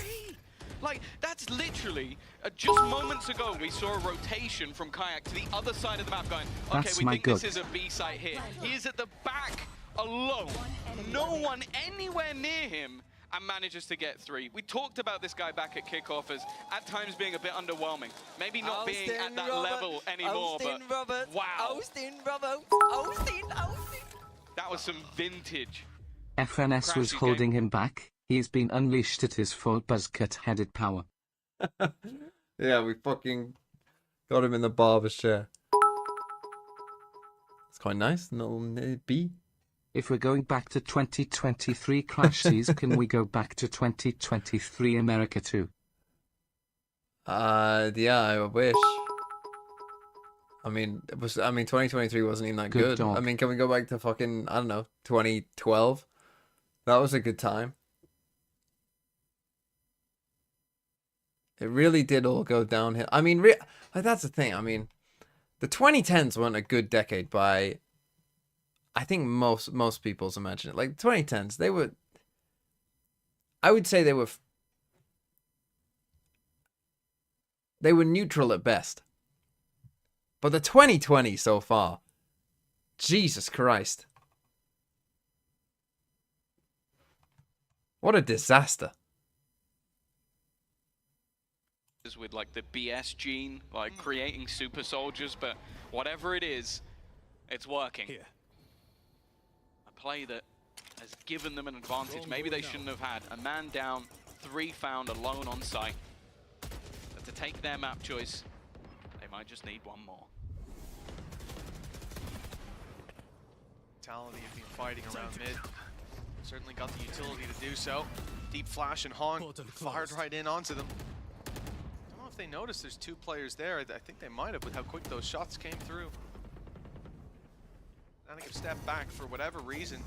Like, that's literally, just moments ago, we saw a rotation from Kayak to the other side of the map going, okay, That's we my think this gut. is a B site here. He is at the back alone. No one anywhere near him and manages to get 3. We talked about this guy back at kickoff as at times being a bit underwhelming. Maybe not being at that level anymore, but wow. That was some vintage. FNS was Crashies holding him back. He's been unleashed at his full buzzcut-headed power. Yeah, we fucking got him in the barber's chair. It's quite nice. No B. If we're going back to 2023 Clash Seas, can we go back to 2023 America too? Yeah, I wish. I mean, 2023 wasn't even that Good good. dog. I mean, can we go back to fucking, I don't know, 2012? That was a good time. It really did all go downhill. I mean, like, that's the thing. I mean, the 2010s weren't a good decade by, I think most people's imagine it. Like, the 2010s, they were, I would say they were neutral at best. But the 2020 so far, Jesus Christ. What a disaster. With like the BS gene, like creating super soldiers, but whatever it is, it's working. Here. A play that has given them an advantage. Maybe they shouldn't have had. A man down, 3 found alone on site. But to take their map choice, they might just need one more. Vitality have been fighting around mid. Certainly got the utility to do so. Deep flash and Haunt fired right in onto them. Don't know if they noticed there's 2 players there. I think they might have with how quick those shots came through. I think a step back for whatever reason.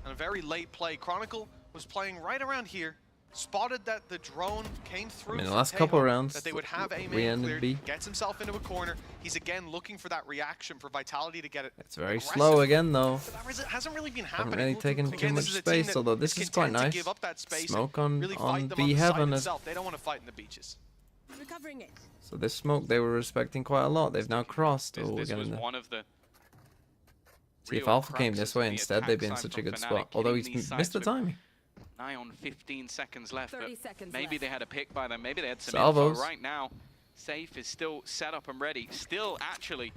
And a very late play. Chronicle was playing right around here. Spotted that the drone came through. I mean, the from last couple Tejo, rounds, that they would have a we man ended cleared, B. gets himself into a corner. He's again looking for that reaction for Vitality to get it. It's very aggressive. slow again, though. But that hasn't really been Haven't happening. really taken Again, too this much is a team space, that although this is quite content to nice. give up that space Smoke and on really fight them B the site heaven. itself. They don't want to fight in the beaches. Recovering it. So this smoke they were respecting quite a lot. They've now crossed. Oh, we're This was getting there. one of the See, if real Alpha came cruxes this of way the instead, attack they'd be in side such a from good Fnatic, spot. Although hitting he's these missed the sites with timing. nigh on 15 seconds left, 30 but seconds maybe left. they had a pick by them. Maybe they had some Salvos. info right now. Safe is still set up and ready. Still actually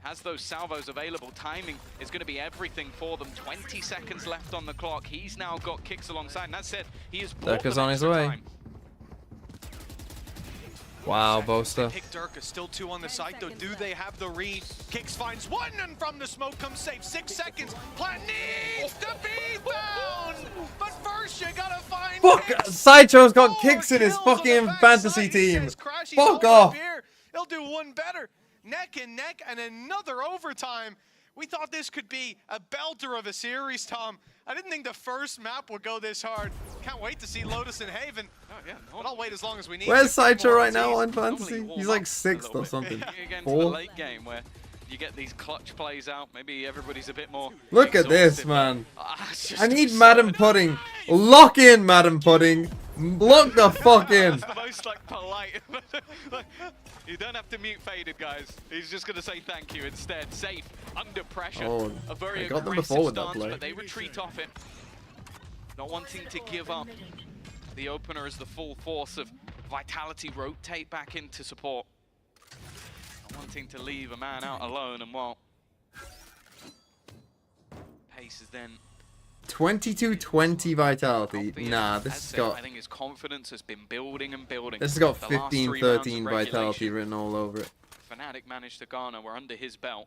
has those salvos available. Timing is going to be everything for them. 20 seconds left on the clock. He's now got kicks alongside, and that said, he has brought Durka's them on his extra way. time. Wow, They Bosta. pick Durka, still 2 on the site though. Do they have the read? Kicks finds 1, and from the smoke comes safe. 6 seconds. Plant needs to be found, but first you gotta find Fuck! Sideshow's got kicks in his fucking fantasy team. Fuck off. He'll do one better. Neck and neck and another overtime. We thought this could be a belter of a series, Tom. I didn't think the first map would go this hard. Can't wait to see Lotus and Haven. Oh, yeah. But I'll wait as long as we need. Where's Sideshow right now on fantasy? He's like 6th or something. Again to the late game where you get these clutch plays out. Maybe everybody's a bit more. Look at this, man. I need so Madam Pudding. Lock in, Madam Pudding. Lock the fuck in. That's the most like polite. You don't have to mute Faded, guys. He's just going to say thank you instead. Safe, under pressure. Oh, a very I got them aggressive before with that stance, play. but they retreat off it. Not wanting to give up the opener as the full force of Vitality rotate back into support. Not wanting to leave a man out alone, and well, Pace is then 22-20 Vitality. Nah, this has got... I think his confidence has been building and building. This has got The last 3 rounds of 15-13 Vitality regulation. written all over it. Fnatic managed to garner. We're under his belt.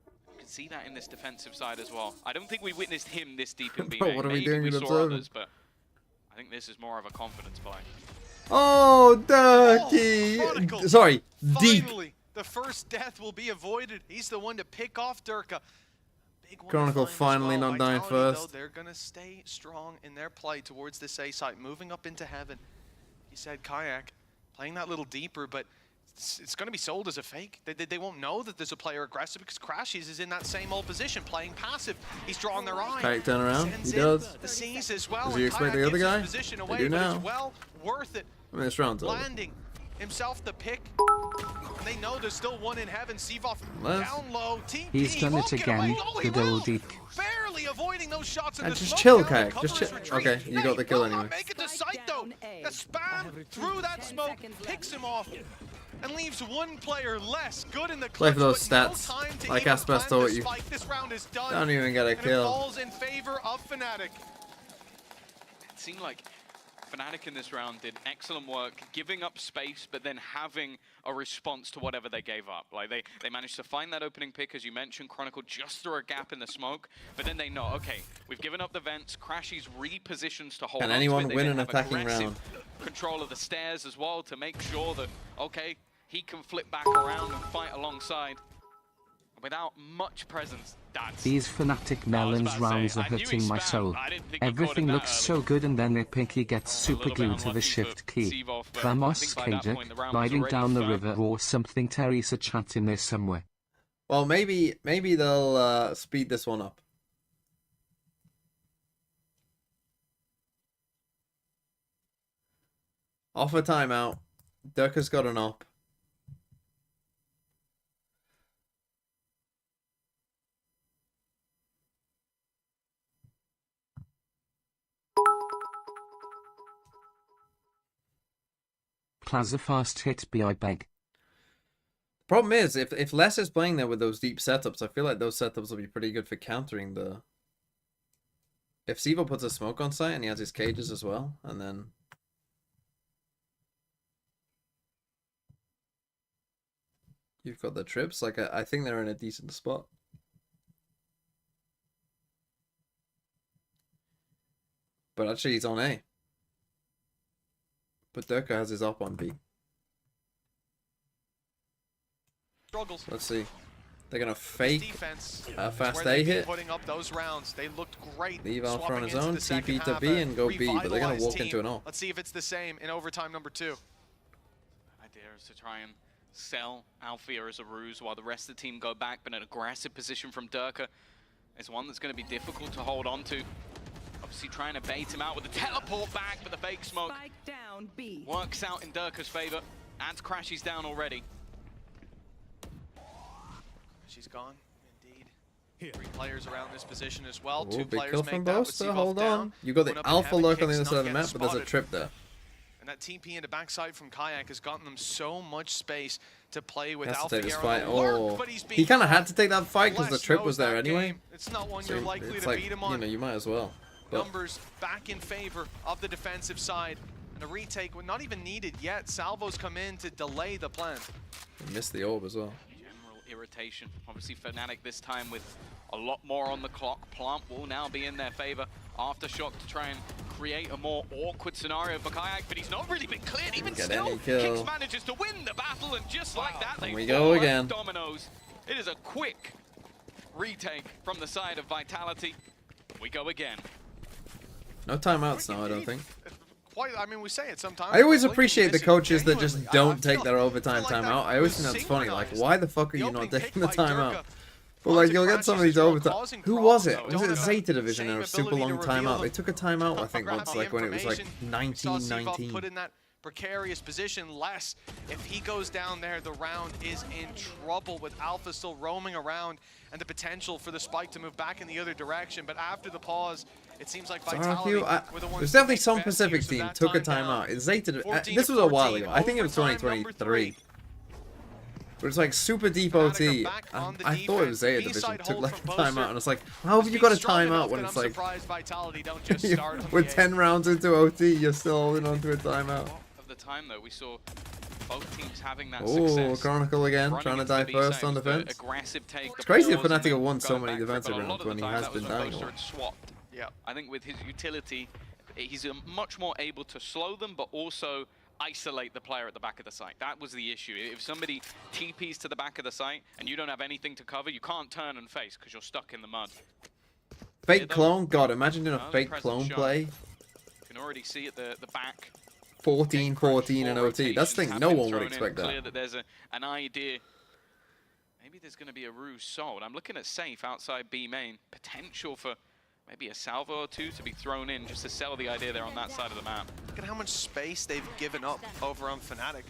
You can see that in this defensive side as well. I don't think we witnessed him this deep in B Bro, main. what are we Maybe doing we in saw observing? others, but I think this is more of a confidence play. Oh, Durkee! Sorry, Deep. Finally, the first death will be avoided. He's the one to pick off Durka. Big one to Chronicle find as finally well. not dying Vitality, first. Though, they're going to stay strong in their play towards this A site, moving up into heaven. He said Kayak, playing that little deeper, but it's going to be sold as a fake. They won't know that there's a player aggressive because Crashies is in that same old position, playing passive. He's drawing their eye. Kayak turn around. Sends He in does. the C's as well. Does he and expect Kayak the other gives his guy? position They away, do but now. it's well worth it. I mean, this round's over. Landing himself the pick. And they know there's still one in heaven. Sevov down low. TP. He's done it again. Good old Deep. Barely avoiding those shots in And the just smoke chill, down, Kayak. cover Just his chill. retreat. Okay, you got the kill Will not anyway. make it to sight though. The spam through that smoke picks him off and leaves one player less. Good in the Play clutch, for those but no stats. time to Like even Aspas plan taught the you. spike. This round is done. Don't even get a And it kill. falls in favor of Fnatic. It seemed like Fnatic in this round did excellent work, giving up space, but then having a response to whatever they gave up. Like they managed to find that opening pick, as you mentioned, Chronicle just through a gap in the smoke, but then they know, okay, we've given up the vents, Crashies repositions to hold Can on anyone to it. They win then an have attacking aggressive round? Control of the stairs as well to make sure that, okay, he can flip back around and fight alongside. Without much presence, that's... These Fnatic melons rounds are hurting my soul. Everything looks so good and then Pinky gets super glued to the shift key. Vamos Kajak, riding down the river or something. Teresa chat in there somewhere. Well, maybe they'll speed this one up. Off a timeout. Durka's got an op. Plaza fast hit B, I beg. Problem is, if Les is playing there with those deep setups, I feel like those setups will be pretty good for countering the... If Sivo puts a smoke on site and he has his cages as well, and then... You've got the trips, like I think they're in a decent spot. But actually he's on A. But Durka has his op on B. Struggles. Let's see. They're gonna fake Defense. a fast Where they've A been hit. Putting up those rounds. They looked great. Leave Alpha on his swapping own, into the second TP to half, B and go B, but they're gonna revitalized walk into team. an ult. Let's see if it's the same in overtime number 2. Idea is to try and sell Althea as a ruse while the rest of the team go back, but an aggressive position from Durka is one that's going to be difficult to hold on to. Obviously trying to bait him out with the teleport back, but the fake smoke Down B. works out in Durka's favor. Adds Crashies down already. She's gone, indeed. 3 players around this position as well. Ooh, 2 big players kill make from that with Boaster, Sevov hold down. on. You got Going the up in Alpha heaven, lurk on the Kicks other side of the not map, getting but there's a spotted. trip there. And that TP in the backside from Kayak has gotten them so much space to play with He has to Alpha take this here fight. on the lurk, Oh, but he's he being kind of had caught. to take that fight because the Les trip knows was there that anyway. game. It's not one So you're likely it's to like, beat him on. you know, you might as well. But Numbers back in favor of the defensive side. And a retake, not even needed yet. Salvos come in to delay the plan. he missed the orb as well. General irritation. Obviously Fnatic this time with a lot more on the clock. Plant will now be in their favor. Aftershock to try and create a more awkward scenario for Kayak, but he's not really been cleared. Even Get still, any kill. Kicks manages to win the battle, and just like that, they we fall go like again. dominoes. It is a quick retake from the side of Vitality. We go again. No timeouts now, I don't think. Quite, I mean, we say it sometimes. I always but appreciate the Blake coaches that genuinely, just don't I take their overtime feel like timeout. that I always was think that's funny. Like, synchronized. why the fuck are The you not opening taking pick the by timeout? Durka. But like, you'll get some of these overtime. Who was it? Was it Don't Zeta have Division in a same super ability long to reveal timeout? them. They took a timeout, I think, Grab once, the like when it was like information. Saw Sivov 1919. put in that precarious position. Less, if he goes down there, the round is in trouble with Alpha still roaming around and the potential for the spike to move back in the other direction. But after the pause, it seems like Vitality were the ones There's to definitely make some best Pacific use of team that took a time down. timeout. It's Zeta. 14 This to was a while 14, ago. I think it was overtime number 2023. 3. But it's like super deep Fnatic OT. are back on the I thought it was Zeta defense. Division B-side took hold like a from timeout, Boaster. and it's like, how have you got a Strong enough timeout when that it's I'm like surprised Vitality don't just start on with the 10 rounds into OT, you're still holding on to a timeout. Of the time, though, we saw both teams having that Oh, success. Chronicle again, Running trying to into die the first B-side on was the defense. aggressive take, It's the crazy that pause, and Fnatic have then won so going many back for it, defensive but a lot rounds of when the he time has that was been when dying. Boaster had swapped. Yeah. I think with his utility, he's much more able to slow them, but also isolate the player at the back of the site. That was the issue. If somebody TPs to the back of the site and you don't have anything to cover, you can't turn and face because you're stuck in the mud. Fake clone? God, imagine doing a Another fake present clone shot. play. You can already see at the back. 14-14 and OT. That's the thing, no one would Thrown in, expect clear that. there's an idea. Maybe there's going to be a ruse sold. I'm looking at safe outside B main. Potential for maybe a salvo or two to be thrown in just to sell the idea there on that side of the map. Look at how much space they've given up over on Fnatic.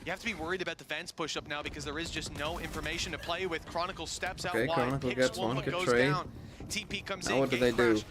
You have to be worried about the Vents push up now because there is just no information to play with. Chronicle steps out Okay, wide, Chronicle picks gets one, one, but good goes trade. down. TP comes Now in, what do gate they do? crash.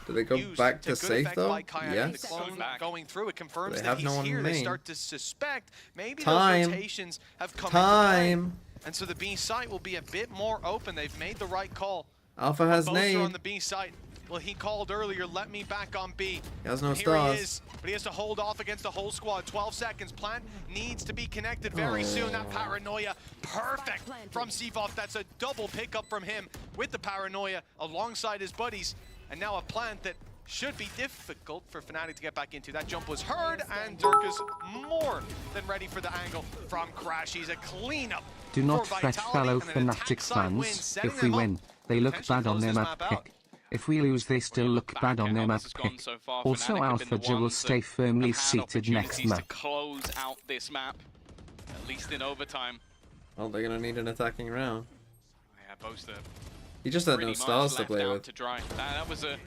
Do they go Used back to good safe effect though? by Kayak, and the Yes. clone Back. going through, it confirms They that have he's no one here. in They main. start to suspect maybe Time. those rotations have come into Time. play. And so the B site will be a bit more open. They've made the right call. Alpha has Boaster on nade. the B site. Well, he called earlier, let me back on B. He has no Here stars. he is, but he has to hold off against the whole squad. 12 seconds. Plant needs to be connected very soon. That paranoia, perfect from Sivov. That's a double pickup from him with the paranoia alongside his buddies. And now a plant that should be difficult for Fnatic to get back into. That jump was heard, and Durka's more than ready for the angle from Crash. He's a cleanup. Do not for fret, Vitality, fellow and an attack Fnatic side win, fans. setting If we them up. win, they look Potentially bad on close their this map map out. pick. If we lose, they still look Back bad on at their how map this has gone pick. so far. Also, Fnatic have been the Alpha will ones stay that firmly have had seated next opportunities map. to close out this map, at least in overtime. Well, they're gonna need an attacking round. Yeah, Boaster He just had pretty no much stars to left play out with. to dry. That was an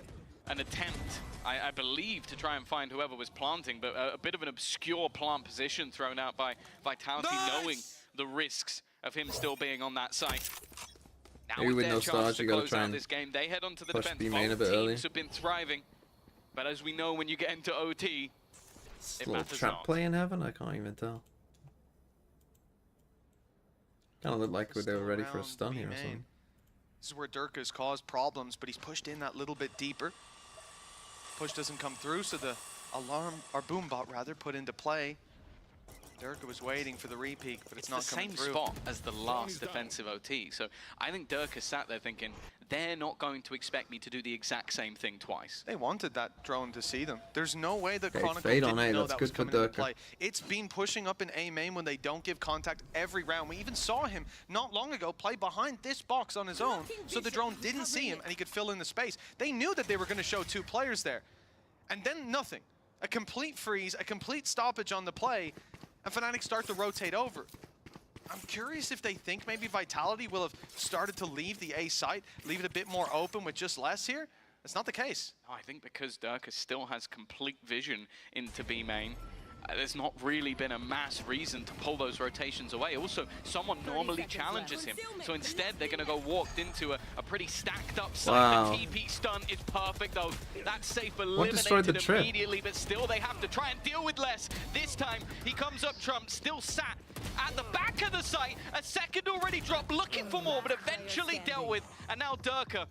attempt, I believe, to try and find whoever was planting, but a bit of an obscure plant position thrown out by Vitality, knowing the risks of him still being on that site. Now Maybe with their no chance stars, to you gotta close try out and this game, they head onto the push defense. B main a Both bit early. teams have been thriving, but as we know, when you get into OT, It's it a little matters trap not. play in heaven? I can't even tell. Kind of looked like they were ready for a stun here or something. This is where Durka's caused problems, but he's pushed in that little bit deeper. Push doesn't come through, so the alarm, or boom bot rather, put into play. Durka was waiting for the repeat, but it's not the coming same through. spot as the last defensive OT. So I think Durka sat there thinking, they're not going to expect me to do the exact same thing twice. They wanted that drone to see them. There's no way that Okay, Chronicle fade didn't on A, know that's that good was for coming into Durka. play. It's been pushing up in A main when they don't give contact every round. We even saw him not long ago play behind this box on his own, so the drone didn't see him and he could fill in the space. They knew that they were going to show two players there. And then nothing. A complete freeze, a complete stoppage on the play, and Fnatic start to rotate over. I'm curious if they think maybe Vitality will have started to leave the A site, leave it a bit more open with just less here. That's not the case. I think because Durka still has complete vision into B main, there's not really been a mass reason to pull those rotations away. Also, someone normally challenges him. So instead, they're going to go walked into a pretty stacked up site. Wow. The TP stun is perfect, though. That safe destroyed the eliminated trip? immediately, but still they have to try and deal with less. This time, he comes up Trump, still sat at the back of the site. A second already dropped, looking for more, but eventually dealt with. And now Durka,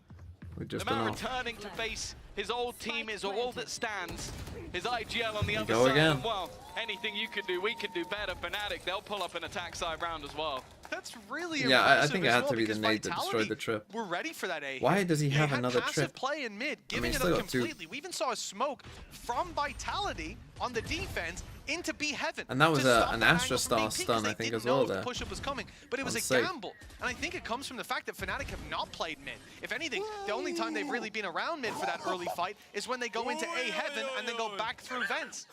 We're just the man enough. returning to face his old team is all that stands. His IGL on the other go side. again. And well, anything you can do, we can do better. Fnatic, they'll pull up an attack side round as well. That's really Yeah, I impressive think it as had well, to be the because nade that destroyed Vitality the trip. We're ready for that A. Why does he They have had another passive trip? play in mid, giving he's it still up got two. completely. We even saw a smoke from Vitality on the defense into B Heaven. And that was to stop an that Astra angle from being Star peaked, stun, 'cause I they think, didn't as well know if the there. push-up was coming, but it was a Unsafe. gamble. And I think it comes from the fact that Fnatic have not played mid. If anything, the only time they've really been around mid for that early fight is when they go into A Heaven and then go back through vents.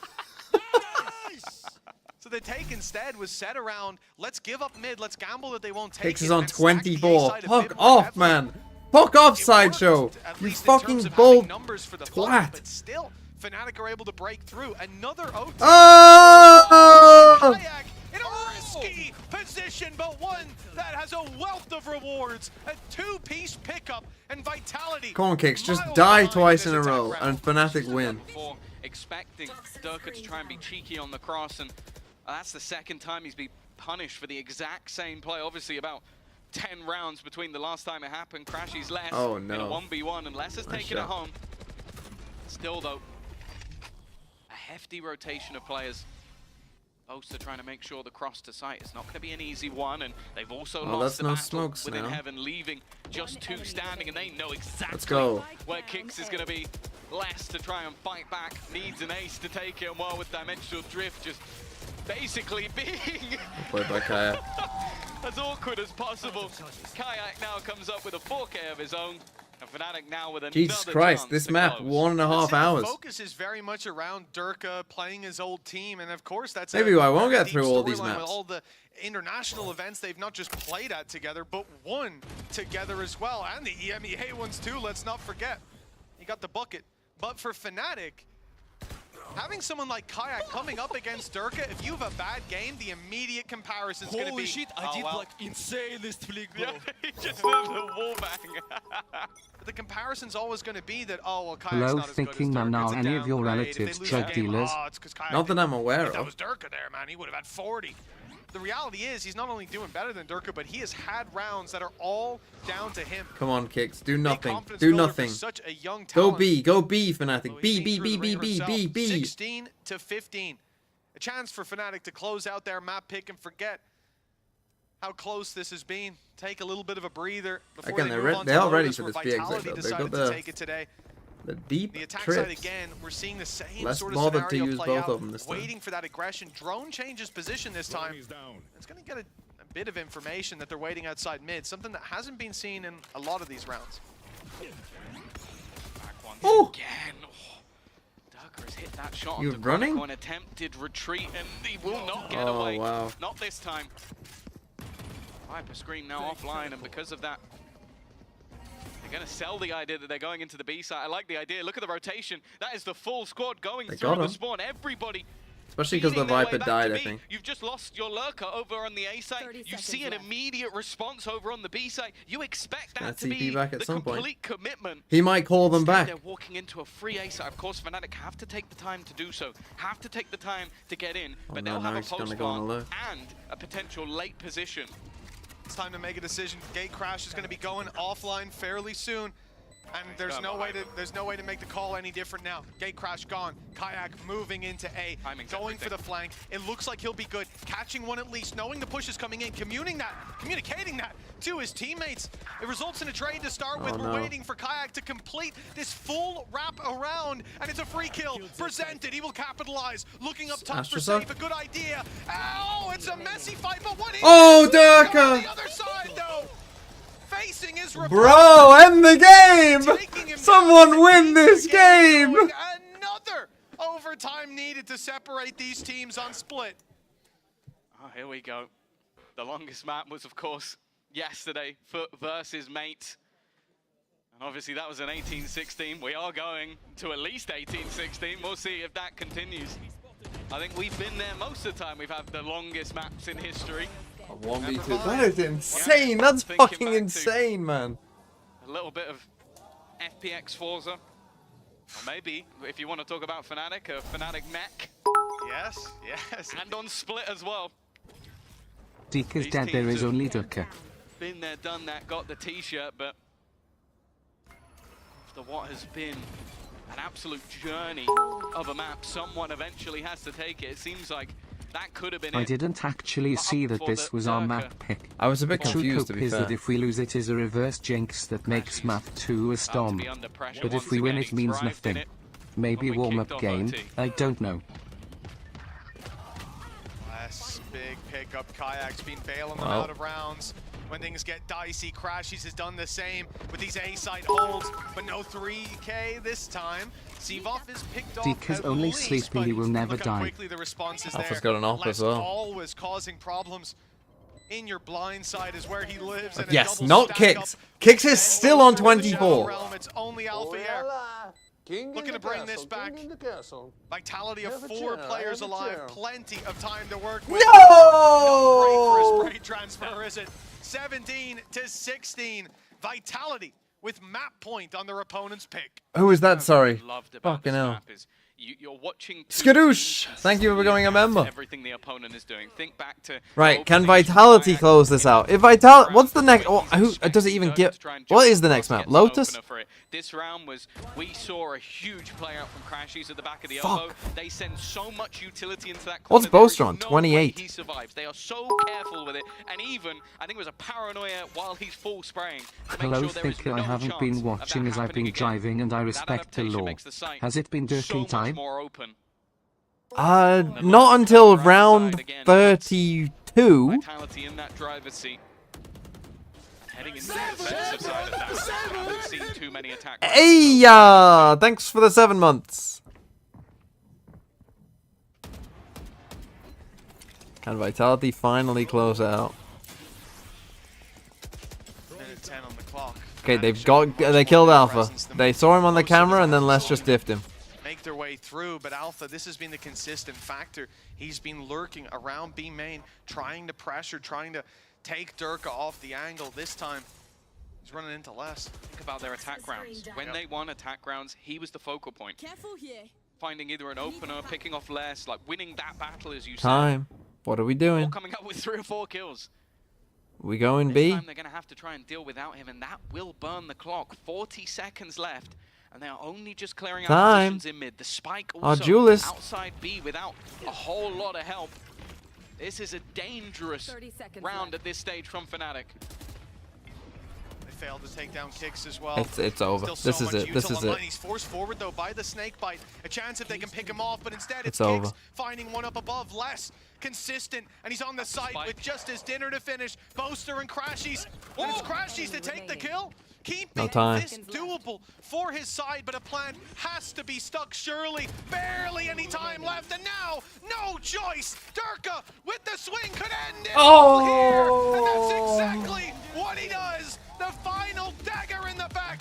So the take instead was set around, let's give up mid, let's gamble that they won't take Kicks it. is on and stack the A 24. side a Fuck bit more off, heavily. man. Fuck off, It Sideshow. worked, at You least in fucking terms of bold having numbers for the fight, twat. but still, Fnatic are able to break through. Another OT. Oh! Kayak in a risky position, but one that has a wealth of rewards. A two-piece pickup, and Vitality. Come on, Kicks. Just miles die behind twice this in a attack row, round. and Fnatic win. Before expecting Durka to try and be cheeky on the cross, and that's the second time he's been punished for the exact same play. Obviously, about 10 rounds between the last time it happened. Crashy's less Oh, in no. a 1v1, and Less has Nice taken it shot. home. Still, though, a hefty rotation of players. Both are trying to make sure the cross to sight is not going to be an easy one, and they've also Oh, lost that's the no battle smokes within now. Heaven, leaving just two standing, and they know exactly Let's go. where Kicks is going to be. Less to try and fight back, needs an ace to take it, and while with Dimensional Drift just basically being Played by Kaya. as awkward as possible. Kayak now comes up with a 4K of his own, and Fnatic now with another Jesus Christ, chance this to map, close. 1.5 hours. The focus is very much around Durka playing his old team, and of course that's Maybe I won't get deep through all these storyline with maps. all the international events they've not just played at together, but won together as well, and the EMEA ones too. Let's not forget, you got the bucket. But for Fnatic, having someone like Kayak coming up against Durka, if you have a bad game, the immediate comparison is going to be. Holy shit, I did like insanest flick, bro. Yeah, he just did the wall bang. But the comparison's always going to be that, oh, well, Kayak's Hello, not as good as thinking man, Durka. are It's a any of your downgrade. If they relatives lose drug the game, dealers? oh, it's 'cause Kayak Not that didn't- I'm aware If that of. was Durka there, man, he would have had 40. The reality is he's not only doing better than Durka, but he has had rounds that are all down to him. Come on, Kicks. Do Big nothing. confidence Do builder for nothing. Such a young Go talent. B. Go B, So Fnatic. he's B, seen B, through B, the B, ringer B, himself. B, B. 16 to 15. A chance for Fnatic to close out their map pick and forget how close this has been. Take a little bit of a breather before Again, they they're move re- on they to are ready Lotus, for where this big Vitality exit, though. They've decided got to the- take it today. The deep The attack trips. side again, we're seeing the same Less sort of bothered to scenario use play both out, of them this time. waiting for that aggression. Drone changes position this time. It's going to get a bit of information that they're waiting outside mid, something that hasn't been seen in a lot of these rounds. Back once Oh. again. Oh, Durka has hit that shot You're onto running? Chronicle, an attempted retreat, and he will not get Oh, away. wow. Not this time. Viper screen now offline, and because of that, they're going to sell the idea that they're going into the B side. I like the idea. Look at the rotation. That is the full squad going They through got the him. spawn. Everybody Especially because the feeding their way Viper back died, to I B. think. You've just lost your lurker over on the A side. 30 You seconds see an left. immediate response over on the B side. You expect Gonna that to TP be back at the some point. complete commitment. He might call them Instead, back. They're walking into a free A side. Of course, Fnatic have to take the time to do so. Have to take the time to get in. Oh, But no, they'll now have a he's gonna post go on plant alert. and a potential late position. It's time to make a decision. Gate Crash is going to be going offline fairly soon. And there's no way to make the call any different now. Gate Crash gone. Kayak moving into A. Timing's Going for everything. the flank. It looks like he'll be good. Catching one at least, knowing the push is coming in, communicating that to his teammates. It results in a trade to start with. Oh, We're no. waiting for Kayak to complete this full wrap around, and it's a free kill. Presented. He will capitalize. Looking up top for Astra safe. Suck. A good idea. Oh, it's a messy fight, but what is Oh, On Durka! the other side, though. Facing his Bro, end the taking game! him Someone down. win this game! Going another overtime needed to separate these teams on split. Oh, here we go. The longest map was, of course, yesterday, Foot versus Mate. And obviously that was an 18-16. We are going to at least 18-16. We'll see if that continues. I think we've been there most of the time. We've had the longest maps in history. A 1v2. Never That is insane. That's Thinking fucking back to- insane, man. A little bit of FPX Forza. Or maybe, if you want to talk about Fnatic, a Fnatic mech. Yes, yes. And on Split as well. Deke is These dead, there teams is have- only Durka. Been there, done that, got the t-shirt, but after what has been an absolute journey of a map, someone eventually has to take it. It seems like That could have been I it. didn't actually see that this was our map pick. I was a bit The true confused, to hope be is fair. that if we lose it is a reverse jinx that makes map 2 a About to storm. be under pressure But if once we win again. it He means thrived in nothing. it Maybe when we warm-up kicked off game, OT. I don't know. Last big pickup. Kayak's been bailing them Wow. out of rounds. When things get dicey, Crashies has done the same with these A-side holds, but no 3K this time. Sevov is picked off Deke is at only least, sleeping, but he will never look how die. quickly the response is Alpha's there. got an op Less as well. always causing problems. In your blind side is where he lives. And a Yes, double not stack Kicks. up. Kicks is still on 24. Realm, it's only Alpha here. Looking to bring this back. Vitality of 4 players alive. Plenty of time to work with. No! Not great for a spray transfer, is it? 17 to 16. Vitality with map point on their opponent's pick. Who is that? Sorry. Loved about Fucking this hell. map is you're watching Skadoosh! Thank you for becoming a member. Everything the opponent is doing. Think back to Right, can openings from Vitality Kayak, close this out? If what's the next? Oh, who does it even get? What is the next map? Lotus? This round was we saw a huge play out from Crashies at the back of the Fuck. elbow. They send so much utility into that. What's corner, there is Boaster on? no 28. way he survives. They are so careful with it, and even I think it was a paranoia while he's full spraying. to make Hello, sure there is thinker, I no haven't chance been of watching that as I've happening been again. driving and I That respect the adaptation law. makes the site Has it been so dirking much time? more open. Not until round 32. Vitality in that driver's seat. Heading into the defensive side of that. I haven't seen too many attacks. Hey, thanks for the 7 months. Can Vitality finally close out? Minute 10 on the clock. Okay, Managed they to much killed more Alpha. presence than They saw him on the most of camera and then teams. let's just diffed him. Make their way through, but Alpha, this has been the consistent factor. He's been lurking around B main, trying to pressure, trying to take Durka off the angle. This time, he's running into less. Think about their attack rounds. When they won attack rounds, he was the focal point. Careful here. Finding either an opener, picking off less, like winning that battle, as you said. Time. What are we Or doing? coming up with 3 or 4 kills. We going This B? time they're going to have to try and deal without him, and that will burn the clock. 40 seconds left, and they are only just clearing out Time. positions in mid. The spike Our also duelist. outside B without a whole lot of help. This is a dangerous 30 seconds round left. at this stage from Fnatic. They failed to take down Kicks as well. It's over. Still so This is much it. This util is online. it. He's forced forward though by the snake bite. A chance if they can pick him off, but instead It's it's over. Kicks finding one up above. Less consistent, and he's on the side spike. with just his dinner to finish. Boaster and Crashies, and it's Crashies to take the kill. Keeping No time. this doable for his side, but a plan has to be stuck surely. Barely any time left, and now no choice. Durka with the swing could end it all here, and that's exactly what he does. The final dagger in the back.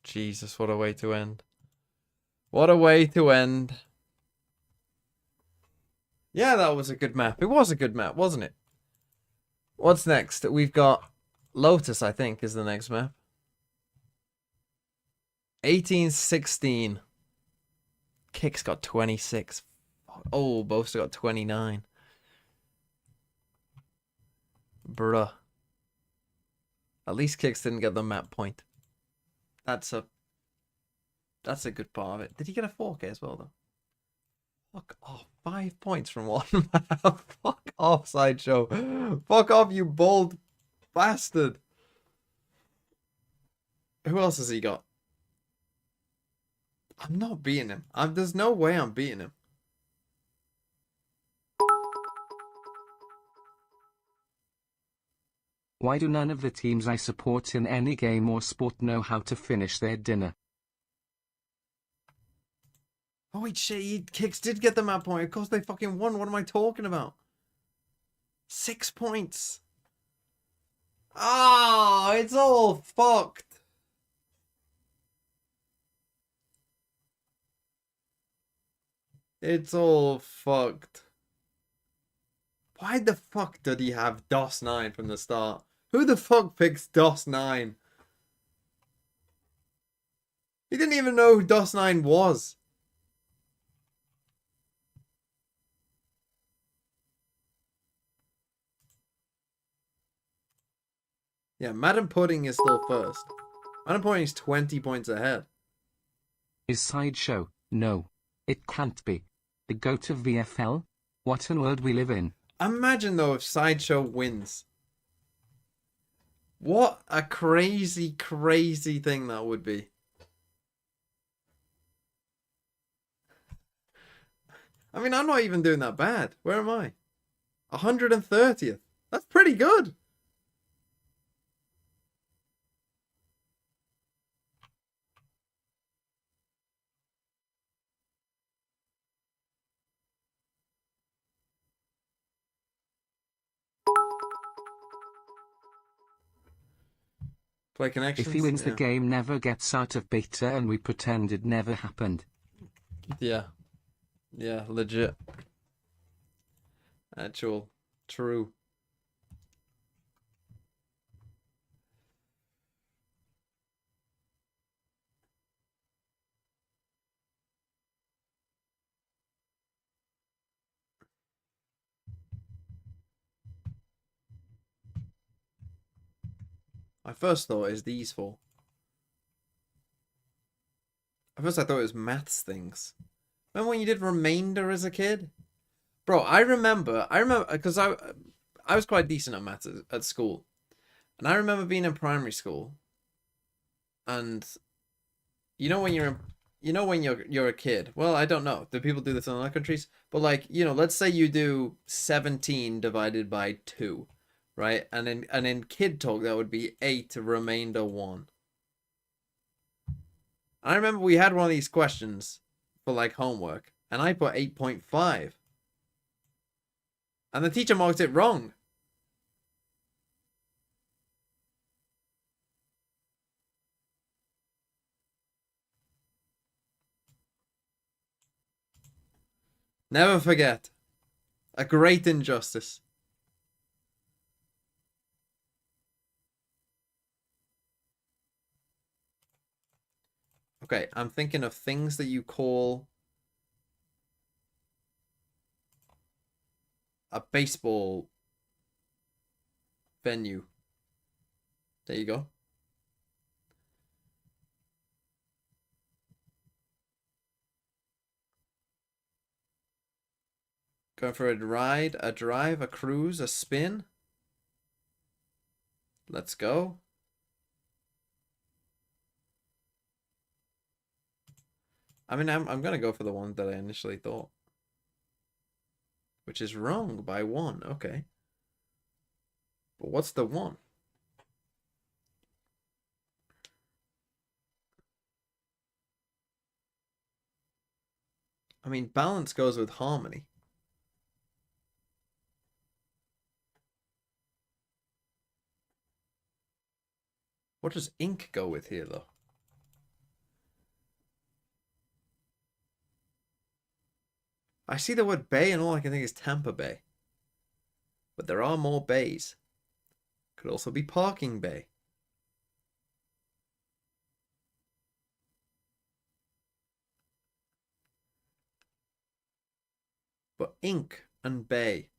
Jesus, what a way to end. What a way to end. Yeah, that was a good map. It was a good map, wasn't it? What's next? We've got Lotus, I think, is the next map. 18-16. Kicks got 26. Oh, Boaster got 29. Bruh. At least Kicks didn't get the map point. That's a good part of it. Did he get a 4K as well, though? Fuck off. 5 points from one map. Fuck off, Sideshow. Fuck off, you bold bastard. Who else has he got? I'm not beating him. There's no way I'm beating him. Why do none of the teams I support in any game or sport know how to finish their dinner? Oh wait, shit, Kicks did get the map point. Of course they fucking won. What am I talking about? 6 points. Ah, it's all fucked. It's all fucked. Why the fuck did he have DOS 9 from the start? Who the fuck picks DOS 9? He didn't even know who DOS 9 was. Yeah, Madam Pudding is still first. Madam Pudding is 20 points ahead. Is Sideshow? No. It can't be. The GOAT of VFL? What a world we live in. Imagine though if Sideshow wins. What a crazy, crazy thing that would be. I mean, I'm not even doing that bad. Where am I? 130th. That's pretty good. Play connections. If he wins, the game never gets out of beta and we pretend it never happened. Yeah. Yeah, legit. Actual. True. My first thought is these four. At first I thought it was maths things. Remember when you did remainder as a kid? Bro, I remember, because I was quite decent at maths at school. And I remember being in primary school. And you know when you're a kid. Well, I don't know. Do people do this in other countries? But like, let's say you do 17 divided by 2. Right? And in kid talk, that would be 8 remainder 1. I remember we had one of these questions for like homework, and I put 8.5. And the teacher marked it wrong. Never forget. A great injustice. Okay, I'm thinking of things that you call a baseball venue. There you go. Going for a ride, a drive, a cruise, a spin. Let's go. I mean, I'm gonna go for the one that I initially thought, which is wrong by 1. Okay, but what's the 1? I mean, balance goes with harmony. What does ink go with here, though? I see the word bay and all I can think is Tampa Bay. But there are more bays. Could also be parking bay. But ink and bay.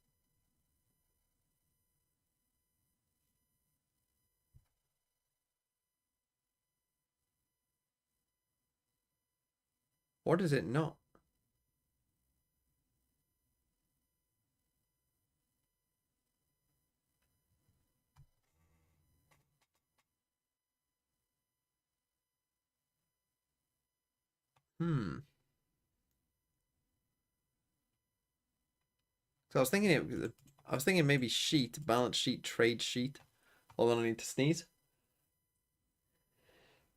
What is it not? So I was thinking maybe sheet, balance sheet, trade sheet. Hold on, I need to sneeze.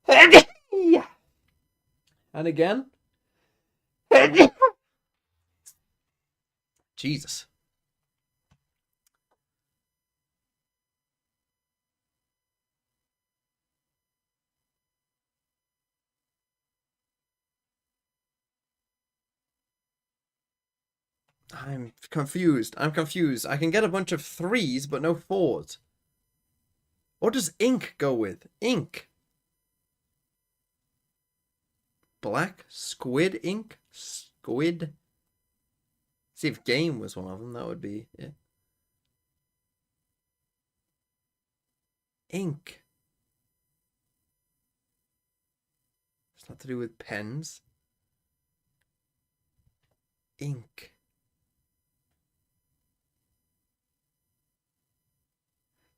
And again. Jesus. I'm confused. I can get a bunch of 3s, but no 4s. What does ink go with? Ink. Black? Squid ink? Squid? See if game was one of them. That would be it. Ink. that to do with pens? Ink.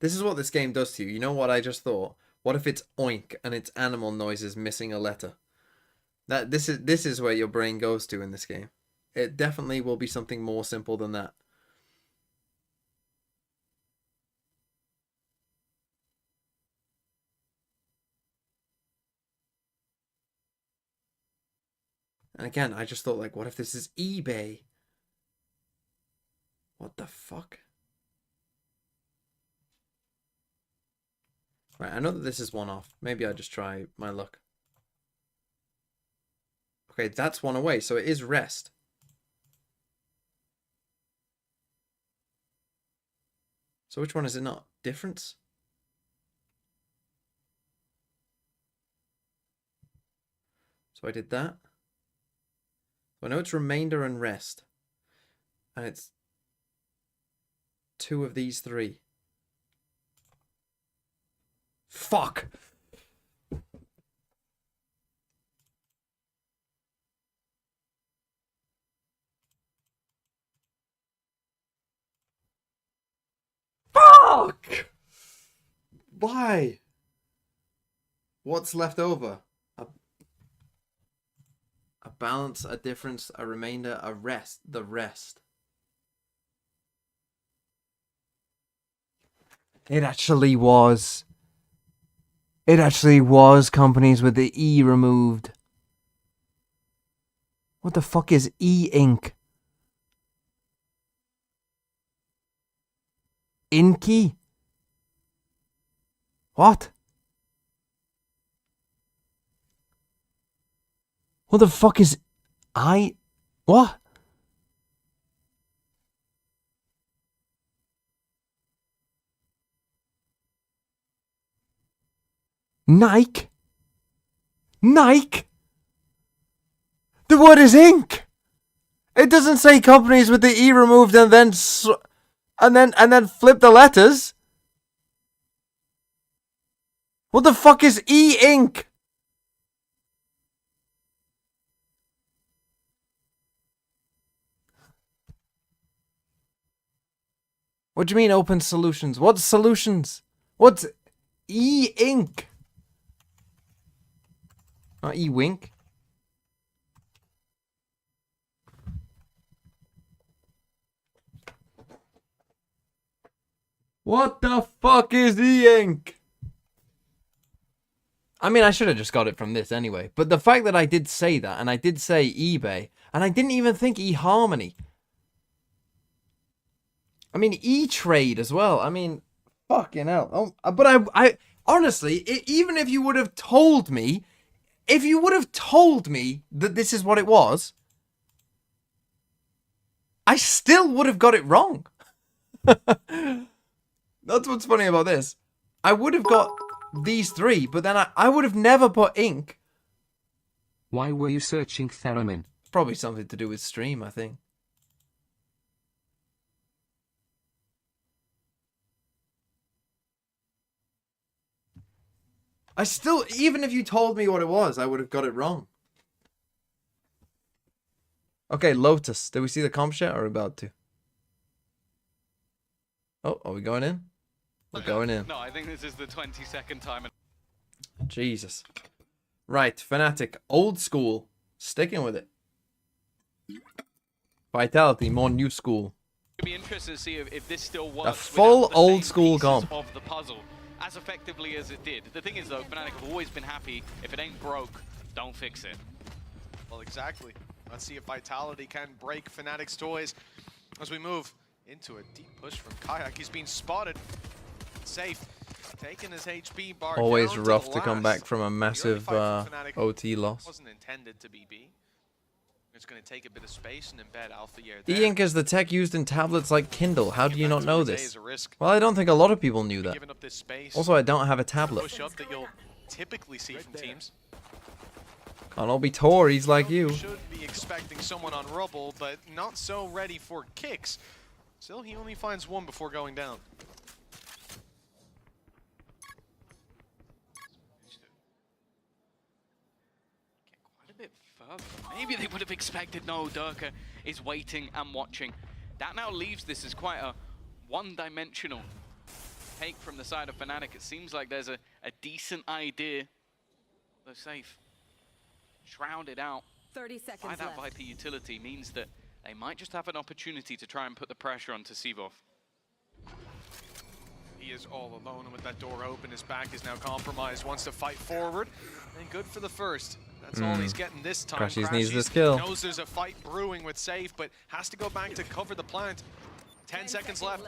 This is what this game does to you. You know what I just thought? What if it's oink and it's animal noises missing a letter? This is where your brain goes to in this game. It definitely will be something more simple than that. And again, I just thought, like, what if this is eBay? What the fuck? Right, I know that this is one off. Maybe I just try my luck. Okay, that's one away, so it is rest. So which one is it not? Difference? So I did that. So I know it's remainder and rest. And it's 2 of these 3. Fuck! Fuck! Why? What's left over? A balance, a difference, a remainder, a rest. The rest. It actually was. It actually was companies with the E removed. What the fuck is E-ink? Inky? What? What the fuck is what? Nike? Nike? The word is ink. It doesn't say companies with the E removed and then flip the letters. What the fuck is E-ink? What do you mean open solutions? What solutions? What's E-ink? Not E-wink. What the fuck is E-ink? I mean, I should have just got it from this anyway. But the fact that I did say that, and I did say eBay, and I didn't even think eHarmony. I mean, E-Trade as well. I mean, fucking hell. Oh, but I honestly, even if you would have told me, that this is what it was, I still would have got it wrong. That's what's funny about this. I would have got these 3, but then I would have never put ink. Why were you searching theremin? Probably something to do with stream, I think. I still, even if you told me what it was, I would have got it wrong. Okay, Lotus. Did we see the comp share or are we about to? Oh, are we going in? We're going in. No, I think this is the 22nd time. Jesus. Right, Fnatic. Old school. Sticking with it. Vitality, more new school. It'd be interesting to see if this still works. A full without the old same school pieces comp. of the puzzle as effectively as it did. The thing is though, Fnatic have always been happy. If it ain't broke, don't fix it. Well, exactly. Let's see if Vitality can break Fnatic's toys as we move into a deep push from Kayak. He's being spotted. Safe. Taking his HP bar. Always down rough the to come last. back from a The early massive fight from Fnatic OT loss. wasn't intended to be B. It's going to take a bit of space and embed Alpha here. There. E-ink is the tech used in tablets like Kindle. How do you not know Jose this? is a risk. Well, I don't think a lot of people knew that. Giving up this space. Also, I don't have a tablet. Push up that you'll typically see from teams. Can't all be Tories like you. Should be expecting someone on rubble, but not so ready for kicks. Still, he only finds one before going down. bit further. Maybe they would have expected. No, Durka is waiting and watching. That now leaves this as quite a one-dimensional take from the side of Fnatic. It seems like there's a decent idea. Though safe. Shrouded out 30 seconds by that left. Viper utility means that they might just have an opportunity to try and put the pressure onto Sivov. He is all alone, and with that door open, his back is now compromised. Wants to fight forward, and good for the first. That's all he's getting this time. Crashies needs this kill. Knows there's a fight brewing with Safe, but has to go back to cover the plant. 10 seconds left.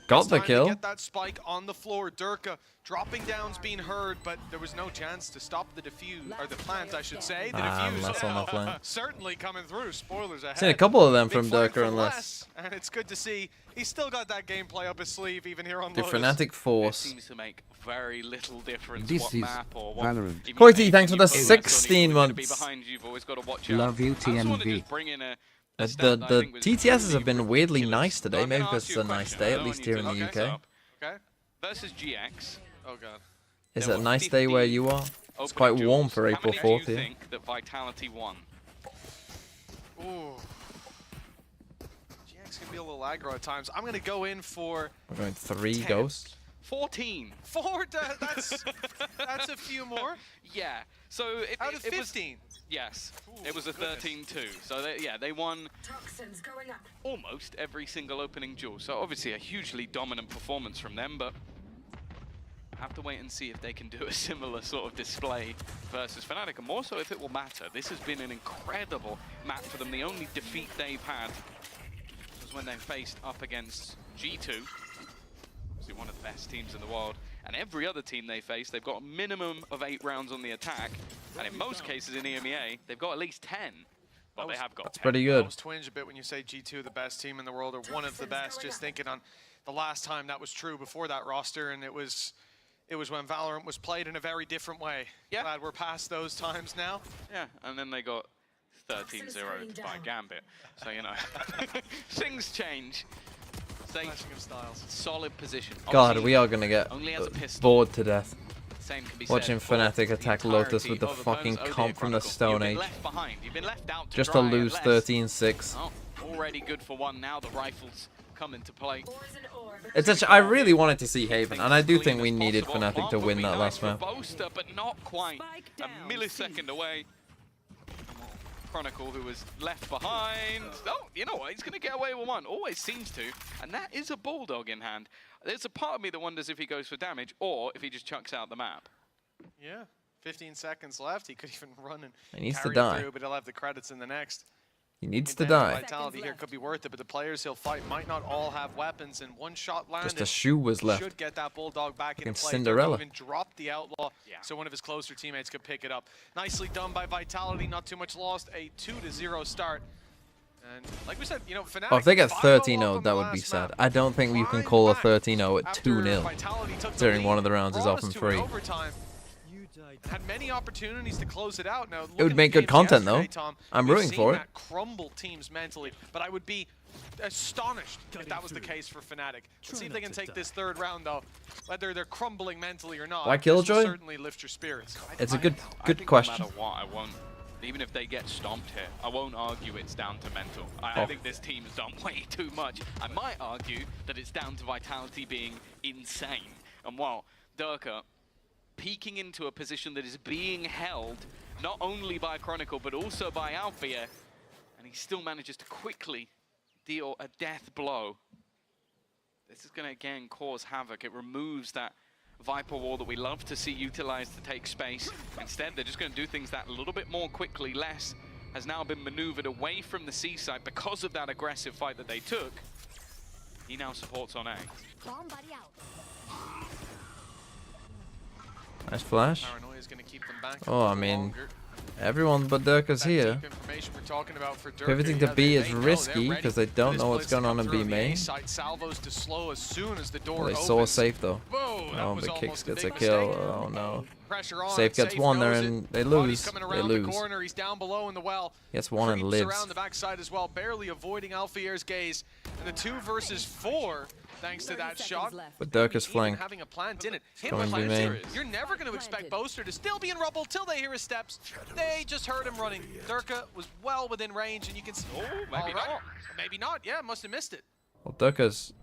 Got the Time to kill. get that spike on the floor. Durka dropping down's being heard, but there was no chance to stop the defuse, or the plant, I should say. The defuse that's on the flank. certainly coming through. Spoilers ahead. Seen a couple of them Big from flank Durka from unless. Les, and it's good to see he's still got that gameplay up his sleeve, even here on The Lotus. Fnatic It Force. seems to make very little difference This what is map or what. Valorant. even Koiti, nation thanks for you the play. 16 It's only gonna be months. behind you. You've always got to watch out. Love you, I just want to TMV. just bring in a The stat that I think was TTSs really have been weirdly ridiculous. nice today, So I'm maybe gonna because ask it's you a nice question. day, I at don't least want here you in to the look this UK. up. Okay. Versus GX. Oh god. Is There it a were nice day where 50 you are? It's opening quite warm duels. for How April many 4th do you here. think that Vitality won? Ooh. GX can be a little aggro at times. I'm gonna go in for We're going 3 10. ghosts. 14. 4. That's a few more. Yeah. So it, Out of it was 15. yes. Ooh, It was a goodness. 13-2. So they won Toxins going up. almost every single opening duel. So obviously a hugely dominant performance from them, but have to wait and see if they can do a similar sort of display versus Fnatic, and more so if it will matter. This has been an incredible map for them. The only defeat they've had was when they faced up against G2, obviously one of the best teams in the world, and every other team they face, they've got a minimum of 8 rounds on the attack, and in most cases in EMEA, they've got at least 10. Well, they have got That's 10. pretty I good. was twinge a bit when you say G2 the best team in the world, or one of the best, just thinking on the last time that was true before that roster, and it was when Valorant was played in a very different way. Yeah. Glad we're past those times now. Yeah, and then they got 13-0'd by Gambit. So, you know, things change. Safe, Clashing of styles. solid position. God, Obviously, we are gonna get only has a pistol. bored to death. Same can be Watching said for Fnatic the attack Lotus entirety with the of fucking opponents. comp from the Chronicle. Stone You've been Age. left behind. You've been left out to Just to dry lose unless- 13-6. Oh, already good for one. Now the rifles come into play. It's actually, I really wanted to see Haven, and I do think we needed Fnatic to win that last map. Boaster, but not quite Spike a down, millisecond away. Chronicle, who was left behind. Oh, you know what? He's going to get away with one. Always seems to. And that is a Bulldog in hand. There's a part of me that wonders if he goes for damage or if he just chucks out the map. Yeah. 15 seconds left. He could even run and He needs to carry die. through, but he'll have the credits in the next. He needs to And then die. Vitality here could be worth it, but the players he'll fight might not all have weapons, and one shot landed. Just a shoe was left. Should get that Bulldog back into Fucking play. Cinderella. Even dropped the Outlaw, so one of his closer teammates could pick it up. Nicely done by Vitality, not too much lost. A 2-0 start. And like we said, you know, Fnatic. Oh, if they get 5-0 13-0, up that on the would be last sad. map. I don't think you can Climb call a back 13-0 at after 2-0 Vitality took the during lead, one of the rounds is brought often us to free. overtime. Had many opportunities to close it out. Now, It would make good content, though. I'm rooting for it. That crumble teams mentally, but I would be astonished if that was the case for Fnatic. Let's see if they can take this third round, though. Whether they're crumbling mentally or not, Why this will Killjoy? certainly lift your spirits. It's a good I think question. No matter what, I won't. Even if they get stomped here, I won't argue it's down to mental. I think this team's done way too much. I might argue that it's down to Vitality being insane. And while Durka peeking into a position that is being held not only by Chronicle but also by Althea, and he still manages to quickly deal a death blow. This is going to again cause havoc. It removes that Viper wall that we love to see utilized to take space. Instead, they're just going to do things that a little bit more quickly. Les has now been maneuvered away from the C site because of that aggressive fight that they took. He now supports on A. Bomb buddy out. Nice flash. Paranoia is going to keep them back. Oh, I mean, everyone but Durka's That here. deep information we're talking about for Durka, Pivoting to yeah, B they is know they're risky ready because they for don't this know what's blitz to going on come in through B on the A main. side. Salvos to slow as soon as the door They opens. saw safe though. Whoa, that Oh, was but Kicks almost a gets a big kill. mistake. Oh no. Pressure on. Safe gets one there knows and it. they Body's lose. coming They around lose. the corner. He's down below in the well. Gets one and Creeps lives. around the backside as well, barely avoiding Alfier's gaze. And the 2 versus 4 thanks to that shot. But Dirk is Even flying. having a plant in it. Him Going with B planting, main. you're never going to expect Boaster to still be in rubble till they hear his steps. They just heard him running. Durka was well within range, and you can see. Oh, maybe not. Maybe not. Yeah, must have missed it. Well, Dirka's.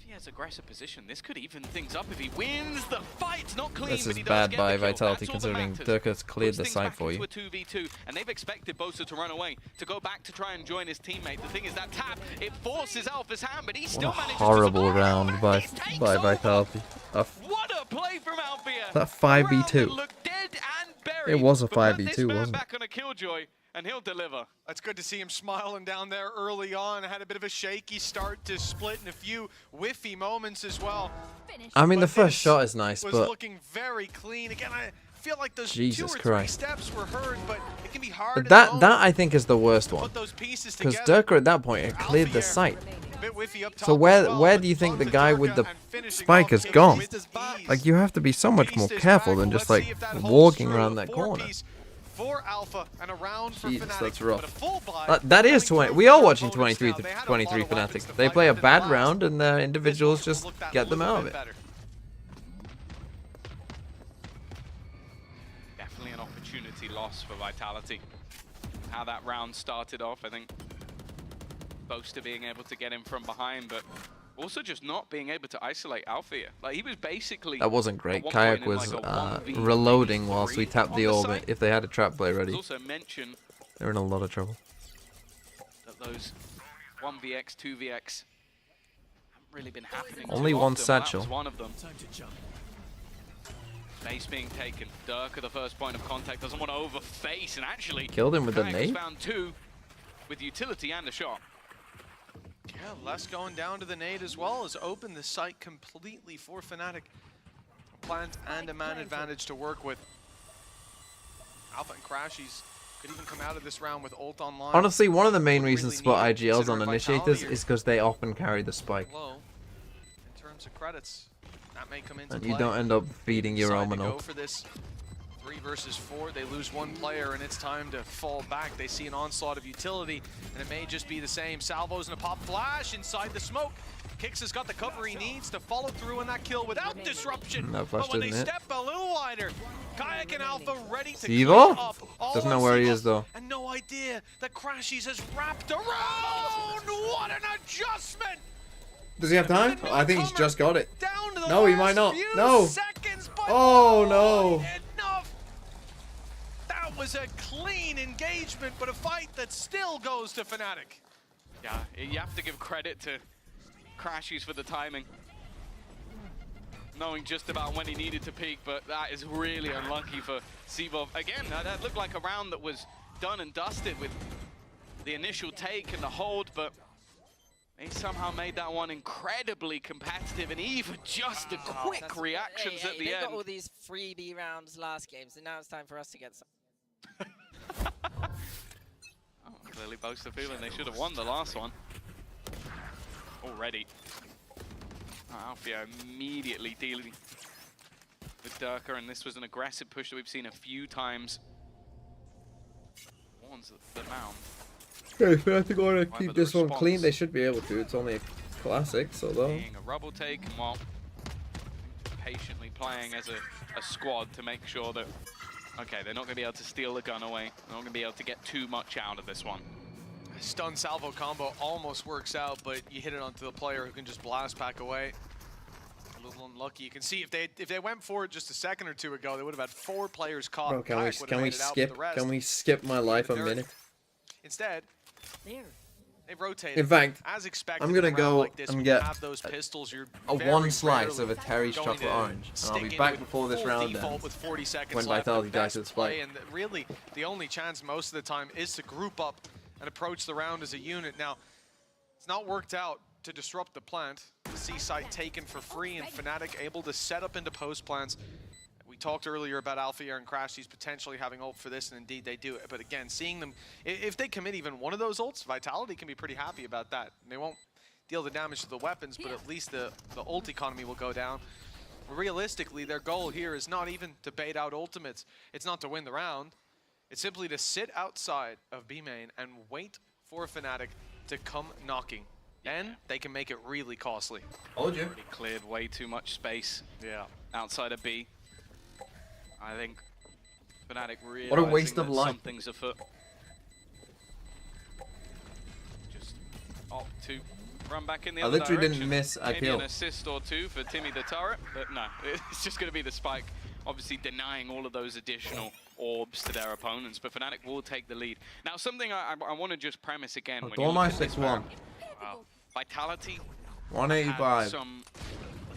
He has aggressive position. This could even things up if he wins the fight. Not clean, This but is he does bad get by the kill. Vitality, That's all that considering matters. Dirka's cleared Puts the things site back for you. into a 2v2, and they've expected Bosa to run away, to go back to try and join his teammate. The thing is that tap, it forces Alpha's hand, but he still What a manages horrible to survive. round by He takes Vitality. What a play from Alfia. That 5v2. Looked dead and buried. It was a But put 5v2, this man wasn't it? back on a killjoy, and he'll deliver. It's good to see him smiling down there early on. Had a bit of a shaky start to split and a few whiffy moments as well. I mean, the But first this shot is nice, was but looking very clean. Again, I feel like those Jesus 2 or Christ. 3 steps were heard, but it can be hard. but in the that moment I think is the worst to one, put those pieces because together. Durka at that point had cleared the Alpha site. a bit whiffy up top So as where well, do you but think the onto guy Durka with the and finishing spike off has Kicks gone? with ease. Like, you have to be so much more Beast is careful back. than just Let's like see if that holds walking true. around that 4 corner. piece for Alpha and a round for Jesus, Fnatic, that's rough. but a full buy That is coming 20. through We are for watching Lotus 23 now. to They had a 23 lot of weapons Fnatic. to They fight play a with in the bad last. round, and the This individuals one just looked that get them little out of bit it. better. Definitely an opportunity loss for Vitality. How that round started off, I think Boaster being able to get him from behind, but also just not being able to isolate Alfia. Like, he was basically... That wasn't great. at one Kayak point in, was like, a 1v3 reloading whilst we tapped on the orb. site. If they had a trap play There's ready, also mention they're in a lot of trouble. that those 1vx, 2vx haven't really been happening. Only too one often. Well, that satchel. was one of them. Base being taken. Dirk at the first point of contact, doesn't want to overface, and actually Killed him with a Kayak has nade. found 2 with utility and a shot. Yeah, less going down to the nade as well as open the site completely for Fnatic. A plant and a man advantage to work with. Alpha and Crashies could even come out of this round with ult online. Honestly, one of the main Would reasons to really put need it, IGLs on considering initiators Vitality is because they often carry the spike, low in terms of credits. That may come into and play. you don't end up feeding your Decide own to go ult. for this 3 versus 4. They lose 1 player and it's time to fall back. They see an onslaught of utility and it may just be the same. Salvo's in a pop flash inside the smoke. Kix has got the cover he needs to follow through on that kill without disruption. That flash But when they didn't hit. step a little wider, Kayak and Alpha ready to Sivo? clean up. All Doesn't know on where he Sivo, is, though. And no idea that Crashies has wrapped around. What an adjustment! Does he have time? The I think he's newcomer just got it. Down to the No, he last might not. few No. seconds, but Oh, no. Enough. That was a clean engagement, but a fight that still goes to Fnatic. Yeah, you have to give credit to Crashies for the timing. Knowing just about when he needed to peak, but that is really unlucky for Sivo. Again, that looked like a round that was done and dusted with the initial take and the hold, but he somehow made that one incredibly competitive, and even just the quick That's- reactions hey, at the they end. got all these freebie rounds last game, so now it's time for us to get some. Oh, clearly Boaster feeling they should have won the last one. Already. Alfia immediately dealing with Durka, and this was an aggressive push that we've seen a few times. Warns the mound. Okay, I think I want to Whatever keep the this one clean. response. They should be able to. It's only a classic, so though. Being a rubble take, and while patiently playing as a squad to make sure that, okay, they're not going to be able to steal the gun away. They're not going to be able to get too much out of this one. Stun salvo combo almost works out, but you hit it onto the player who can just blast pack away. A little unlucky. You can see if they went for it just a second or two ago, they would have had 4 players caught. Bro, can Kayak would have made it out with the rest. Can we skip my life a minute? Instead, There. they've rotated. In fact, as expected, I'm gonna in a round go like this, and when you get have those pistols, you're a very one slice rarely of a Terry's going chocolate to orange, and I'll stick be in back with before this full round default ends. with 40 seconds When left. Vitality The dies to best the spike. play, and really, the only chance most of the time is to group up and approach the round as a unit. Now, it's not worked out to disrupt the plant. The C site taken for free, and Fnatic able to set up into post plants. We talked earlier about Alfia and Crashies potentially having ult for this, and indeed they do. But again, seeing them, if they commit even one of those ults, Vitality can be pretty happy about that. And they won't deal the damage to the weapons, but at least the ult economy will go down. Realistically, their goal here is not even to bait out ultimates. It's not to win the round. It's simply to sit outside of B main and wait for Fnatic to come knocking. then they can make it really costly. Told you. Already cleared way too much space outside of B. I think Fnatic realizing What a waste of that life. something's afoot. Just opt to run back in the I other literally direction. didn't miss a Maybe kill. an assist or two for Timmy the turret, but no, it's just going to be the spike, obviously denying all of those additional orbs to their opponents, but Fnatic will take the lead. Now, something I want to just premise again. When you look at this 6-1. map, Vitality 185. had some,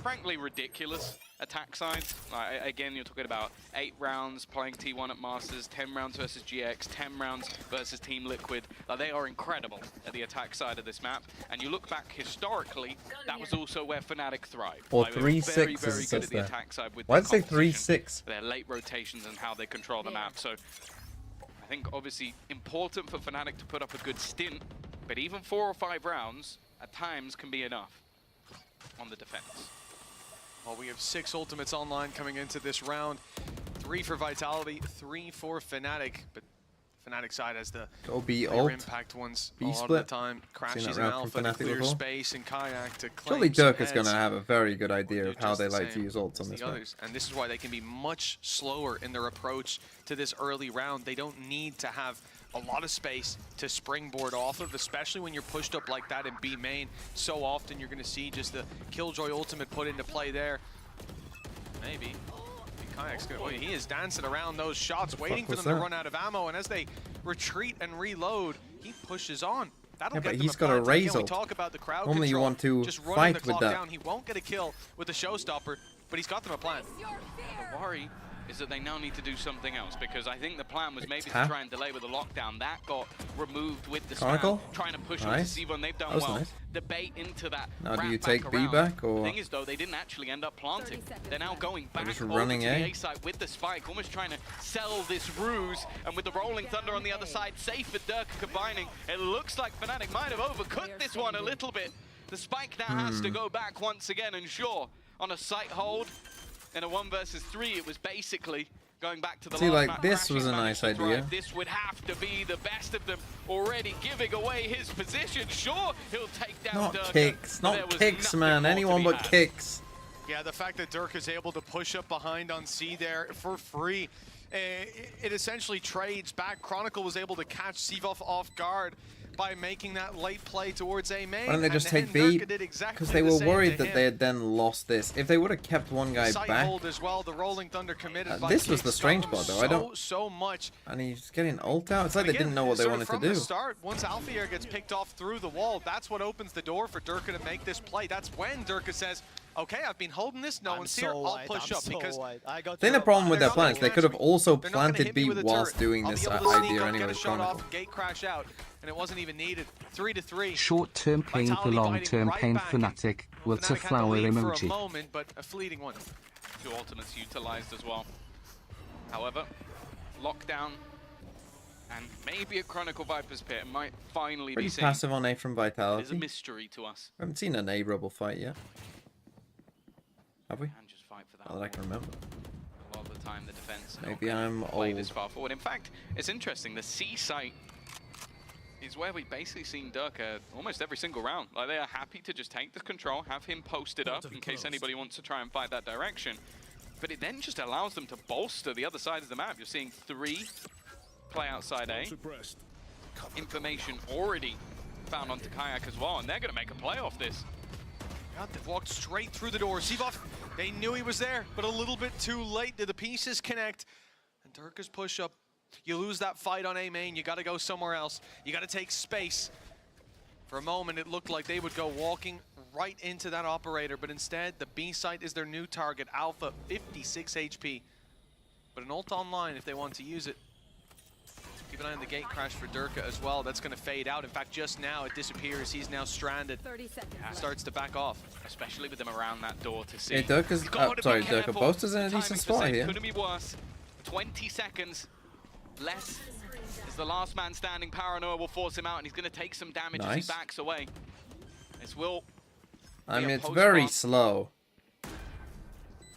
frankly, ridiculous attack sides. Again, you're talking about 8 rounds playing T1 at Masters, 10 rounds versus GX, 10 rounds versus Team Liquid. They are incredible at the attack side of this map. And you look back historically, that was also where Fnatic thrived. Or They were 3-6 very, as very it good says at the there. attack side with Why'd it say their composition, 3-6? their late rotations and how they control the map. So I think obviously important for Fnatic to put up a good stint, but even 4 or 5 rounds at times can be enough on the defense. Well, we have 6 ultimates online coming into this round. 3 for Vitality, 3 for Fnatic. But Fnatic side has the Go B player ult. impact ones B a lot of split. the time. Crashes that in route Alpha from to Fnatic clear before. space, and Kayak to claim Surely some Dirk is going to heads. have a very good idea Or of do how just they the like to same use ults on as this the map. others. And this is why they can be much slower in their approach to this early round. They don't need to have a lot of space to springboard off of, especially when you're pushed up like that in B main. So often you're going to see just the Killjoy ultimate put into play there. Maybe. Kayak's good. Oh, he is dancing around those shots, waiting for them to run out of ammo. And as they retreat and reload, he pushes on. That'll Yeah, get but them he's a got a plant. raise Again, we ult. talk about the crowd Normally you control, want to just running fight the with clock that. down. He won't get a kill with the showstopper, but he's got them a plan. The worry is that they now need to do something else, because I think the plan was maybe to Tap. try and delay with the lockdown. That got removed with the Chronicle? spam, trying to push Nice. on to C1. They've done That was well. nice. The bait into that. Now do wrap you back take B around. back, or- The thing is, though, they didn't actually end up planting. 30 seconds They're now left. going back just over running to A? the A site with the spike, almost trying to sell this ruse. And with the rolling thunder on the other side, safe with Dirk combining, it looks like Fnatic might have overcooked this one a little bit. The spike now has to go back once again, and sure, on a site hold, in a 1 versus 3, it was basically going back to the See, last like, map. this Crashing was a managed nice to thrive. idea. This would have to be the best of them, already giving away his position. Sure, he'll take down Not Durka, kicks, but there not was kicks, nothing man. more to Anyone be but had. kicks. Yeah, the fact that Dirk is able to push up behind on C there for free, it essentially trades back. Chronicle was able to catch Sivov off guard by making that late play towards A main. Why don't they and just then take B? Durka did exactly Because they the were same worried to that him. they had then lost this. If they would have kept one guy Sight back, hold as well, the rolling thunder committed by this was the Kick strange stopped part, though. I don't- so much. and he's getting ult out. It's like they Again, didn't know what they sort of wanted to from do. the start, once Alfier gets picked off through the wall, that's what opens the door for Durka to make this play. That's when Durka says, okay, I've been holding this, no one's here, I'll push up. Because I think the problem with they're their not plan is gonna they could have catch me. also They're not gonna planted hit me B with a whilst turret. doing I'll this be able to sneak idea up, anyway. get a with shot Chronicle. off, gate crash out, and it wasn't even needed. 3-3. Short-term pain for Vitality long-term fighting pain right back. Fnatic with Fnatic a had the flower lead for a emoji. moment, but a fleeting one. 2 ultimates utilized as well. However, lockdown and maybe a Chronicle Viper's Pit might finally Pretty be seen. passive on A from It is a Vitality. mystery to us. I haven't seen an A rebel fight yet. Have we? And just fight for that. Not that I can remember. A lot of the time, the defense Maybe I'm play old. this far forward. In fact, it's interesting. The C site is where we've basically seen Durka almost every single round. Like, they are happy to just take the control, have him posted up in case anybody wants to try and fight that direction. But it then just allows them to bolster the other side of the map. You're seeing 3 play outside A. Information already found onto Kayak as well, and they're going to make a play off this. God, they've walked straight through the door. Sivov, they knew he was there, but a little bit too late. Did the pieces connect? And Durka's push up. You lose that fight on A main, you got to go somewhere else. You got to take space. For a moment, it looked like they would go walking right into that operator, but instead, the B site is their new target. Alpha, 56 HP. But an ult online if they want to use it. Keep an eye on the gate crash for Durka as well. That's going to fade out. In fact, just now it disappears. He's now stranded. 30 seconds. Starts to back off. Especially with them around that door to see. Yeah, Durka's, You've gotta be sorry, careful. Durka Boaster's in a The decent timing's spot the same. here. Couldn't be worse. 20 seconds less is the last man standing. Paranoia will force him out, and he's going to take some damage as Nice. he backs away. This will. I mean, a it's post very mark. slow.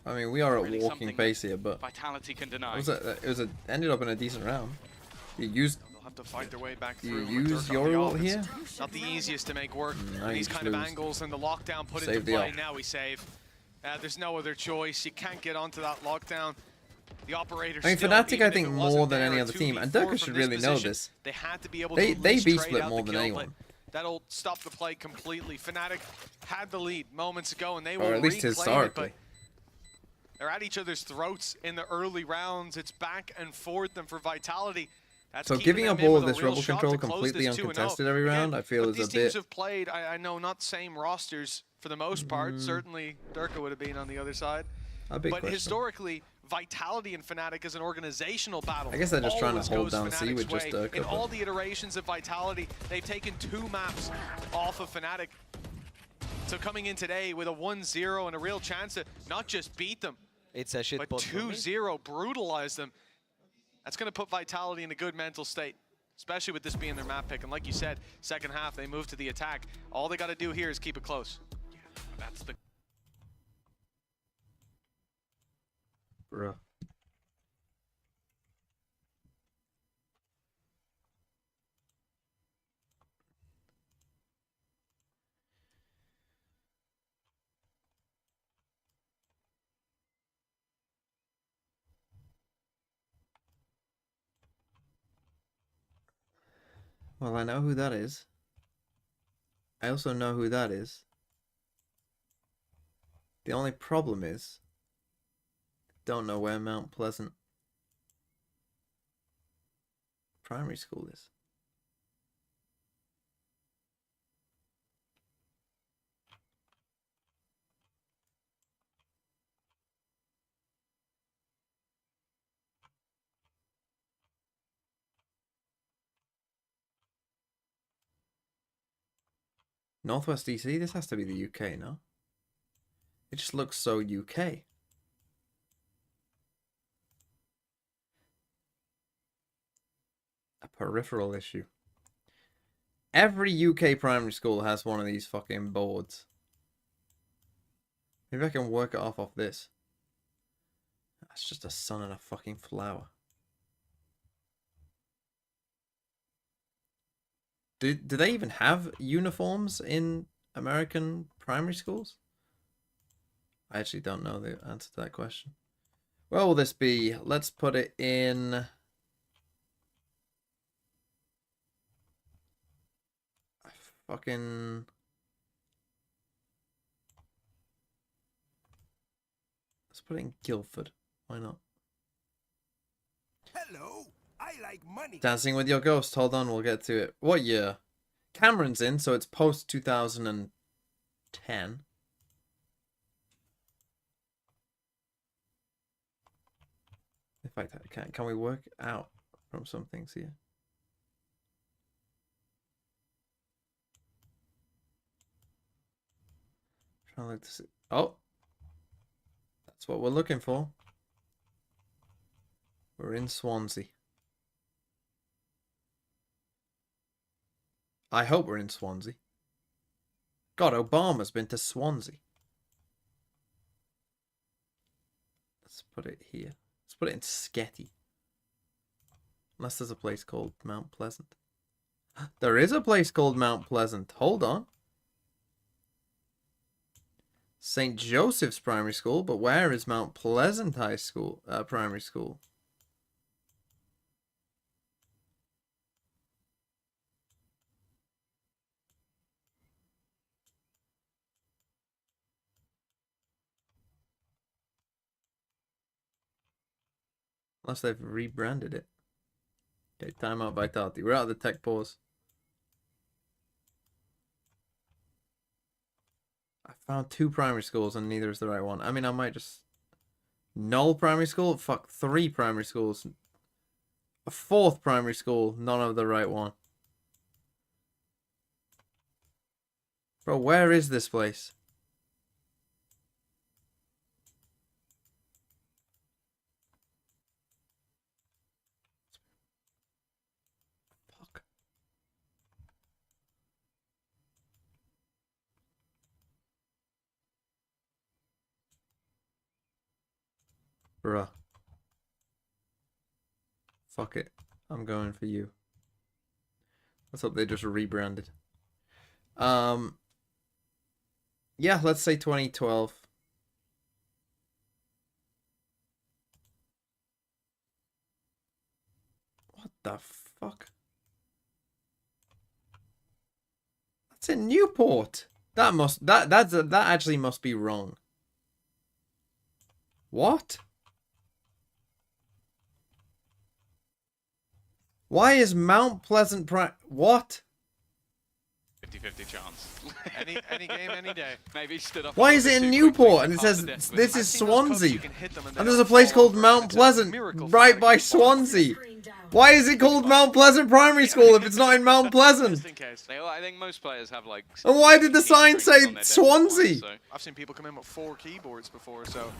I mean, we are at Really walking something pace here, but Vitality can deny. it ended up in a decent round. You used They'll have to fight their way back Do through. you use Dirk on your the ult off. It's here? not the easiest to make work No, in you these just kind of lose. angles, and the lockdown put Save into the play. ult. Now we save. There's no other choice. You can't get onto that lockdown. The operators. I mean, still, Fnatic, even I if think, it more wasn't than there, any a other team, and 2v4 Durka from should this really know position, this. They had to be able They to at least B trade split out more the than kill, but anyone. that'll stop the play completely. Fnatic had the lead moments ago, and they will Or at least reclaim it, historically. but they're at each other's throats in the early rounds. It's back and forth, and for Vitality, that's So keeping giving them up in all with of a this real rebel shot control to close completely this 2-0. uncontested every round, I feel Look, is these a teams bit... have played, I know, not same rosters for the most part. Certainly, Durka would have been on the other side. A big But question. historically, Vitality and Fnatic is an organizational battle. I guess they're just trying to Always hold goes down C with Fnatic's just way. Durka, In but- all the iterations of Vitality, they've taken 2 maps off of Fnatic. So coming in today with a 1-0 and a real chance to not just beat them, It's a shit but bot for me. 2-0, brutalize them. That's going to put Vitality in a good mental state, especially with this being their map pick. And like you said, second half, they move to the attack. All they got to do here is keep it close. That's the Bruh. Well, I know who that is. I also know who that is. The only problem is, don't know where Mount Pleasant Primary School is. Northwest DC? This has to be the UK, no? It just looks so UK. A peripheral issue. Every UK primary school has one of these fucking boards. Maybe I can work it off this. That's just a sun and a fucking flower. Do they even have uniforms in American primary schools? I actually don't know the answer to that question. Where will this be? Let's put it in... Fucking... Let's put it in Guildford. Why not? Hello, I like money. Dancing with Your Ghost. Hold on, we'll get to it. What year? Cameron's in, so it's post 2010. In fact, can we work out from some things here? Trying to look to see. Oh, that's what we're looking for. We're in Swansea. I hope we're in Swansea. God, Obama's been to Swansea. Let's put it here. Let's put it in Sketty. Unless there's a place called Mount Pleasant. There is a place called Mount Pleasant. Hold on. St. Joseph's Primary School, but where is Mount Pleasant High School? Primary School. Unless they've rebranded it. Okay, timeout Vitality. We're out of the tech pause. I found 2 primary schools and neither is the right one. I mean, I might just... Null primary school? Fuck, 3 primary schools. A 4th primary school, none of the right one. Bro, where is this place? Fuck. Bruh. Fuck it. I'm going for you. Let's hope they just rebranded. Yeah, let's say 2012. What the fuck? That's in Newport. That actually must be wrong. What? Why is Mount Pleasant what? 50-50 chance. Any game, any day. Maybe stood up. Why is it in Newport and it says this is Swansea? And there's a place called Mount Pleasant right by Swansea. Why is it called Mount Pleasant Primary School if it's not in Mount Pleasant? I think most players have like. And why did the sign say Swansea? I've seen people come in with 4 keyboards before, so.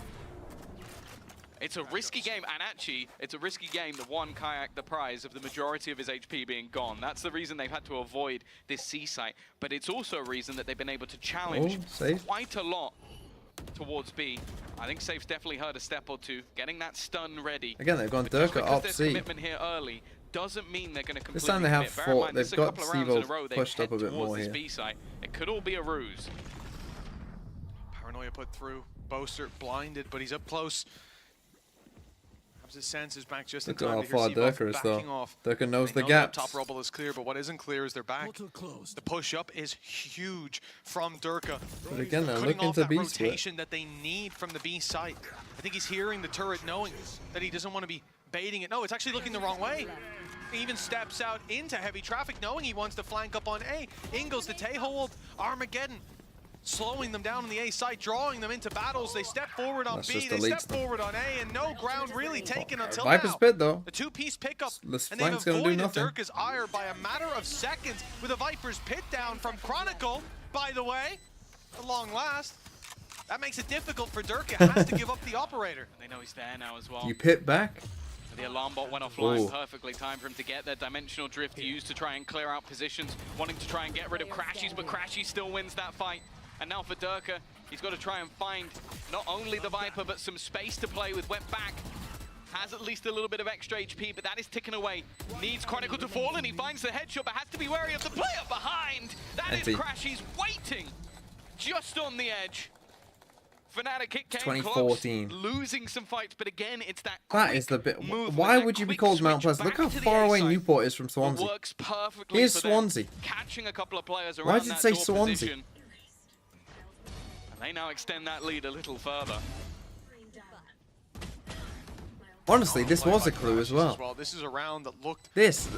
It's a risky game, and actually, it's a risky game that won Kayak the prize of the majority of his HP being gone. That's the reason they've had to avoid this C site, but it's also a reason that they've been able to challenge quite a lot towards B. I think Safe's definitely heard a step or two, getting that stun ready. Again, they've gone Durka up C. Commitment here early doesn't mean they're going to completely This time they have commit. 4. They've got Sivo pushed up a bit more here. B site. It could all be a ruse. Paranoia put through. Boaster blinded, but he's up close. His sense is back just in Look at time how to hear far Seabuff Durka is backing though. off. Durka knows the They know gaps. Top rubble is clear, but what isn't clear is they're back. The push up is huge from Durka. But again, they're Cutting looking off to that B split. rotation that they need from the B site. I think he's hearing the turret, knowing that he doesn't want to be baiting it. No, it's actually looking the wrong way. He even steps out into heavy traffic, knowing he wants to flank up on A. Ingles the Tay-hold, Armageddon. Slowing them down on the A side, drawing them into battles. They step forward on B, they step forward on A, and no ground really taken until Viper's now. Pit though. The 2-piece pickup, This and they've flank's gonna do avoided nothing. Durka's ire by a matter of seconds with a Viper's Pit down from Chronicle, by the way, at long last. That makes it difficult for Durka, has to give up the operator. They know he's there now as well. You pit back? The alarm bot went offline, perfectly timed for him to get their dimensional drift used to try and clear out positions, wanting to try and get rid of Crashies, but Crashies still wins that fight. And now for Durka, he's got to try and find not only the Viper, but some space to play with. Went back, has at least a little bit of extra HP, but that is ticking away. Needs Chronicle to fall, and he finds the headshot, but has to be wary of the player behind. That is Crashies waiting just on the edge. Fnatic, it came 2014. close, losing some fights, but again, it's that is the bit. Why would you be called Mount Pleasant? Look how far away Newport is from Swansea. Works perfectly. Here's Swansea. Catching a couple of players around Why did it say door Swansea? position. And they now extend that lead a little further. Honestly, this was a clue as well. This is a round that looked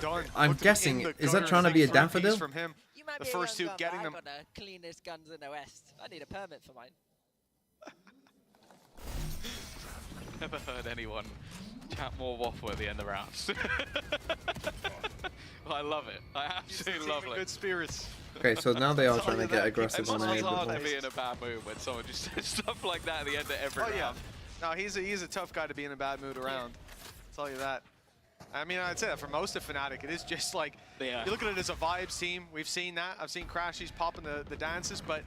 done. I'm guessing, is that trying to be a daffodil? From him. You might The be first two getting I've them. got the cleanest guns in the West. I need a permit for mine. Never heard anyone chat more waffle at the end of rounds. I love it. I absolutely love it. Good spirits. Okay, so now they are trying to get aggressive on A. It's hard to be in a bad mood when someone just says stuff like that at the end of every round. Yeah. No, he's a tough guy to be in a bad mood around. I'll tell you that. I mean, I'd say that for most of Fnatic, it is just like, you look at it as a vibes team. We've seen that. I've seen Crashies popping the dances, but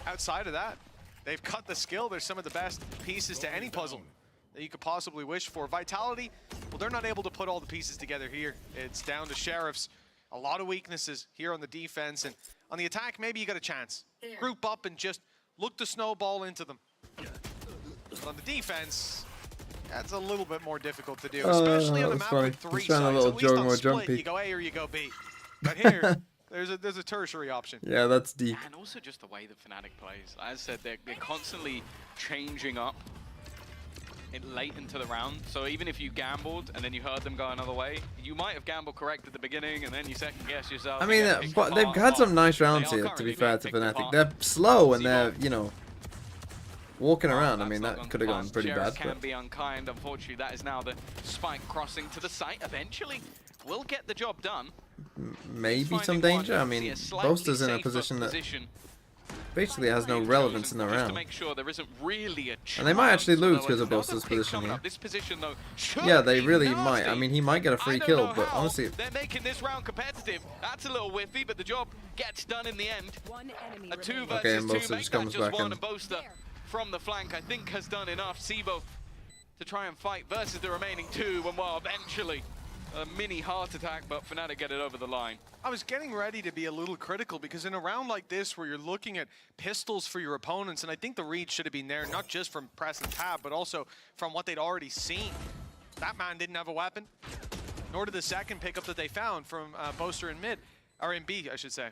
outside of that, they've cut the skill. They're some of the best pieces to any puzzle that you could possibly wish for. Vitality, well, they're not able to put all the pieces together here. It's down to Sheriffs. A lot of weaknesses here on the defense, and on the attack, maybe you got a chance. Group up and just look to snowball into them. But on the defense, that's a little bit more difficult to do, especially on a map with 3 sides. At least on split, you go A or you go B. But here, there's a tertiary option. Yeah, that's deep. And also just the way that Fnatic plays. As I said, they're constantly changing up late into the round. So even if you gambled and then you heard them go another way, you might have gambled correct at the beginning and then you second guess yourself. I mean, but they've had some nice rounds here, to be fair to Fnatic. They're slow and they're, you know, walking around. I mean, that could have gone pretty bad. Can be unkind. Unfortunately, that is now the spike crossing to the site. Eventually, will get the job done. Maybe some danger. I mean, Boaster's in a position that basically has no relevance in the round. To make sure there isn't really a and they might actually lose because of Boaster's position here. This position, though, yeah, they really might. I mean, he might get a free kill, but honestly... They're making this round competitive. That's a little whiffy, but the job gets done in the end. A 2 versus 2 just comes back and Boaster from the flank, I think, has done enough. Sivo to try and fight versus the remaining 2, and well, eventually a mini heart attack, but Fnatic get it over the line. I was getting ready to be a little critical because in a round like this where you're looking at pistols for your opponents, and I think the read should have been there, not just from press and tab, but also from what they'd already seen. That man didn't have a weapon, nor did the second pickup that they found from Boaster in mid, or in B, I should say.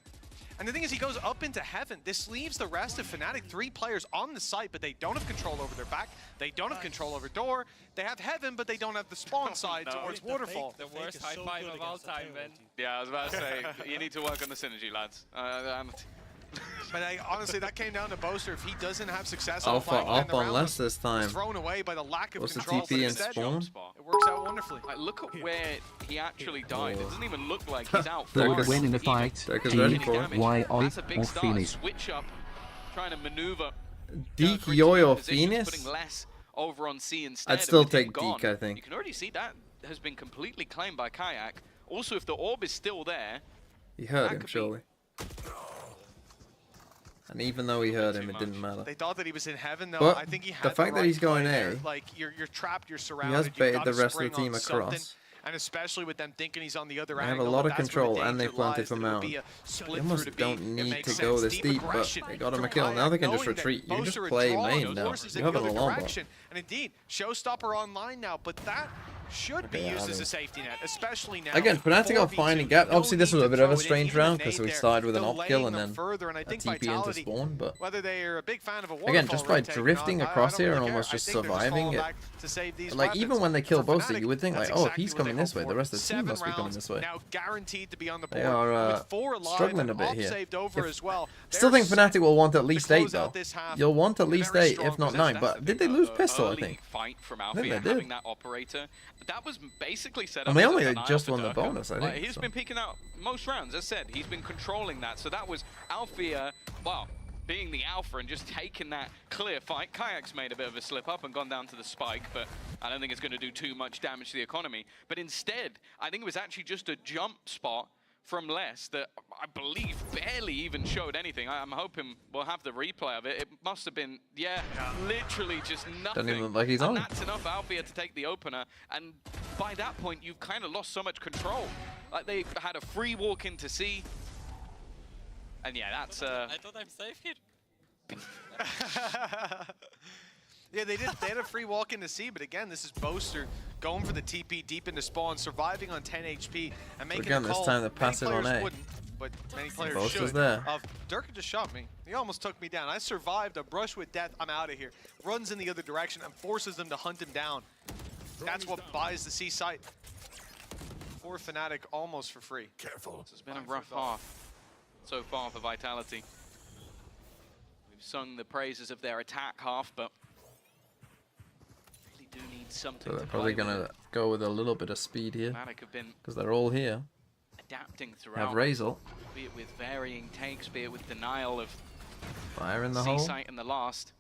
And the thing is, he goes up into heaven. This leaves the rest of Fnatic 3 players on the site, but they don't have control over their back. They don't have control over door. They have heaven, but they don't have the spawn side towards Waterfall. The worst high five of all time, man. Yeah, I was about to say, you need to work on the synergy, lads. But honestly, that came down to Boaster. If he doesn't have success Alpha on up on less this time. thrown away by the lack of What's the control. TP and Instead, spawn? it works out wonderfully. Like, look at where he actually died. It doesn't even look like he's out They're far. just- Win in a fight. They're just ready D, for it. Y, O, That's a big or start. Phoenix. Switch up, trying to maneuver. Deke, Chris Yoy, in or positions, Phoenix? Putting less over on C instead. I'd and still with him take gone, Deke, I think. You can already see that has been completely claimed by Kayak. Also, if the orb is still there, He heard that him, could be- surely. And even though he heard him, it didn't matter. They thought that he was in heaven, though. But I think he had the fact that right he's going play there. A, Like you're trapped, you're He surrounded. has you've baited gotta the rest of the spring team on something. across. And especially with them thinking he's on the other They have a angle. lot of that's where the control, and danger they planted lies, for that it would Mount. be a They split almost through to don't B. It need makes to go sense. this deep, but aggression they got him a from kill. Now they can just knowing that retreat. You can Boaster just had play drawn main those now. horses You in have the an other alarm direction. And indeed, Showstopper online now, but that should be Yeah, used I as mean- a safety net, especially now. Again, Fnatic are 4v2, finding gap. no Obviously, this need was a to bit of a throw it in, strange even round with because we nade started with an there, op kill and delaying them then further, and I a think TP into Vitality, spawn. But whether they are a big fan of a again, just by waterfall rotate or drifting not, across I here don't and really almost care. just I think they're surviving falling it. back to save these Like, even weapons. when they kill For Boaster, Fnatic, you would think, that's like, oh, if exactly he's what coming they this hope way, for. the rest of the team 7 must be coming rounds this way. now guaranteed to be on the They board, are with 4 alive struggling and a bit op here. saved over as well. Still They're think Fnatic will want at least 8, close though. out this half You'll want at in a least very 8, strong if not position. 9. That's But the did thing, they lose the pistol, I early think? fight from think Alfia, they having did. that operator, that was basically set up And they as a only denial just for won the Durka. bonus, I Like, think, he's so. been picking out most rounds, as said. He's been controlling that. So that was Alfia, well, being the alpha and just taking that clear fight. Kayak's made a bit of a slip up and gone down to the spike, but I don't think it's going to do too much damage to the economy. But instead, I think it was actually just a jump spot from Les that I believe barely even showed anything. I'm hoping we'll have the replay of it. It must have been, yeah, literally just nothing. Doesn't even look like he's and on. that's enough Alfia to take the opener. And by that point, you've kind of lost so much control. Like, they had a free walk into C. And yeah, that's... I thought I'm safe here. Yeah, they did. They had a free walk into C, but again, this is Boaster going for the TP deep into spawn, surviving on 10 HP, and making again, a this call. time they're passive many on players A. wouldn't, but many players Boaster's should. there. Durka just shot me. He almost took me down. I survived a brush with death. I'm out of here. Runs in the other direction and forces them to hunt him down. That's what buys the C site. For Fnatic, almost for free. Careful. It's been a rough half so far for Vitality. We've sung the praises of their attack half, but really do need something So they're to probably play going with. to go with a little bit of speed here. Fnatic have been Because they're all here. adapting Have throughout, Razel. be it with varying takes, be it with denial of Fire in the hole. C-site in the last.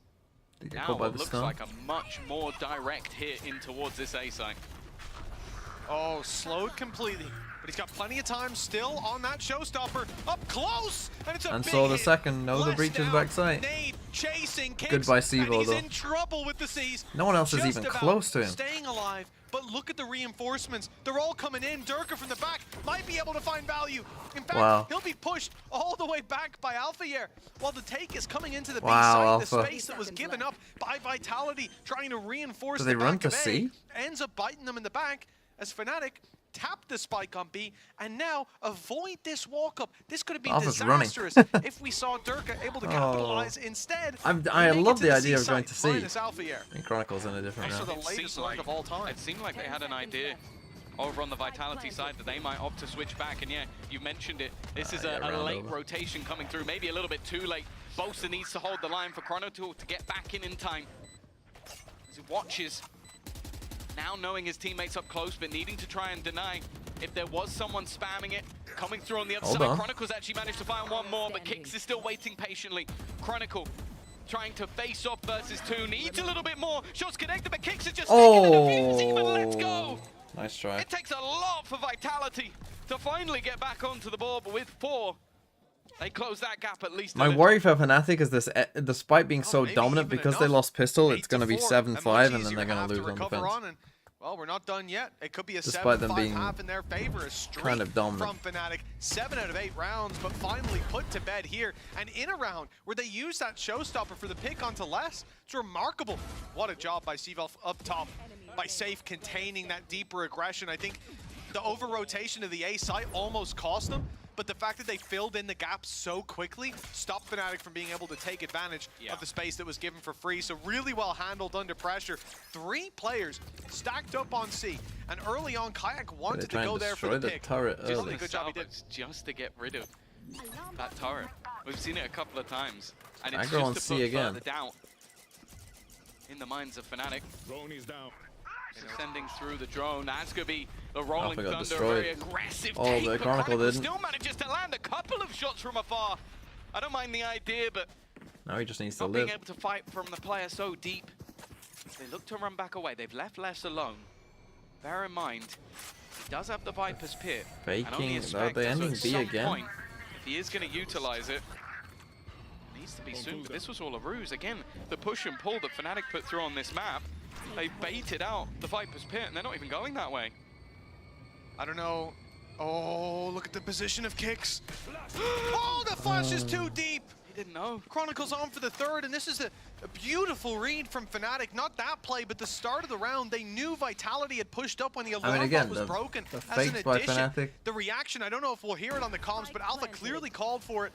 Did get Now caught by it the looks stun. like a much more direct hit in towards this A-site. Oh, slowed completely. But he's got plenty of time still on that showstopper. Up close! And it's a And big saw the hit. second. No, the Less breach is down. backside. Nade chasing Kicks, Goodbye, and Sivo, he's though. in trouble with the C's. No one else is Just even about close to him. Staying alive, but look at the reinforcements. They're all coming in. Durka from the back might be able to find value. In fact, Wow. he'll be pushed all the way back by Alphayer while the take is coming into the B Wow, site. The Alpha. space that was given up by Vitality trying to reinforce Do the they run back to of A C? ends up biting them in the back as Fnatic tap the spike on B and now avoid this walk up. This could have been Alpha's running. disastrous if we saw Durka able to capitalize instead. I they make love it the to idea of C going site to C. minus Alphayer. And Chronicles in a different These are round. the latest seemed lurk of all time. It seemed like they had an idea over on the Vitality side that they might opt to switch back. And yeah, you mentioned it. This is yeah, a round late over. rotation coming through, maybe a little bit too late. Boaster needs to hold the line for Chrono to get back in time. As he watches, now knowing his teammates up close, but needing to try and deny if there was someone spamming it. Coming through on the other Hold side, on. Chronicle's actually managed to find one more, but Kicks is still waiting patiently. Chronicle trying to face off versus two, needs a little bit more. Shots connected, but Kicks is just taking the defuse, even lets go. Nice try. It takes a lot for Vitality to finally get back onto the board, but with 4, they close that gap at least. My worry for Fnatic is this, despite being so maybe dominant, even because they enough. lost pistol, 8 it's going to be 7-4, 7-5, and then easier they're going have to lose on recover defense. on, and Well, we're not done yet. It could be a Despite them 7-5 being half in their favor. A streak kind of dominant. from Fnatic. 7 out of 8 rounds, but finally put to bed here. And in a round where they use that showstopper for the pick onto less. It's remarkable. What a job by Seavelf up top. By Safe containing that deeper aggression. I think the over-rotation of the A site almost cost them. But the fact that they filled in the gap so quickly stopped Fnatic from being able to take advantage of the space that was given for free. So really well handled under pressure. 3 players stacked up on C. And early on, Kayak wanted to go there for the pick. Turret Just early. a good job he did. Just to get rid of that turret. We've seen it a couple of times. And it's Aggro on just to C put again. further doubt in the minds of Fnatic. down. Sending through the drone. That's going to be the Rolling got Thunder. destroyed. Very aggressive Oh, take, the but Chronicle didn't. still manages to land a couple of shots from afar. I don't mind the idea, but Now he just needs to not live. being able to fight from the player so deep. They look to run back away. They've left less alone. Bear in mind, he does have the Viper's Pit. And only Faking. a They're Spectre, so ending at B some again. point, if he is going to utilize it, needs to be soon. But this was all a ruse. Again, the push and pull that Fnatic put through on this map, they baited out the Viper's Pit, and they're not even going that way. I don't know. Oh, look at the position of kicks. Oh, the flash is too deep. He didn't know. Chronicle's on for the third, and this is a beautiful read from Fnatic. Not that play, but the start of the round. They knew Vitality had pushed up when the alarm again, bot was broken. the As an fakes by addition, Fnatic. the reaction, I don't know if we'll hear it on the comms, but Alpha clearly called for it.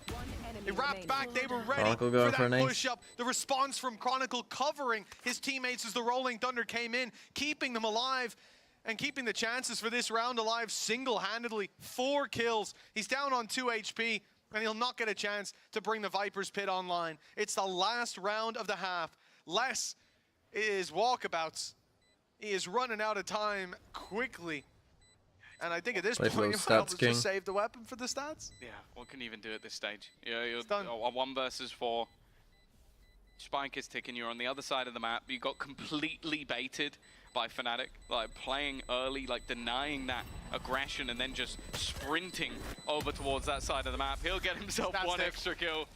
They wrapped back, they were ready Chronicle for going for an that ace. push-up. The response from Chronicle covering his teammates as the Rolling Thunder came in, keeping them alive and keeping the chances for this round alive single-handedly. 4 kills. He's down on 2 HP, and he'll not get a chance to bring the Viper's Pit online. It's the last round of the half. Les is walkabouts. He is running out of time quickly. And I think at this Play for point, those you might stats, just save the weapon for the stats. Yeah, what can you even do at this stage? Yeah, you're done. a 1 versus 4. Spike is ticking. You're on the other side of the map. You got completely baited by Fnatic, like playing early, like denying that aggression, and then just sprinting over towards that side of the map. He'll get himself That's 1 it. extra kill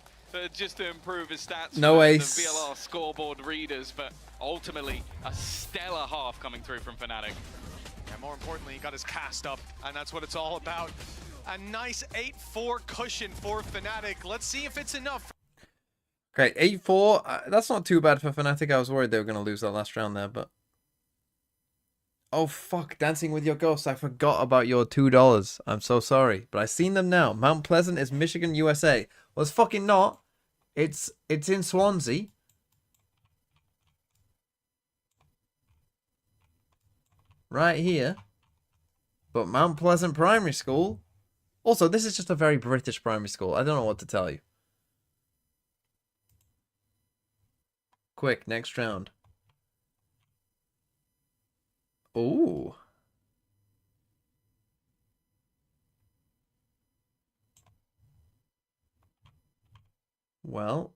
just to improve his stats. No for ace. The VLR scoreboard readers, but ultimately a stellar half coming through from Fnatic. And more importantly, he got his cast up, and that's what it's all about. A nice 8-4 cushion for Fnatic. Let's see if it's enough. Okay, 8-4. That's not too bad for Fnatic. I was worried they were going to lose that last round there, but... Oh, fuck. Dancing with Your Ghosts. I forgot about your $2. I'm so sorry. But I seen them now. Mount Pleasant is Michigan, USA. Well, it's fucking not. It's in Swansea. Right here. But Mount Pleasant Primary School. Also, this is just a very British primary school. I don't know what to tell you. Quick, next round. Ooh. Well,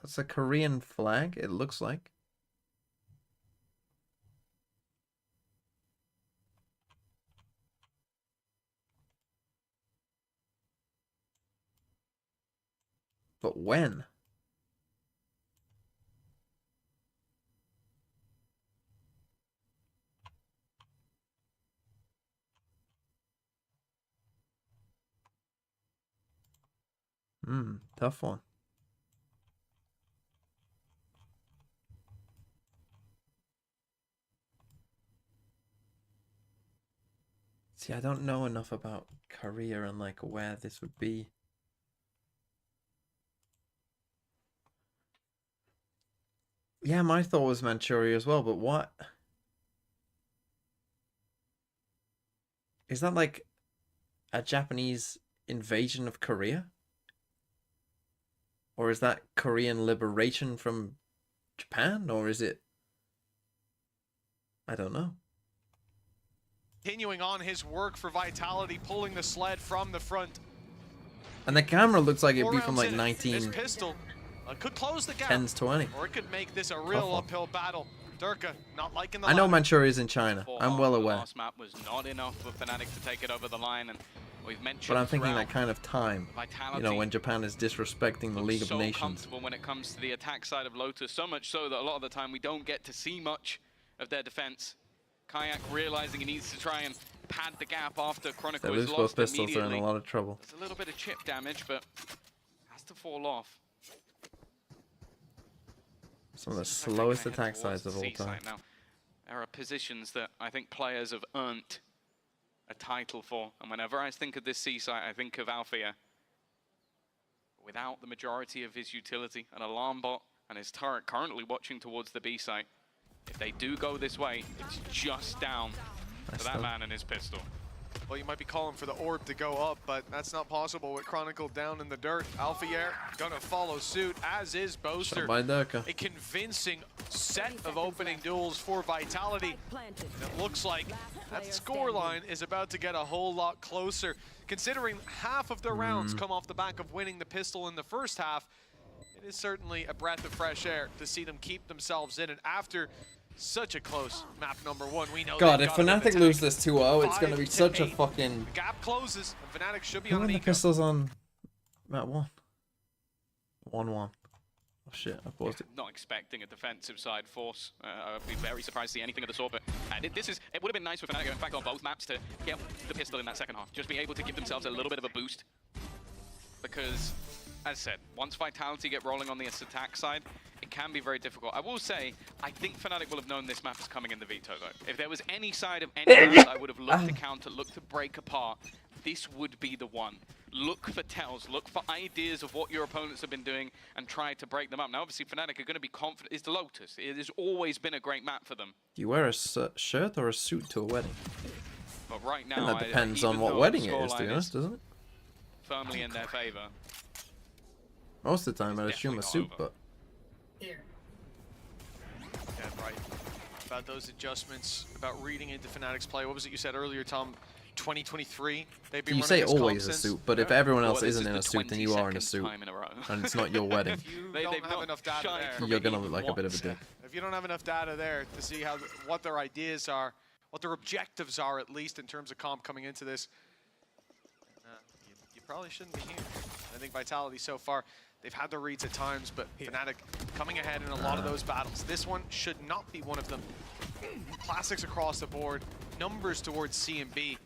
that's a Korean flag, it looks like. But when? Tough one. See, I don't know enough about Korea and like where this would be. Yeah, my thought was Manchuria as well, but what? Is that like a Japanese invasion of Korea? Or is that Korean liberation from Japan? Or is it... I don't know. Continuing on his work for Vitality, pulling the sled from the front. And the camera looks like it'd 4 be from rounds like in it. This 19... pistol could close the gap. 10s, 20. Or it could make this a real one. uphill battle. Durka not liking the I know line. Manchuria's in China. For I'm well the aware. last map was not enough for Fnatic to take it over the line, and we've mentioned But I'm thinking throughout, that kind of time. Vitality You know, when Japan is disrespecting the looks League of so Nations. comfortable when it comes to the attack side of Lotus, so much so that a lot of the time we don't get to see much of their defense. Kayak realizing he needs to try and pad the gap after Chronicle They is lose both lost pistols, they're in immediately. a lot of trouble. It's a little bit of chip damage, but has to fall off. Some of the Seems like they're slowest gonna head attack towards sides of the all C time. site now. There are positions that I think players have earned a title for, and whenever I think of this C site, I think of Althea. Without the majority of his utility, an alarm bot and his turret currently watching towards the B site. If they do go this way, it's just down to that man and his pistol. Well, you might be calling for the orb to go up, but that's not possible with Chronicle down in the dirt. Alphier gonna follow suit, as is Boaster. Shot by Durka. A convincing set of opening duels for Vitality. And it looks like that scoreline is about to get a whole lot closer. Considering half of their rounds come off the back of winning the pistol in the first half, it is certainly a breath of fresh air to see them keep themselves in it after such a close map number 1. We know God, they've if got a Fnatic lose this 2-0, it's going to be 5 such a 8. fucking... The gap closes, and Fnatic should be Who on won an the eco. pistols on map 1? 1-1. Oh shit, I paused it. Not expecting a defensive side force. I'd be very surprised to see anything of the sort, but it would have been nice for Fnatic, in fact, on both maps to get the pistol in that second half. Just be able to give themselves a little bit of a boost. Because, as I said, once Vitality get rolling on the attack side, it can be very difficult. I will say, I think Fnatic will have known this map is coming in the veto, though. If there was any side of any map I would have looked to counter, looked to break apart, this would be the one. Look for tells, look for ideas of what your opponents have been doing and try to break them up. Now, obviously, Fnatic are going to be confident. It's the Lotus. It has always been a great map for them. Do you wear a shirt or a suit to a wedding? But right And now, that depends on even what though wedding the it is, to be scoreline honest, doesn't it? firmly in their favor. Most of the time, I'd assume a suit, but... Yeah, right. About those adjustments, about reading into Fnatic's play. What was it you said earlier, Tom? 2023? They've been You running say this always comp a since- suit, but if everyone else Well, this isn't is in the a suit, then you are in a 22nd suit. time in a row. And it's not your wedding. If you They've don't have not enough data shied there, from You're gonna even look like a bit of a once. dick. if you don't have enough data there to see how what their ideas are, what their objectives are, at least in terms of comp coming into this, you probably shouldn't be here. I think Vitality so far, they've had their reads at times, but Fnatic coming ahead in a lot of those battles. This one should not be one of them. Classics across the board, numbers towards C and B.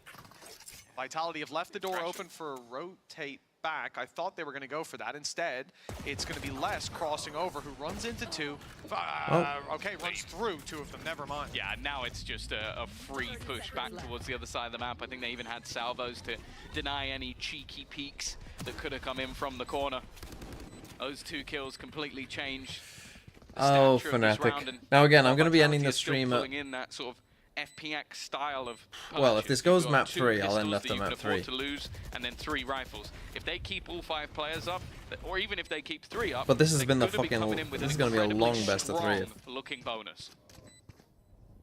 Vitality have left the door open for a rotate back. I thought they were going to go for that. Instead, it's going to be Les crossing over, who runs into 2. Okay, runs through 2 of them. Never mind. Yeah, now it's just a free push back towards the other side of the map. I think they even had salvos to deny any cheeky peeks that could have come in from the corner. Those 2 kills completely changed the Oh, stature of this round, Fnatic. and Now again, I'm while going to be ending Vitality the is still stream at... pulling in that sort of FPX style of Well, if purchase. this goes You've got map 2 3, I'll end pistols after that you map can afford 3. to lose, and then 3 rifles. If they keep all 5 players up, or even if they keep 3 up, But this has they been the could be fucking... coming in with This is an going to be a incredibly long best of 3 strong-looking bonus.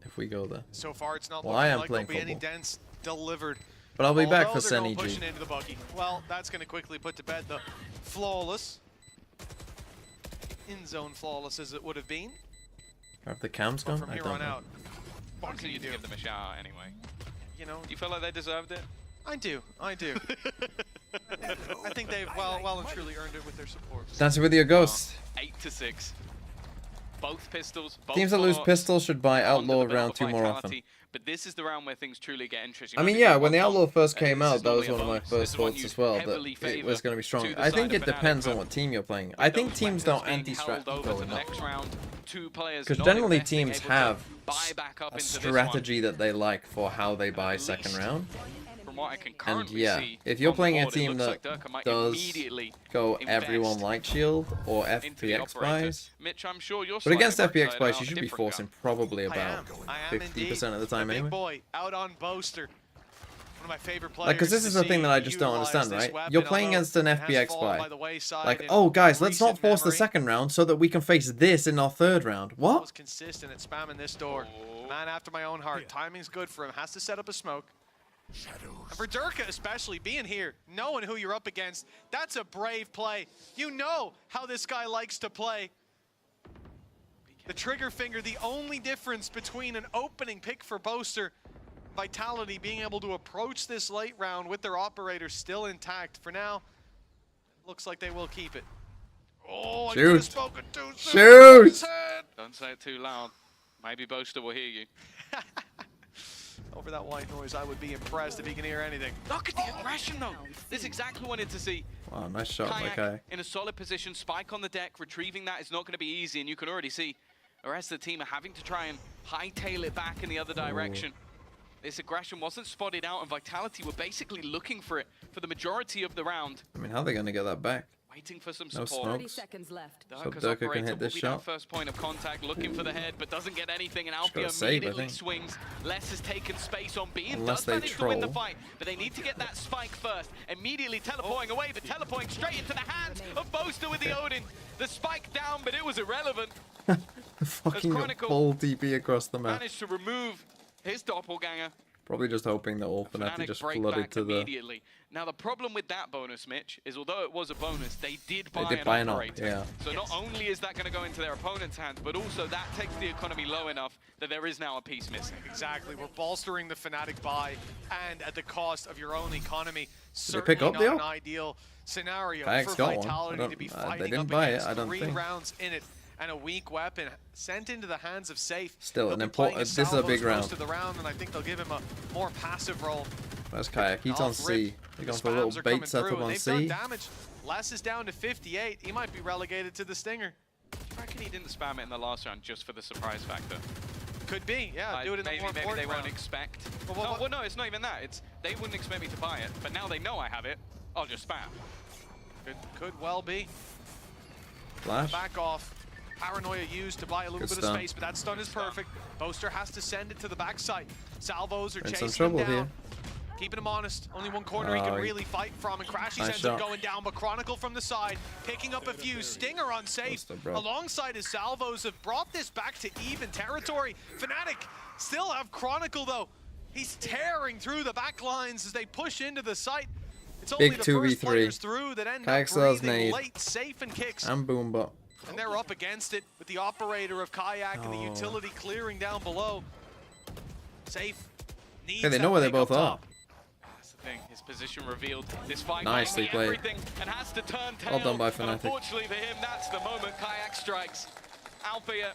if we go there. So far, it's not Well, looking I am like playing there'll be any football. dents delivered. But I'll be back for Although they're Senny going pushing G. into the buggy. Well, that's going to quickly put to bed the flawless. In-zone flawless as it would have been. Have the cams But gone? from I here don't on know. out, what can Continue you to do? give them a shout anyway. You know, Do you feel like they deserved it? I do. I do. I think they've well and truly earned it with their support. Dancing with your ghost. 8-6. Both pistols. Both Teams that lose for pistols should buy on the Outlaw developer round 2 more often. Vitality, But this is the round where things truly get interesting. I mean, think yeah, we when the watch Outlaw first came this out, is that was normally one a of my bonus. This first is one thoughts you as well, that heavily it favour was going to be strong. to the I think side it of Fnatic, depends on but what team you're playing. with I think those teams weapons don't being anti-strat held over to going the up. next round, 2 players Because not generally investing, teams able to have buy back up a into this one. strategy that they like for how they buy At second least round. From what I can And currently yeah, see if you're on the playing a board, it team looks that like Durka might does immediately go invest everyone like shield or into the FPX operator. buys. Mitch, I'm sure you're But against slightly FPX excited buys, about you a should be different forcing gun. probably I about am 50% of the time big anyway. boy out on Boaster. One of my favorite players. Like, because this to is the thing see that I just don't utilize understand, this right? weapon, You're playing although against an it has FPX fallen buy. by the wayside Like, in oh guys, let's not recent force the memory. second round so that we can face this in our third round. What? Was consistent at spamming this door. Oh. Man after my own heart. Timing's good for him. Has to set up a smoke. And for Durka especially, being here, knowing who you're up against, that's a brave play. You know how this guy likes to play. The trigger finger, the only difference between an opening pick for Boaster, Vitality being able to approach this late round with their operator still intact. For now, looks like they will keep it. Oh, I could have Shoot. spoken too soon. Shoot! His head. Don't say it too loud. Maybe Boaster will hear you. over that white noise. I would be impressed if he can hear anything. Look at the aggression, though. This is exactly what I wanted to see. Wow, nice shot by Kayak. In a solid position, spike on the deck, retrieving that is not going to be easy, and you can already see the rest of the team are having to try and hightail it back in the other direction. This aggression wasn't spotted out, and Vitality were basically looking for it for the majority of the round. I mean, how are they going to get that back? Waiting for some No support. 30 smokes. seconds left. So Durka can hit this will be shot. that first point of contact, looking for the head, but doesn't get anything, and got Alfio a save, I immediately think. swings. Les has taken space on B and Unless does they manage to win the troll. fight, but they need to get that spike first. Immediately teleporting away, but teleporting straight into the hands of Boaster with the Odin. The spike down, but it was irrelevant. Fucking Chronicle full DP across the map. Managed to remove his doppelganger. Probably just hoping that all Fnatic just break flooded back to the... immediately. Now the problem with that bonus, Mitch, is although it was a bonus, they did buy an op, operator. yeah. So not only is that going to go into their opponent's hands, but also that takes the economy low enough that there is now a piece missing. Exactly. We're bolstering the Fnatic buy, and at the cost of your own economy. Did they pick up Certainly the not op? an ideal scenario Kayak's for got one. Vitality to be They fighting didn't up buy it, against I don't 3 think. rounds in it. And a weak weapon sent into the hands of Safe. Still, He'll an be important... playing This is a big salvos round. most of the round, and I think they'll give him a more passive role. Where's Kayak? He's on Off C. rip. They're The going for a little spams are coming bait through, setup and on they've C. done damage. Les is down to 58. He might be relegated to the Stinger. I reckon he didn't spam it in the last round just for the surprise factor. Could be, yeah. Do it in maybe, the more maybe important they won't round. expect. Well, Well, no, it's not even that. It's they wouldn't expect me to buy it, but now they know I have it. I'll just spam. Could well be. Flash. Back off. Paranoia used to buy a little Good bit stun. of space, but that stun is perfect. Boaster has to send it to the backside. Salvos are In some chasing him trouble down. here. Keeping him honest. Only one corner he can Oh, he- really fight from, and Crashies Nice ends up shot. going down, but Chronicle from the side, picking up a few. Stinger unsafe. Boaster, bro. Alongside his salvos have brought this back to even territory. Fnatic still have Chronicle though. He's tearing through the back lines as they push into the site. It's only Big the 2v3. first players through that end Kayak up still has breathing nade. late, Safe and kicks. And Boombot. And they're up against it with the operator of Kayak and the utility clearing down below. Safe needs Yeah, they that know where they pick up both are. top. That's the thing. His position revealed. This fight Nicely might be played. everything and has to turn tail. Well done by But Fnatic. unfortunately for him, that's the moment Kayak strikes. Alfia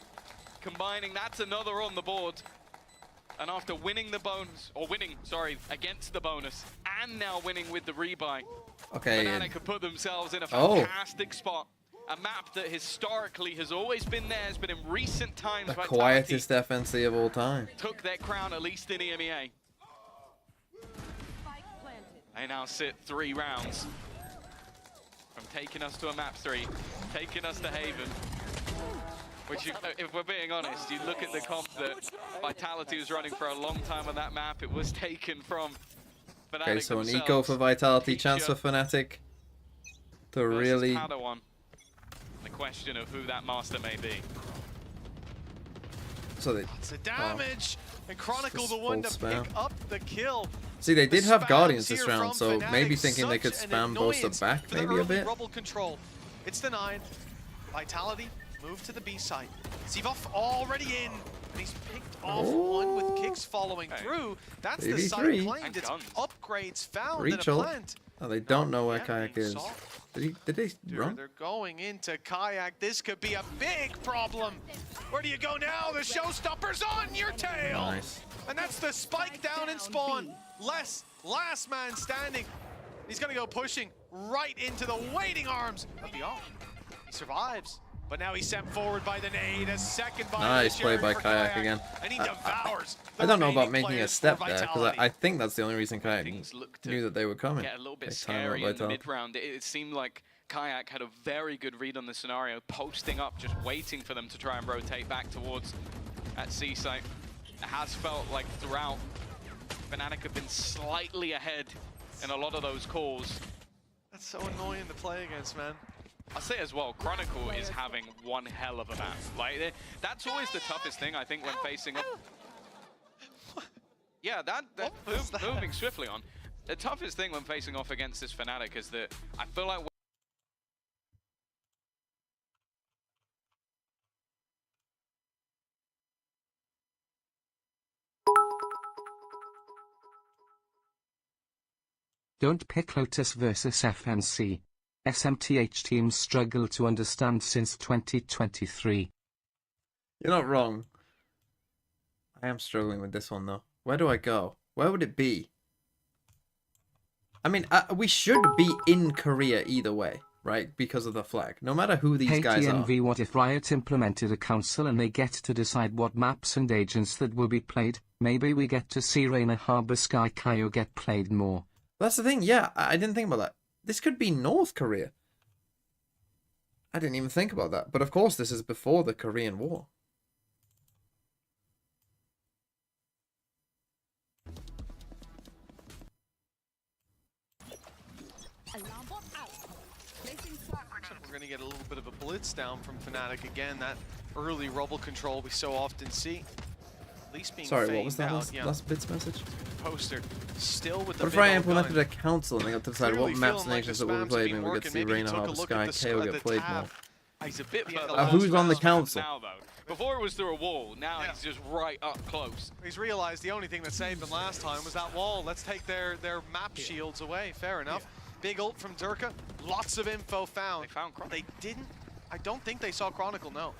combining. That's another on the board. And after winning the bonus, or winning, sorry, against the bonus, and now winning with the rebuy, Okay. Fnatic have put themselves in a Oh. fantastic spot. A map that historically has always been theirs, but in recent times, The Vitality quietest FNC of all time. took their crown, at least in EMEA. They now sit 3 rounds from taking us to a map 3, taking us to Haven. Which, if we're being honest, you look at the comp that Vitality was running for a long time on that map, it was taken from Fnatic Okay, so an themselves. eco for Vitality, Feature chance for Fnatic to versus really... Padawan. The question of who that master may be. So they... It's a damage, and Chronicle Just the one to full spam. pick up the kill. See, they did The have spams Guardians this here round, from so Fnatic, maybe thinking they could such an spam Boaster annoyance back for the maybe a early bit. rubble control. It's the 9. Vitality move to the B side. Sivov already in, and he's picked off one with kicks following through. That's the side 3v3. claimed. And It's guns. upgrades found Reach in a ult. plant. Oh, they don't know where Yeah, Kayak being is. sought. Did they run? They're going into Kayak. This could be a big problem. Where do you go now? The showstopper's on your tail. Nice. And that's the spike down and spawn. Last man standing. He's gonna go pushing right into the waiting arms of the off. He survives, but now he's sent forward by the nade. A second by Nice play by for Kayak again. And he devours. I don't know about remaining making a players step for there, because Vitality. I think that's the only reason Kayak Things look to knew that they were coming. get a little bit They timed out scary in the Vitality. mid-round. It seemed like Kayak had a very good read on the scenario, posting up, just waiting for them to try and rotate back towards that C site. It has felt like throughout, Fnatic have been slightly ahead in a lot of those calls. That's so annoying to play against, man. I'll say as well, Chronicle is having one hell of a map. Like, that's always the toughest thing, I think, when facing up. Yeah, moving swiftly on. The toughest thing when facing off against this Fnatic is that I feel like Don't pick Lotus versus FNC. SMTH teams struggle to understand since 2023. You're not wrong. I am struggling with this one though. Where do I go? Where would it be? I mean, we should be in Korea either way, right? Because of the flag. No matter who these guys are. TNV, what if Riot implemented a council and they get to decide what maps and agents that will be played? Maybe we get to see Reina Harbor Sky Kaio get played more. That's the thing, yeah. I didn't think about that. This could be North Korea. I didn't even think about that. But of course, this is before the Korean War. We're going to get a little bit of a blitz down from Fnatic again. That early rubble control we so often see. At least being Sorry, what was that out, last Blitz message? Poster still with the What if I implemented a council and they got to decide what maps and nations that will be played? Maybe we get to see Reina Harbor Sky KO get played more. He's a bit Who's on the council? Now, though. Before it was through a wall, now he's just right up close. He's realized the only thing that saved them last time was that wall. Let's take their map shields away. Fair enough. Big ult from Durka. Lots of info found. They found Chronicle. They didn't. I don't think they saw Chronicle, no.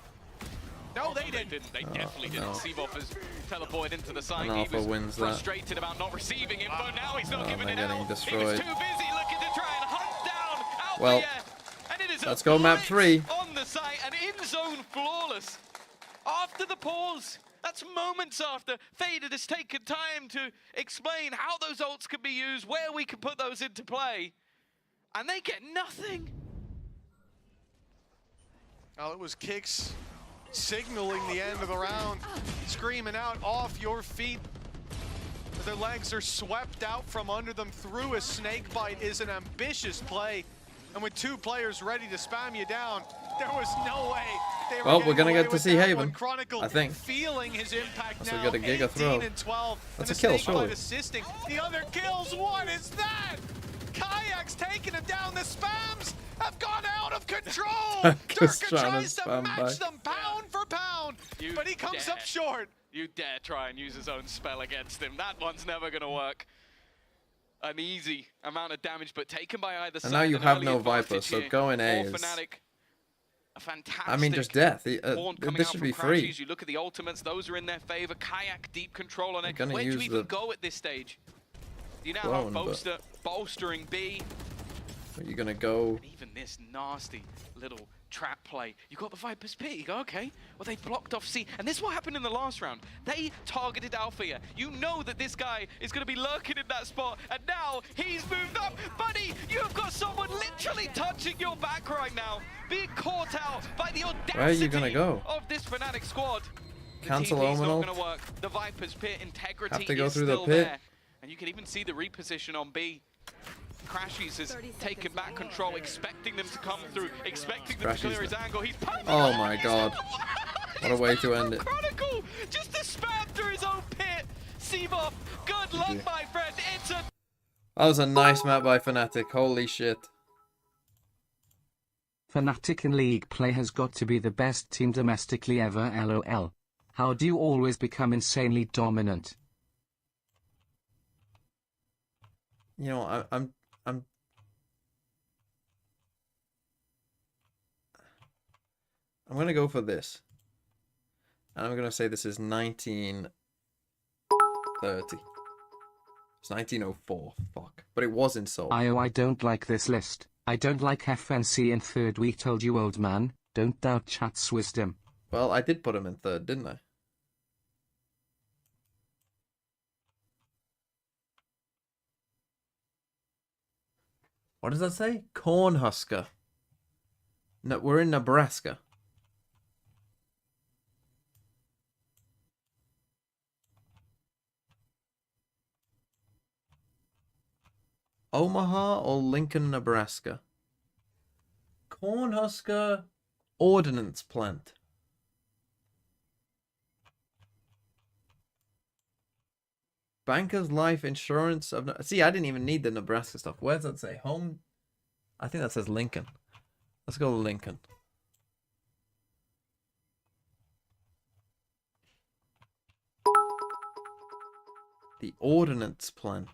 No, they didn't. They definitely didn't. No. Seavoff has teleported into the site. And He Alpha was wins frustrated about not receiving info. Now he's not giving they're it getting out. destroyed. He was too busy looking to try and hunt down Alpha. Well, and it is let's go map 3. on the site and in zone flawless. After the pause, that's moments after Faded has taken time to explain how those ults can be used, where we can put those into play, and they get nothing. Oh, it was Kicks signaling the end of the round, screaming out, off your feet. Their legs are swept out from under them through a snake bite is an ambitious play. And with 2 players ready to spam you down, there was no way they were We're gonna away get to with see that Haven, one. Chronicle I think. feeling his impact So we now. got a Giga 18 throw. and 12. That's and a kill, the snake bite surely. assisting. The other kills, what is that? Kayak's taking him down. The spams have gone out of control. Just Durka trying to tries to spam match by. them pound for pound, but he comes up short. You dare try and use his own spell against him. That one's never going to work. An easy amount of damage, but taken by either side. And now you An have early no advantage Viper, so here going A for is... Fnatic. A fantastic I mean, just death. horn coming This out should from be free. Crashies. You look at the ultimates; those are in their favor. Kayak, deep control on it. Gonna Where do you use even the go at this stage? You now clone, have bolstering B. Are you gonna go? And even this nasty little trap play. You got the Viper's Pit. You go, okay. Well, they blocked off C. And this is what happened in the last round. They targeted Alpha here. You know that this guy is going to be lurking in that spot. And now he's moved up. Buddy, you have got someone literally touching your back right now. Being caught out by the audacity Where are you gonna go? of this Fnatic squad. The Cancel TP's Omen not ult. going to work. The Viper's Pit integrity Have to go is through the still pit. there. And you can even see the reposition on B. Crashies has 30 taken seconds. back control, expecting them to come through, expecting them to Crashies clear his there. angle. He's pumping Oh it. my He's god. What a way to end it. Chronicle, just to spam through his own pit. Seavoff, good luck, my friend. It's a That was a nice map by Fnatic. Holy shit. Fnatic in league play has got to be the best team domestically ever, lol. How do you always become insanely dominant? You know, I'm gonna go for this. And I'm gonna say this is 1930. It's 1904. Fuck. But it was in Seoul. I don't like this list. I don't like FNC in third. We told you, old man. Don't doubt chat's wisdom. Well, I did put him in third, didn't I? What does that say? Cornhusker. No, we're in Nebraska. Omaha or Lincoln, Nebraska? Cornhusker Ordnance Plant. Bankers Life Insurance of... See, I didn't even need the Nebraska stuff. Where does that say? Home? I think that says Lincoln. Let's go Lincoln. The Ordnance Plant.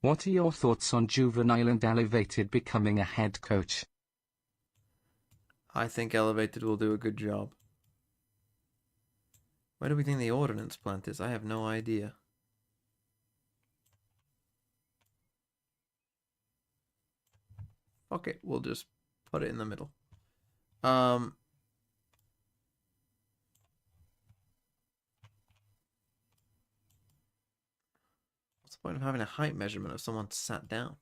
What are your thoughts on Juvenile and Elevated becoming a head coach? I think Elevated will do a good job. Where do we think the Ordnance Plant is? I have no idea. Okay, we'll just put it in the middle. What's the point of having a height measurement if someone sat down?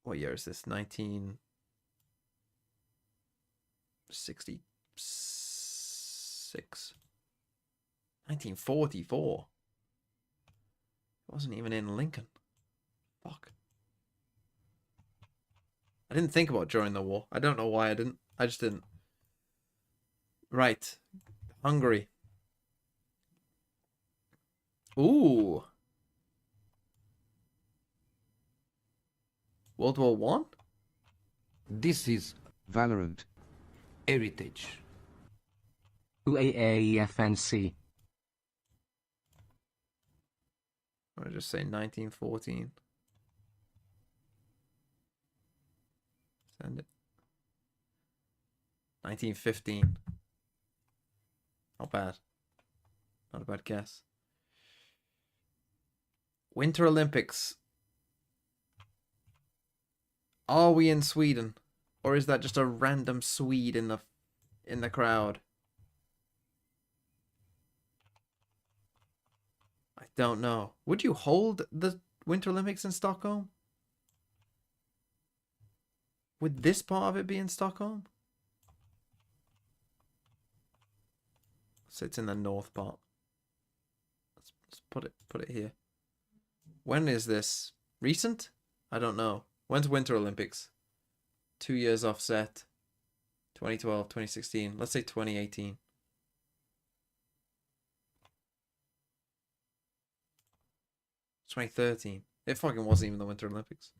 What year is this? 1966. 1944. It wasn't even in Lincoln. Fuck. I didn't think about during the war. I don't know why I didn't. I just didn't. Right. Hungary. Ooh. World War One? This is Valorant Heritage. UAE FNC. I'll just say 1914. Send it. 1915. Not bad. Not a bad guess. Winter Olympics. Are we in Sweden? Or is that just a random Swede in the crowd? I don't know. Would you hold the Winter Olympics in Stockholm? Would this part of it be in Stockholm? So it's in the north part. Let's put it here. When is this? Recent? I don't know. When's Winter Olympics? 2 years offset. 2012, 2016. Let's say 2018. It's 2013. It fucking wasn't even the Winter Olympics.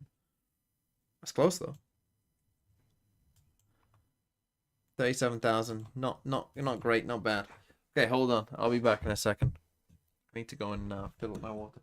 That's close though. 37,000. Not great, not bad. Okay, hold on. I'll be back in a second. I need to go and fill up my water.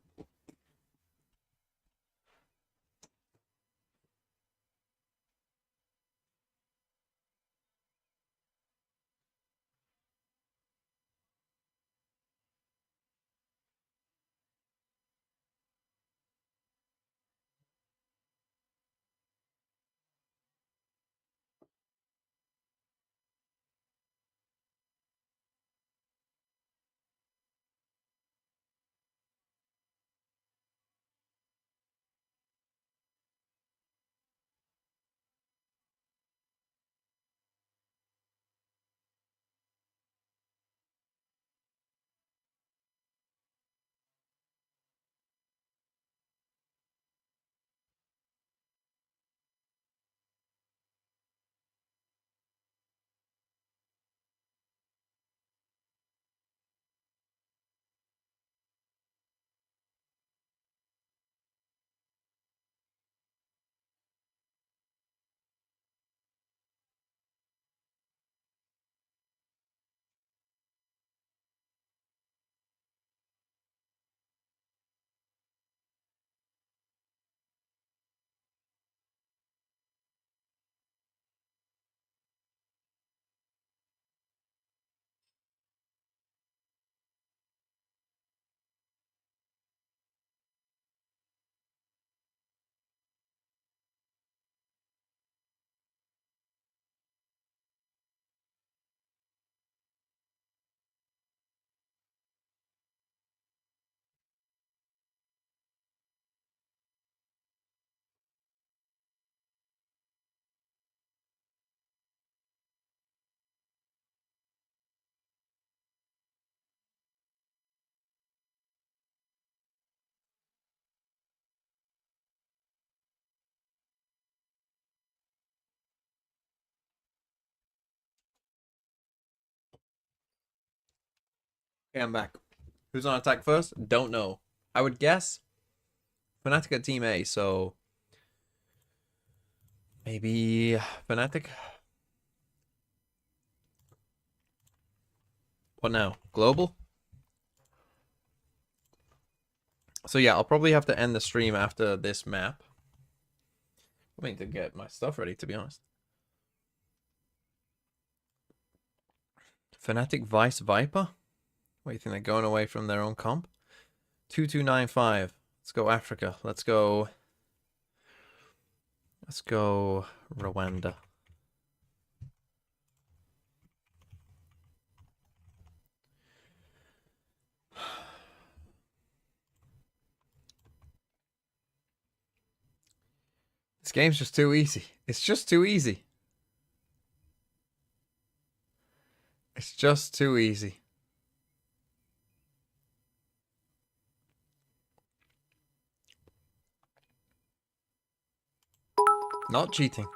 Okay, I'm back. Who's on attack first? Don't know. I would guess Fnatic at Team A, so maybe Fnatic. What now? Global? So yeah, I'll probably have to end the stream after this map. I need to get my stuff ready, to be honest. Fnatic Vice Viper? What do you think, they're going away from their own comp? 2295. Let's go Africa. Let's go Rwanda. This game's just too easy. It's just too easy. It's just too easy. Not cheating.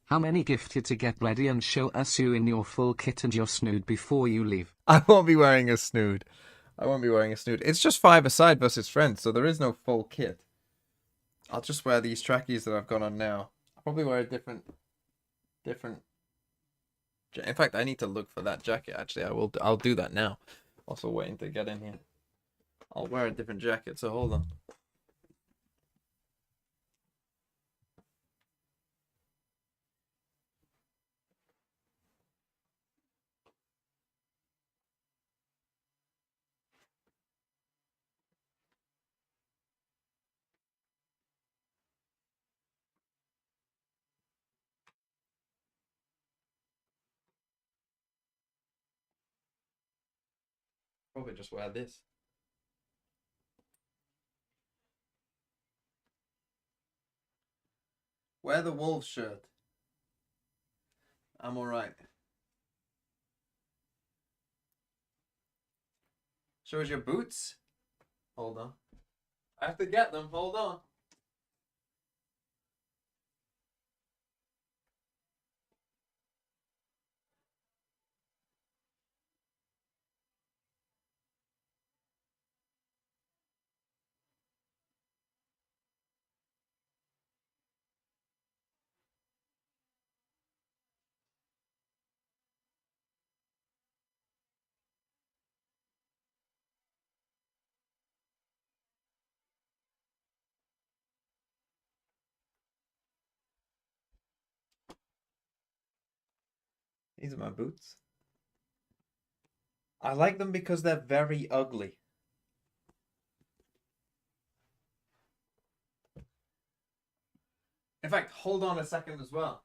How many gifted to get ready and show us you in your full kit and your snood before you leave? I won't be wearing a snood. I won't be wearing a snood. It's just 5-a-side versus friends, so there is no full kit. I'll just wear these trackies that I've got on now. I'll probably wear a different. In fact, I need to look for that jacket. Actually, I'll do that now. Also waiting to get in here. I'll wear a different jacket. So hold on. Probably just wear this. Wear the Wolves shirt. I'm alright. Show us your boots. Hold on. I have to get them. Hold on. These are my boots. I like them because they're very ugly. In fact, hold on a second as well.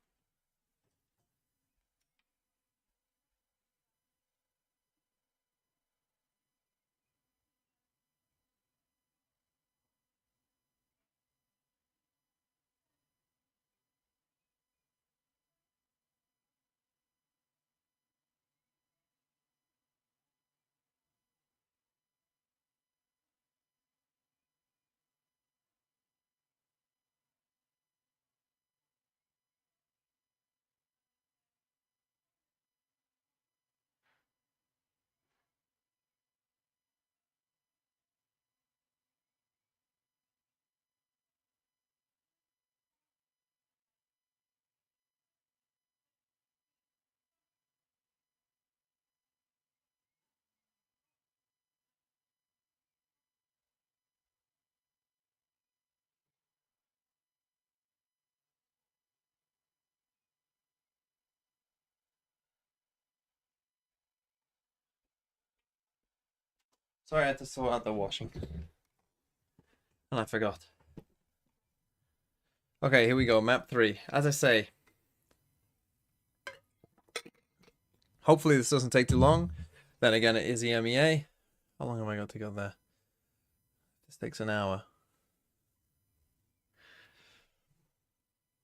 Sorry, I had to sort out the washing. And I forgot. Okay, here we go. Map 3. As I say, hopefully this doesn't take too long. Then again, it is EMEA. How long have I got to go there? This takes an hour.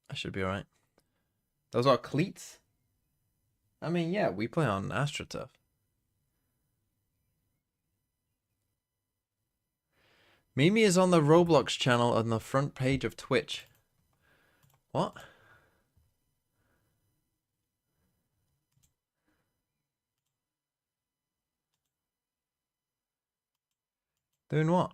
I should be alright. Those are cleats? I mean, yeah, we play on AstroTurf. Mimi is on the Roblox channel on the front page of Twitch. What? Doing what?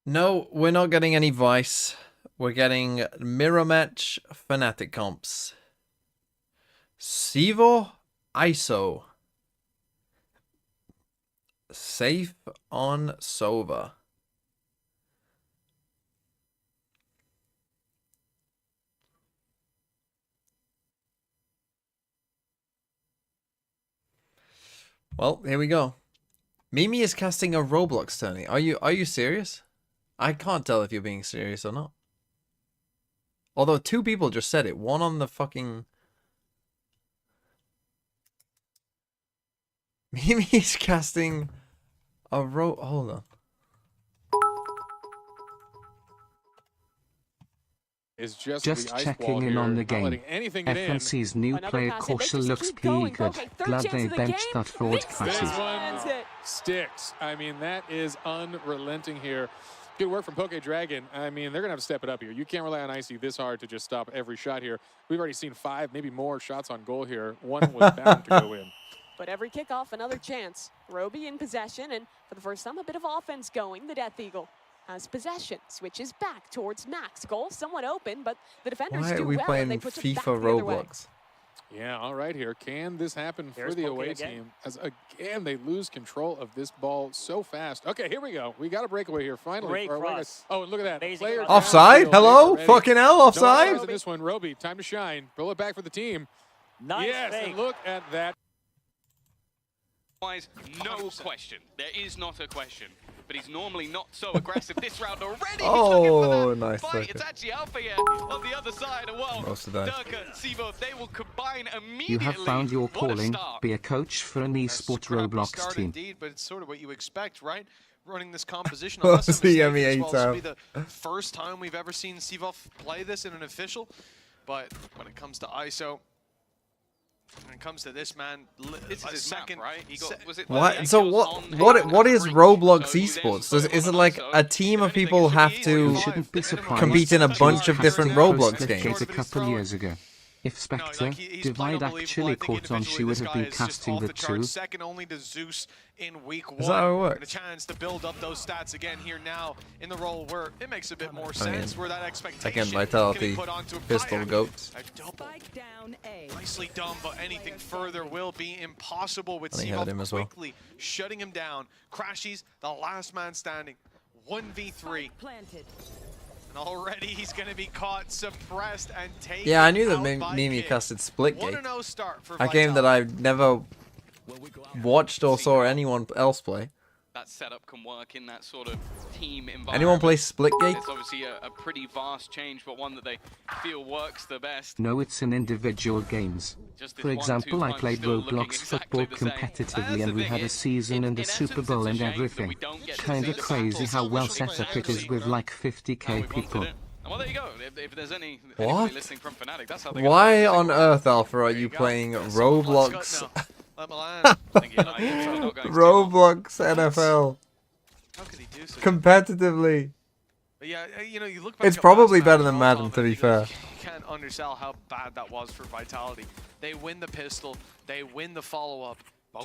No, we're not getting any Vice. We're getting Mirror Match Fnatic comps. Sivo ISO. Safe on Sova. Well, here we go. Mimi is casting a Roblox tourney. Are you serious? I can't tell if you're being serious or not. Although 2 people just said it. One on the fucking... Mimi is casting a hold on. Is just checking in on the game. FNC's new player Caution looks pretty good. Glad they benched that fraud classes. This one sticks. I mean, that is unrelenting here. Good work from Poke Dragon. I mean, they're going to have to step it up here. You can't rely on Icy this hard to just stop every shot here. We've already seen 5, maybe more shots on goal here. One was bound to go in. But every kickoff, another chance. Roby in possession, and for the first time, a bit of offense going. The Death Eagle has possession, switches back towards Max. Goal somewhat open, but the defenders Why are do we well, playing and they push it back FIFA the other way. Roblox? Yeah, all right here. Can this happen for the away team? As again, they lose control of this ball so fast. Okay, here we go. We got a breakaway here finally. Oh, and look at that. Player offside? Hello? Fucking hell, offside? No, this one, Roby, time to shine. Pull it back for the team. Nice. Yes, and look at that. No question. There is not a question. But he's normally not so aggressive this round already. Oh, nice. Fight. It's actually Alpha here on the other side. Well, Durka, Sivo, they will combine immediately. You have found your calling. Be a coach for an esports Roblox team. Indeed, but it's sort of what you expect, right? Running this composition. What's the EMEA This will be the first time we've ever seen Sivov play this in an official. But when it comes to ISO, when it comes to this man, this is his second, map, right? He got, was it what? So what is Roblox esports? Is it like a team of people have to compete in a bunch of different Roblox games? A couple years ago. If Spectre Divide actually caught on, she would have been casting the 2. Second only to Zeus in week 1. Is that how it works? And a chance to build up those stats again here now in the role where it makes a bit more sense, where that expectation again, Vitality, pistol goats. Nicely done, but anything further will be impossible with Sivov quickly shutting him down. Crashies, the last man standing. 1v3. And already he's going to be caught, suppressed, and taken. Yeah, I knew that Mimi casted Splitgate. A game that I've never watched or saw anyone else play. That setup can work in that sort of team environment. Anyone play Splitgate? It's obviously a pretty vast change, but one that they feel works the best. No, it's in individual games. For example, I played Roblox football competitively and we had a season and a Super Bowl and everything. Kinda crazy how well set up it is with like 50k people. Well, there you go. If there's any listening from Fnatic, that's how they Why on earth, Alpha, are you playing Roblox? Roblox NFL. How could he do so competitively? But yeah, you know, you look back it's probably better than Madden, to be fair. You can't undersell how bad that was for Vitality. They win the pistol, they win the follow-up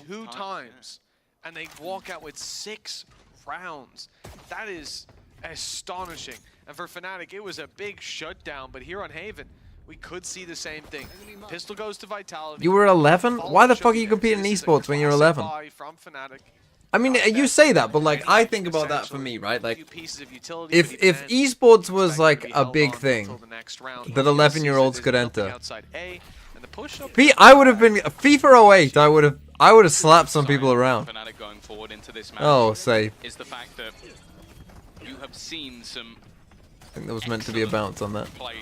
2 times, and they walk out with 6 rounds. That is astonishing. And for Fnatic, it was a big shutdown, but here on Haven, we could see the same thing. Pistol goes to Vitality. You were 11? Why the fuck are you competing in esports when you're 11? From Fnatic. I mean, you say that, but like, I think about that for me, right? Like, if esports was like a big thing that 11-year-olds could enter, I would have been FIFA 08. I would have slapped some people around. Oh, safe. Is the fact that you have seen some. I think there was meant to be a bounce on that. Play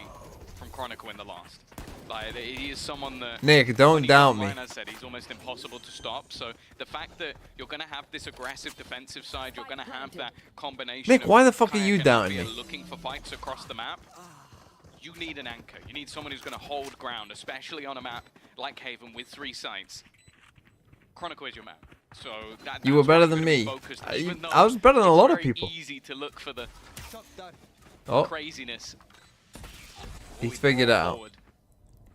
from Chronicle in the last. Like, he is someone that Nick, don't doubt me. I said he's almost impossible to stop. So the fact that you're going to have this aggressive defensive side, you're going to have that combination. Nick, why the fuck are you doubting me? Looking for fights across the map. You need an anchor. You need someone who's going to hold ground, especially on a map like Haven with 3 sites. Chronicle is your map. So you were better than me. I was better than a lot of people. Easy to look for the craziness. He's figured it out.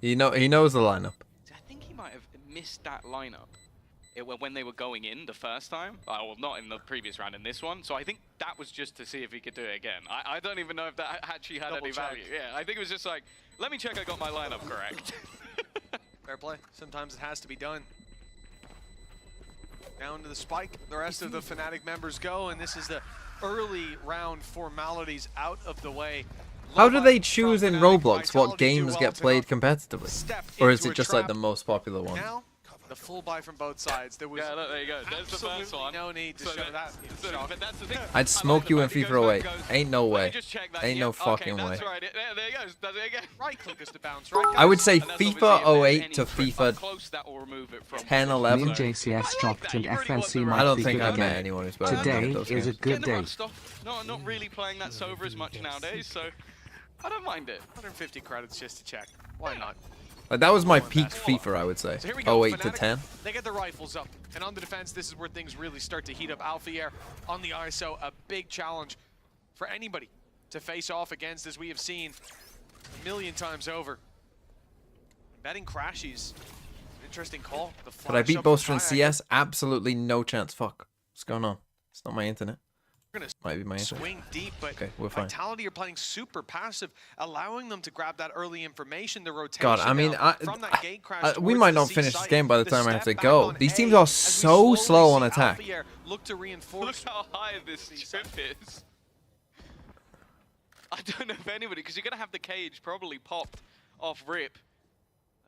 He knows the lineup. I think he might have missed that lineup when they were going in the first time. Well, not in the previous round, in this one. So I think that was just to see if he could do it again. I don't even know if that actually had any value. Yeah, I think it was just like, let me check I got my lineup correct. Fair play. Sometimes it has to be done. Down to the spike. The rest of the Fnatic members go, and this is the early round formalities out of the way. How do they choose in Roblox what games get played competitively? Or is it just like the most popular ones? The full buy from both sides. There was Yeah, look, there you go. There's the first absolutely one. no need to So show that. but that's the thing. I'd smoke you in FIFA 08. Ain't no Let me way. just check that. Ain't no Yep, fucking okay, way. That's right. There he goes. Does it again? Right click us to bounce, right? I would say And that's obviously FIFA if there's 08 any to trip FIFA up close, that will remove it from 10, Me 11. and JCS dropped and FNC I might don't be think good I've met again. anyone who's better than Today those is a games. good Getting the day. rust off. No, I'm not really playing that sober as much nowadays, so I don't mind it. 150 credits just to check. Why not? Like, that was my peak FIFA, I would say. So here we go. 08 to Fnatic, 10. They get the rifles up. And on the defense, this is where things really start to heat up. Alfier on the ISO, a big challenge for anybody to face off against, as we have seen a million times over. Betting crashes. Interesting call. The Could I flash beat up Boaster in from Kayak. CS? Absolutely no chance. Fuck. What's going on? It's not my internet. We're gonna Might be my internet. swing deep, but Okay, we're fine. Vitality are playing super passive, allowing them to grab that early information, the rotation. God, I mean, now from that gate crash we towards might the not C finish this site, game by the time I have step to back go. on These A, teams are as we so slowly slow on see attack. Alfier look to reinforce. Look how high this trip is. I don't know if anybody, because you're going to have the cage probably popped off rip.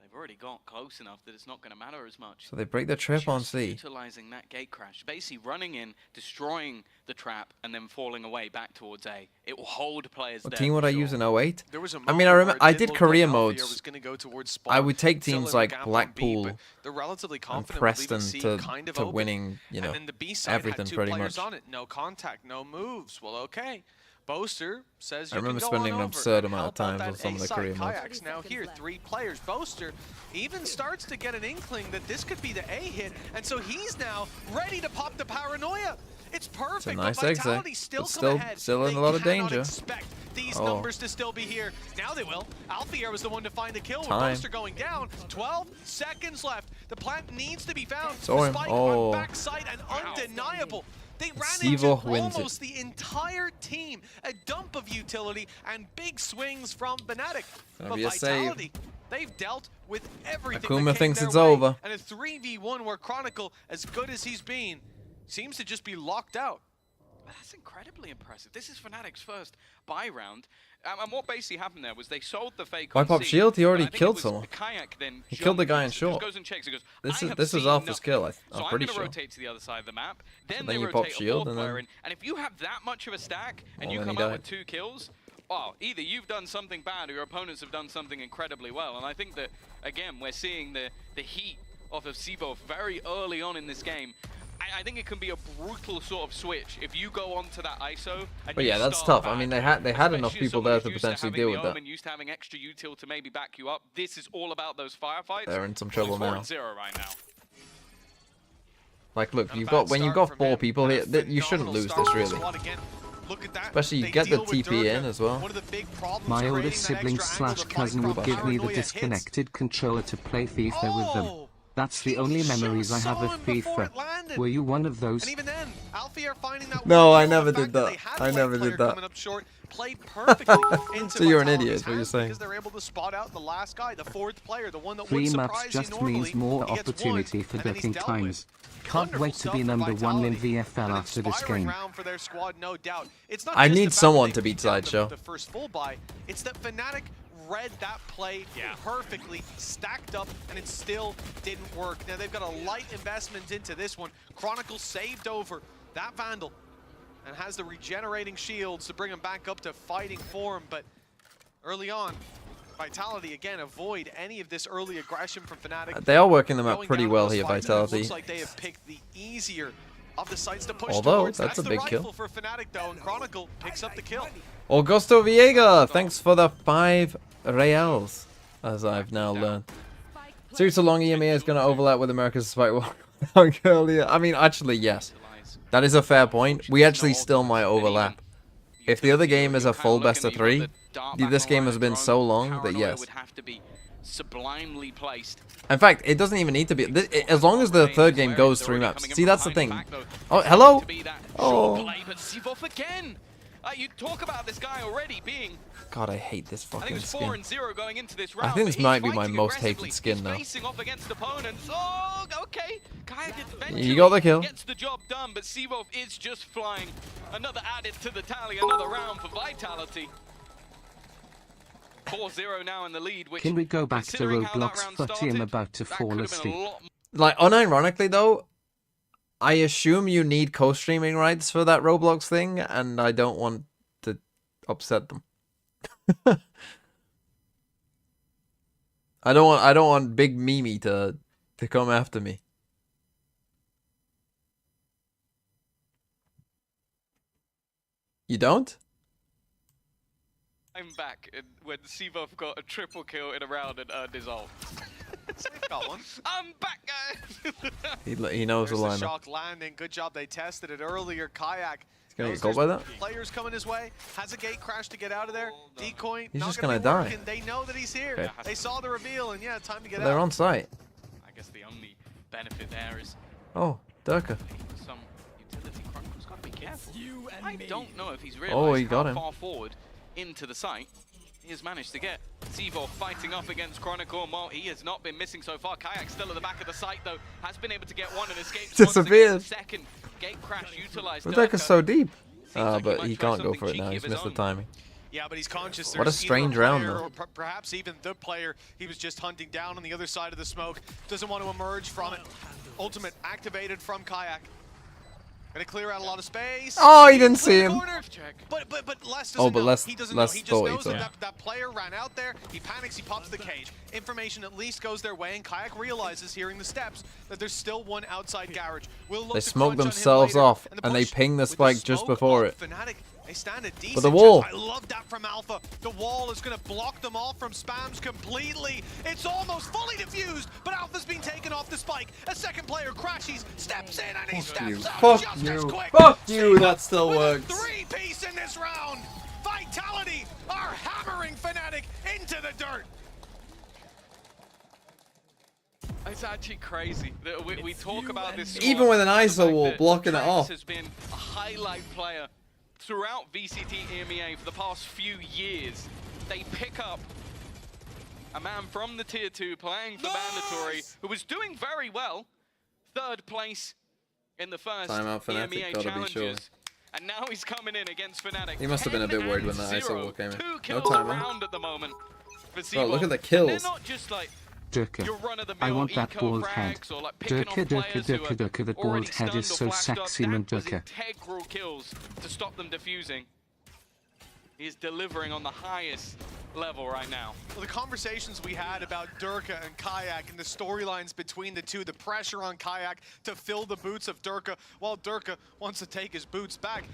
They've already got close enough that it's not going to matter as much. So they break the trip on C. Utilizing that gate crash, basically running in, destroying the trap, and then falling away back towards A. It will hold players What there. team would for I sure. use in 08? There was a I mean, I moment remember where it I did did look career like Alfier modes. was gonna go towards I would spawn, take fill teams in the like gap on B, Blackpool but they're relatively and confident Preston leaving C to kind of to open. winning, you know, And then the B side everything had two pretty players much. on it. No contact, no moves. Well, okay. Boaster says I you remember can go spending on an over. absurd And amount of how about time on that some of the A-side? career modes. Kayaks now here, 3 players. Boaster even starts to get an inkling that this could be the A hit, and so he's now ready to pop the paranoia. It's perfect. nice but exit, Vitality still but come ahead. still in They a lot of cannot danger. expect these Oh. numbers to still be here. Now they will. Alfier was the one to find the kill with Time. Boaster going down. 12 seconds left. The plant needs to be found. Saw The him. spike Oh. on backside and undeniable. They ran Sivo into wins it. almost the entire team. A dump of utility and big swings from Fnatic. Gonna But be a save. Vitality, they've dealt with everything Akuma that came thinks their it's way. over. And a 3v1 where Chronicle, as good as he's been, seems to just be locked out. That's incredibly impressive. This is Fnatic's first buy round. And what basically happened there was they sold the fake Why on pop C, shield? He already but I think killed it was someone. Kayak then He killed the jumped, guy in short. Goes and checks and goes, This I is have this was seen Alpha's nothing. kill. I'm So pretty I'm sure. going to rotate to the other side of the map. Then then they you pop rotate a shield fourth and then- player in. And if you have that much of a stack and Oh, you then come he out died. with 2 kills, well, either you've done something bad or your opponents have done something incredibly well. And I think that, again, we're seeing the heat off of Sivo very early on in this game. I think it can be a brutal sort of switch if you go onto that ISO. And But you yeah, that's start tough. I bad, mean, they had enough especially as people someone there who's to used potentially having deal the with that. Omen, used to having extra util to maybe back you up. This is all about those firefights. They're in some trouble It's 4 now. and 0 right now. Like, look, Not a you've bad got when you've start got from 4 him, people and a here, you shouldn't phenomenal lose start this from the really. squad again. Look at that. Especially you They get the deal with TP Durka. in as well. One of the big problems My creating oldest that sibling extra angle slash to fight cousin would from give me the paranoia hits. disconnected controller to play FIFA with them. That's the only memories I have of saw him before it FIFA. landed. Were you one of those? And even then, Alfier finding that No, one I kill, never the fact did that. they had I one never player did that. coming up short, played perfectly into So you're an Vitality's idiot, is what you're hands saying. because they're able to spot out the last guy, the 4th player, the one that 3 would maps surprise just you normally. means more He gets opportunity one, for and then he's ducking dealt with. times. Can't Wonderful wait to stuff be from number 1 in Vitality. VFL An after this inspiring game. round for their squad, no doubt. It's not I just need the fact someone that to they beat dealt them Sideshow. The first full buy, it's that Fnatic read that play perfectly, stacked up, and it still didn't work. Now they've got a light investment into this one. Chronicle saved over that Vandal and has the regenerating shields to bring him back up to fighting form, but early on, Vitality again avoid any of this early aggression from Fnatic. They are working them out Going pretty down well those here, fights, Vitality. It looks like they have picked the easier of the sites to push Although, towards. that's a the big rifle kill. for Fnatic though, and Chronicle picks up the kill. Augusto Viega, thanks for the 5 reals, as I've now learned. Series so long EMEA is going to overlap with America's despite what earlier. I mean, actually, yes. That is a fair point. We actually still might overlap. If the other game is a full best of 3, this game has been so long that yes. Would have to be sublimely placed. In fact, it doesn't even need to be. As long as the 3rd game goes 3 maps. See, that's the thing. Oh, hello? Oh. But Sivof again. You talk about this guy already being. God, I hate this I think fucking it's 4 skin. and 0 going into this I round. think but this he's might be my fighting most aggressively. hated skin He's now. facing off against opponents. Oh, okay. Kayak You got the kill. gets the job done, but Sivov is just flying. Another added to the tally, another round for Vitality. 4-0 now in the lead. Which, Can we go back to considering how that Roblox round footy? I'm started, about to that fall could have been asleep. a lot Like, unironically though, I assume you need co-streaming rights for that Roblox thing, and I don't want to upset them. I don't want Big Mimi to come after me. You don't? I'm back when Seabuff got a triple kill in a round and earned his ult. Got one. I'm back, guys! He knows There's the the lineup. shock landing. Good job. They tested it earlier. Kayak. He's gonna knows get gold by there's that? Players coming his way. Has a gate crash to get out of there. Decoy. He's not just gonna gonna be die. working. They know that he's here. Okay. They saw the reveal, and yeah, time to get They're out. on site. I guess the only benefit there is Oh, Durka. some utility. Chronicle's got to be careful. I don't know if he's Oh, realized he got how him. far forward into the site he has managed to get. Seabuff fighting up against Chronicle, and while he has not been missing so far, Kayak still at the back of the site though, has been able to get one and escapes Disappeared. once again. Second gate crash utilized. But Durka's so deep. like he But might he try can't go something for it now. cheeky He's of missed the his own. timing. Yeah, but he's conscious. What a There's either strange round, player though. or perhaps even the player he was just hunting down on the other side of the smoke. Doesn't want to emerge from it. Ultimate activated from Kayak. Gonna clear out a lot of space. Oh, he didn't see him. But Les doesn't Oh, but know. Les- He doesn't Les know. He just thought he knows saw. that player ran out there. He panics. He pops the cage. Information at least goes their way, and Kayak realizes, hearing the steps, that there's still one outside garage. We'll look They to smoke crunch on him themselves later. off, the and they push ping the with spike just smoke before off it. Fnatic, they stand a decent With the wall. chance. I love that from Alpha. The wall is going to block them off from spams completely. It's almost fully diffused, but Alpha's been taken off the spike. A second player, Crashies, steps in and he steps out Fuck just you. as quick. Fuck you. That still With a works. three-piece in this round. Vitality are hammering Fnatic into the dirt. It's actually crazy. We talk about this squad, Even with an the ISO fact wall that blocking it Trax off. has been a highlight player throughout VCT EMEA for the past few years. They pick up a man from the tier 2 playing for Mandatory who was doing very well. 3rd place in the first Timeout Fnatic, EMEA gotta be challenges. sure. And now he's coming in against Fnatic. He must have been a bit worried when that 10-0. ISO wall came in. 2 No kills timeout. around at the moment for Bro, look Seabuff. at the And kills. they're not just like Durka. your run-of-the-mill I want that eco bald head. frags or like picking off Durka, Durka, players who Durka, are Durka. That already bald head stunned is or so flashed up. sexy, man, That was Durka. integral kills to stop them defusing. He's delivering on the highest level right now. Well, the conversations we had about Durka and Kayak and the storylines between the two, the pressure on Kayak to fill the boots of Durka while Durka wants to take his boots back.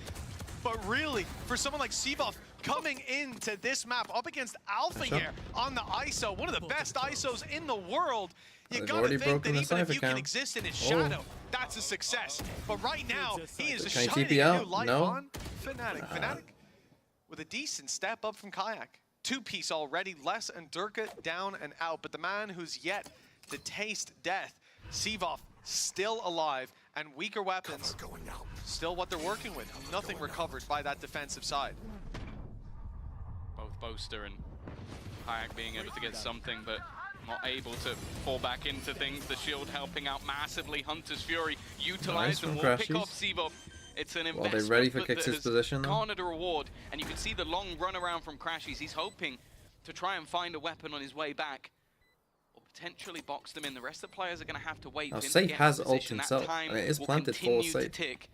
But really, for someone like Seabuff coming into this map up against Alpha here on the ISO, one of the best ISOs in the world, you They've gotta already think that broken the even if Cypher you can cam. exist in his Oh. shadow, that's a success. But right now, he is Can he shining TP a new out? light No. on Fnatic. Fnatic with a decent step up from Kayak. 2-piece already, Les and Durka down and out, but the man who's yet to taste death, Seabuff, still alive, and weaker weapons, still what they're working with. Nothing recovered by that defensive side. Both Boaster and Kayak being able to get something, but not able to fall back into things. The shield helping out massively. Hunter's Fury utilized and will pick off Seabuff. It's an investment. Well, they're ready for but Kix's there's position, though. garnered a reward, and you can see the long run around from Crashies. He's hoping to try and find a weapon on his way back, or potentially box them in. The rest of the players are going to have to wait. Now, for him to Safe get has in ult position. That himself, time and it is will planted for continue to Safe. tick.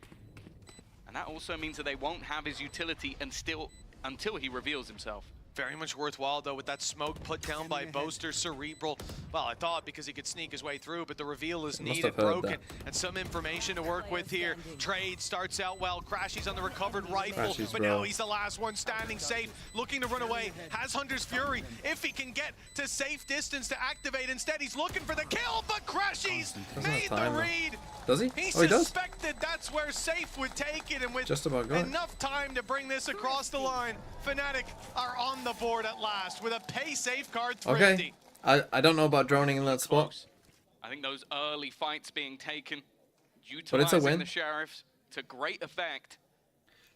And that also means that they won't have his utility until he reveals himself. Very much worthwhile, though, with that smoke put down by Boaster. Cerebral, well, I thought because he could sneak his way through, but the reveal is needed, broken. And some information to work with here. Trade starts out well. Crashy's on the recovered rifle, Crashy's, but bro. now he's the last one standing safe, looking to run away. Has Hunter's Fury, if he can get to safe distance to activate. Instead, he's looking for the kill, but Crashy's made the read. Does he? He Oh, he does. suspected that's where Safe would take it, and with Just about got it. enough time to bring this across the line, Fnatic are on the board at last with a pay safeguard thrifty. Okay. I don't know about droning in that spot. Close. I think those early fights being taken, But it's a utilizing win. the Sheriffs to great effect.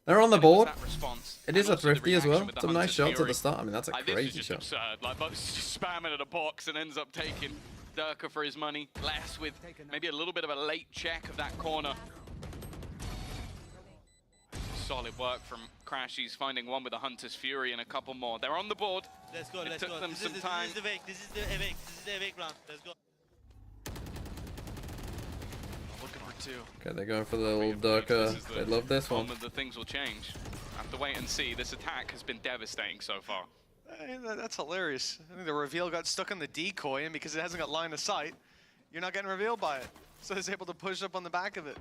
They're on the And it was board. that response, It is and a also the thrifty as well. reaction with It's the a nice Hunter's shot to Fury. the start. I mean, that's a Like, this crazy is just shot. absurd. Like, Bo's just spamming at a box and ends up taking Durka for his money. Less with maybe a little bit of a late check of that corner. Solid work from Crashies, finding one with a Hunter's Fury and a couple more. They're on the board. Let's go, It let's took go. them This some is time. the Evic, this is the Evic round. Let's go. too. Okay, they're going for the little Durka. They love this one. Moment that things will change. Have to wait and see. This attack has been devastating so far. That's hilarious. I think the reveal got stuck on the decoy, and because it hasn't got line of sight, you're not getting revealed by it. So it's able to push up on the back of it.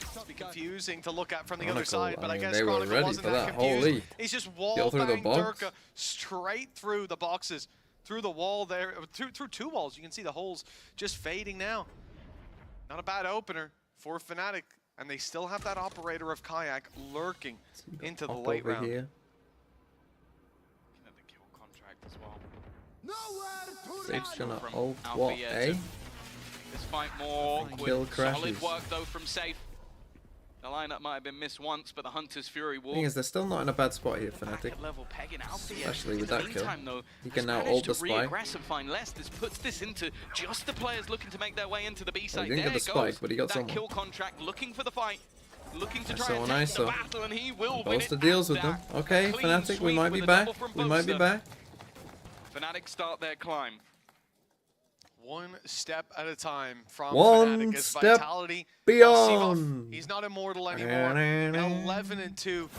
It's confusing to look at from the other side, but I guess they were Chronicle ready wasn't for that that. confused. Holy. He's just Go through the wall-banged box. Durka straight through the boxes, through the wall there, through two walls. You can see the holes just fading now. Not a bad opener for Fnatic, and they still have that operator of Kayak lurking into the late round. Here. The kill contract as well. Safe's gonna From ult Alpha what, yet eh? to This fight more Kill with crashes. solid work though from Safe. The lineup might have been missed once, but the Hunter's Fury will. Thing is, they're still not in a bad spot here, Fnatic. Especially with that kill. Though, He can now ult the to spike. re-aggress and find less. This puts this into just the players looking to make their way into the B side. He didn't There get the goes spike, but he got that someone. kill contract, looking for the fight, looking to I try saw and an take the ISO. battle, and he will win Goes it. to deals with them. That Okay, clean Fnatic, we sweep might with be a back. double from We might be Bosa. back. Fnatic start their climb. One step at a time from One Fnatic as step Vitality. beyond. He's not immortal anymore. 11-2.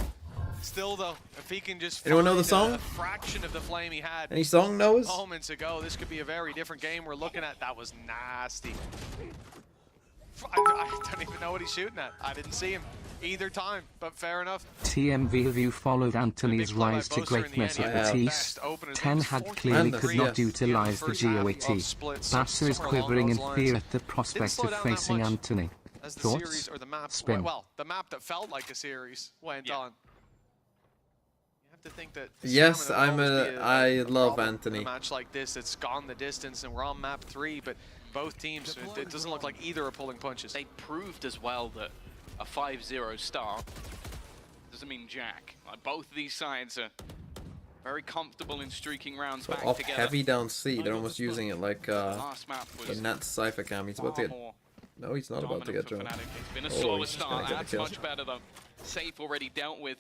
Still though, if he can just Anyone know the find song? a fraction of the flame he had Any song knows? moments ago, this could be a very different game we're looking at. That was nasty. I don't even know what he's shooting at. I didn't see him either time, but fair enough. TMV have you followed Anthony's play by rise to Bosa in the greatness end. at Yeah. the Best East? openers. Ten He was had fourth clearly and the could not three. utilize the First half of GOAT. splits, Bassa is somewhere along quivering in those fear lines. at the prospect slow of down that facing much Anthony. As the Thoughts? series or the map, Spin. well, the map that felt like a series went on. You have to think that Yes, stamina will always be I love problem Anthony. in a match like this, it's gone the distance, and we're on map 3, but both teams, it doesn't look like either are pulling punches. They proved as well that a 5-0 start doesn't mean jack. Like, both of these sides are very comfortable in streaking rounds back Off together. heavy down C. They're almost using it like Last map the was Nats Cypher cam. He's about to far get. more No, he's not about to dominant get for joined. Fnatic. It's been a Oh, slower he's just gonna start. get the That's kill. much better though. Safe already dealt with.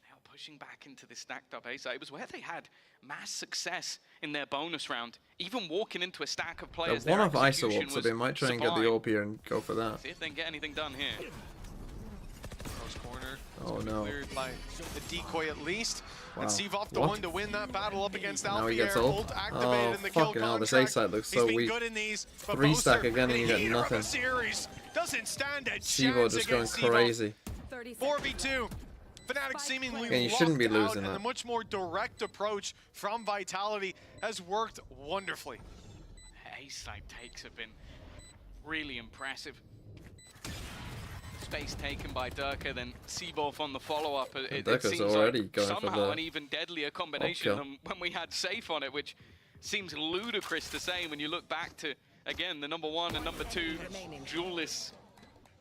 They are pushing back into this stacked up A side. It was where they had mass success in their bonus round. Even walking into a stack of They're players. one their of ISO execution ult, so was they might try and get the sublime. AWP here and go for that. See if they can get anything done here. Close corner. Oh no. Cleared by the decoy at least. Wow. And Sivov the What? one to win that battle up against Now he Alpha gets Air. ult. Ult activated Oh, in the kill fucking hell, this A contract. side looks He's so been weak. good in these, but 3-stack Bosa, again and you the get heater of nothing. the series doesn't stand a Sivo chance just going against Sivov. crazy. 4v2. Fnatic seemingly Yeah, you shouldn't be locked out, losing and that. the much more direct approach from Vitality has worked wonderfully. A-side takes have been really impressive. Space taken by Durka, then Seaborth on the follow-up. It Durka's seems already like going for somehow the an even deadlier combination kill. than when we had Safe on it, which seems ludicrous to say when you look back to, again, the #1 and #2 duelists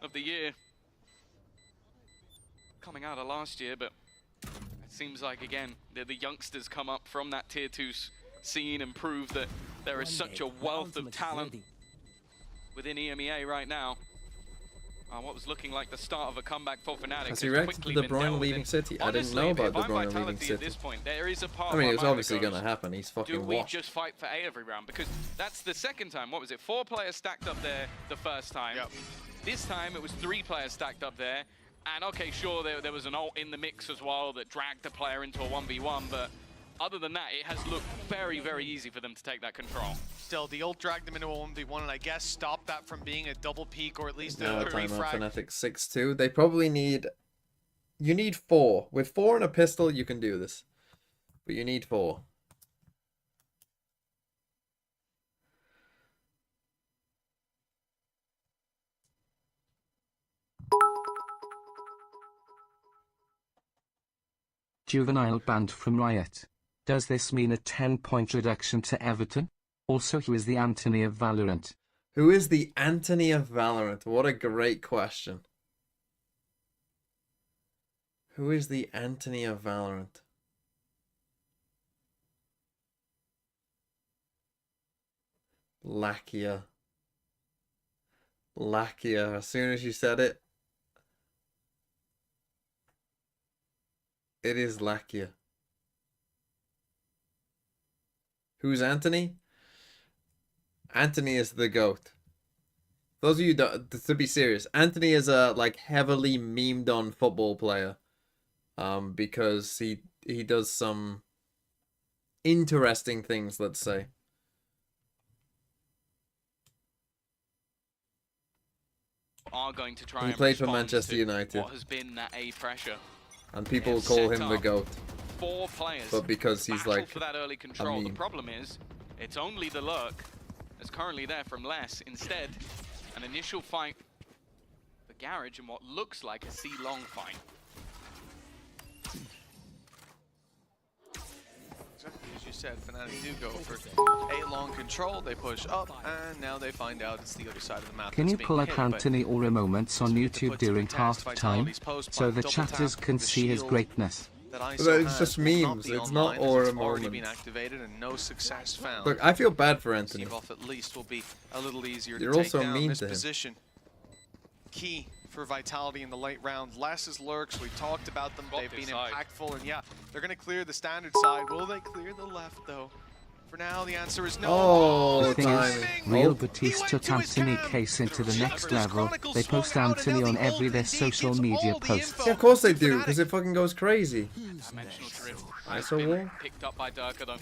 of the year. Coming out of last year, but it seems like, again, the youngsters come up from that tier 2 scene and prove that there is such a wealth of talent within EMEA right now. What was looking like the start of a comeback for Fnatic Has he reacted to quickly De been Bruyne dealt with. leaving City? I didn't Honestly, know if about De I'm Bruyne leaving Vitality at City. this point, there is a part I mean, of it was my mind obviously that going goes, to happen. He's do fucking we washed. just fight for A every round? Because that's the second time. What was it? 4 players stacked up there the first time. Yep. This time it was 3 players stacked up there. And okay, sure, there was an ult in the mix as well that dragged the player into a 1v1, but other than that, it has looked very, very easy for them to take that control. Still, the ult dragged them into a 1v1, and I guess stopped that from being a double peak, or at least Now a timeout refrag. Fnatic 6-2. They probably need... You need 4. With 4 and a pistol, you can do this. But you need 4. Juvenile banned from Riot. Does this mean a 10-point reduction to Everton? Also, who is the Anthony of Valorant? Who is the Anthony of Valorant? What a great question. Who is the Anthony of Valorant? Lakia. Lakia. As soon as you said it, it is Lakia. Who's Anthony? Anthony is the GOAT. those of you that, to be serious, Anthony is a like heavily memed on football player, because he does some interesting things, let's say. Are going to try He and played for respond Manchester to United. What has been that A pressure. And people They've call set him the up GOAT. 4 players. But because he's battle like for that early control. a The meme. problem is, it's only the lurk that's currently there from Les. Instead, an initial fight for Garage in what looks like a C-long fight. Exactly as you said, Fnatic do go for a long control, they push up, and now they find out it's the other side of the map. Can you that's pull being up hit, but Anthony Aura moments on YouTube during half time so the chatters can see his greatness? that ISO But it's has just will not memes, be it's online, not as Aura it's already been moments. activated and no success found. Look, I feel bad for Anthony. Receive off at least will be a little easier You're to take also down. mean This to him. position key for Vitality in the late round. Les's lurks, we talked about them, they've been impactful, and yeah, they're going to clear the standard side. Will they clear the left though? For now, the answer is no. Oh, The thing is, timing. Real Oh. Batiste took Anthony Case into the next level. They post Anthony on every their social media posts. Yeah, of course they do, because it fucking goes crazy. Dimensional drift has ISO been wall? picked up by Durka though.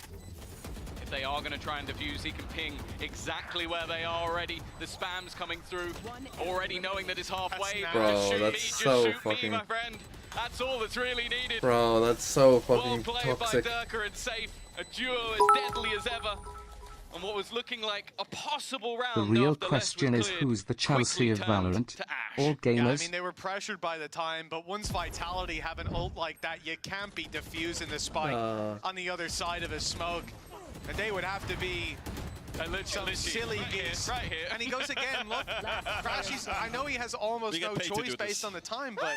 If they are going to try and defuse, he can ping exactly where they are already. The spam's coming through, already knowing that it's halfway. Bro, Just shoot that's me, just so shoot fucking- me, my friend. That's all that's really needed. Bro, that's so Well fucking played toxic. by Durka and Safe. A duo as deadly as ever. And what was looking like a possible round. The real after Les question was is cleared, who's the Chelsea quickly of turned Valorant? to ash. All Yeah, I gamers? mean, they were pressured by the time, but once Vitality have an ult like that, you can't be defusing the spike on the other side of a smoke. And they would have to be some silly geese. Right here. And he goes again, look, Crashy's, I know he has almost no choice based on the time, but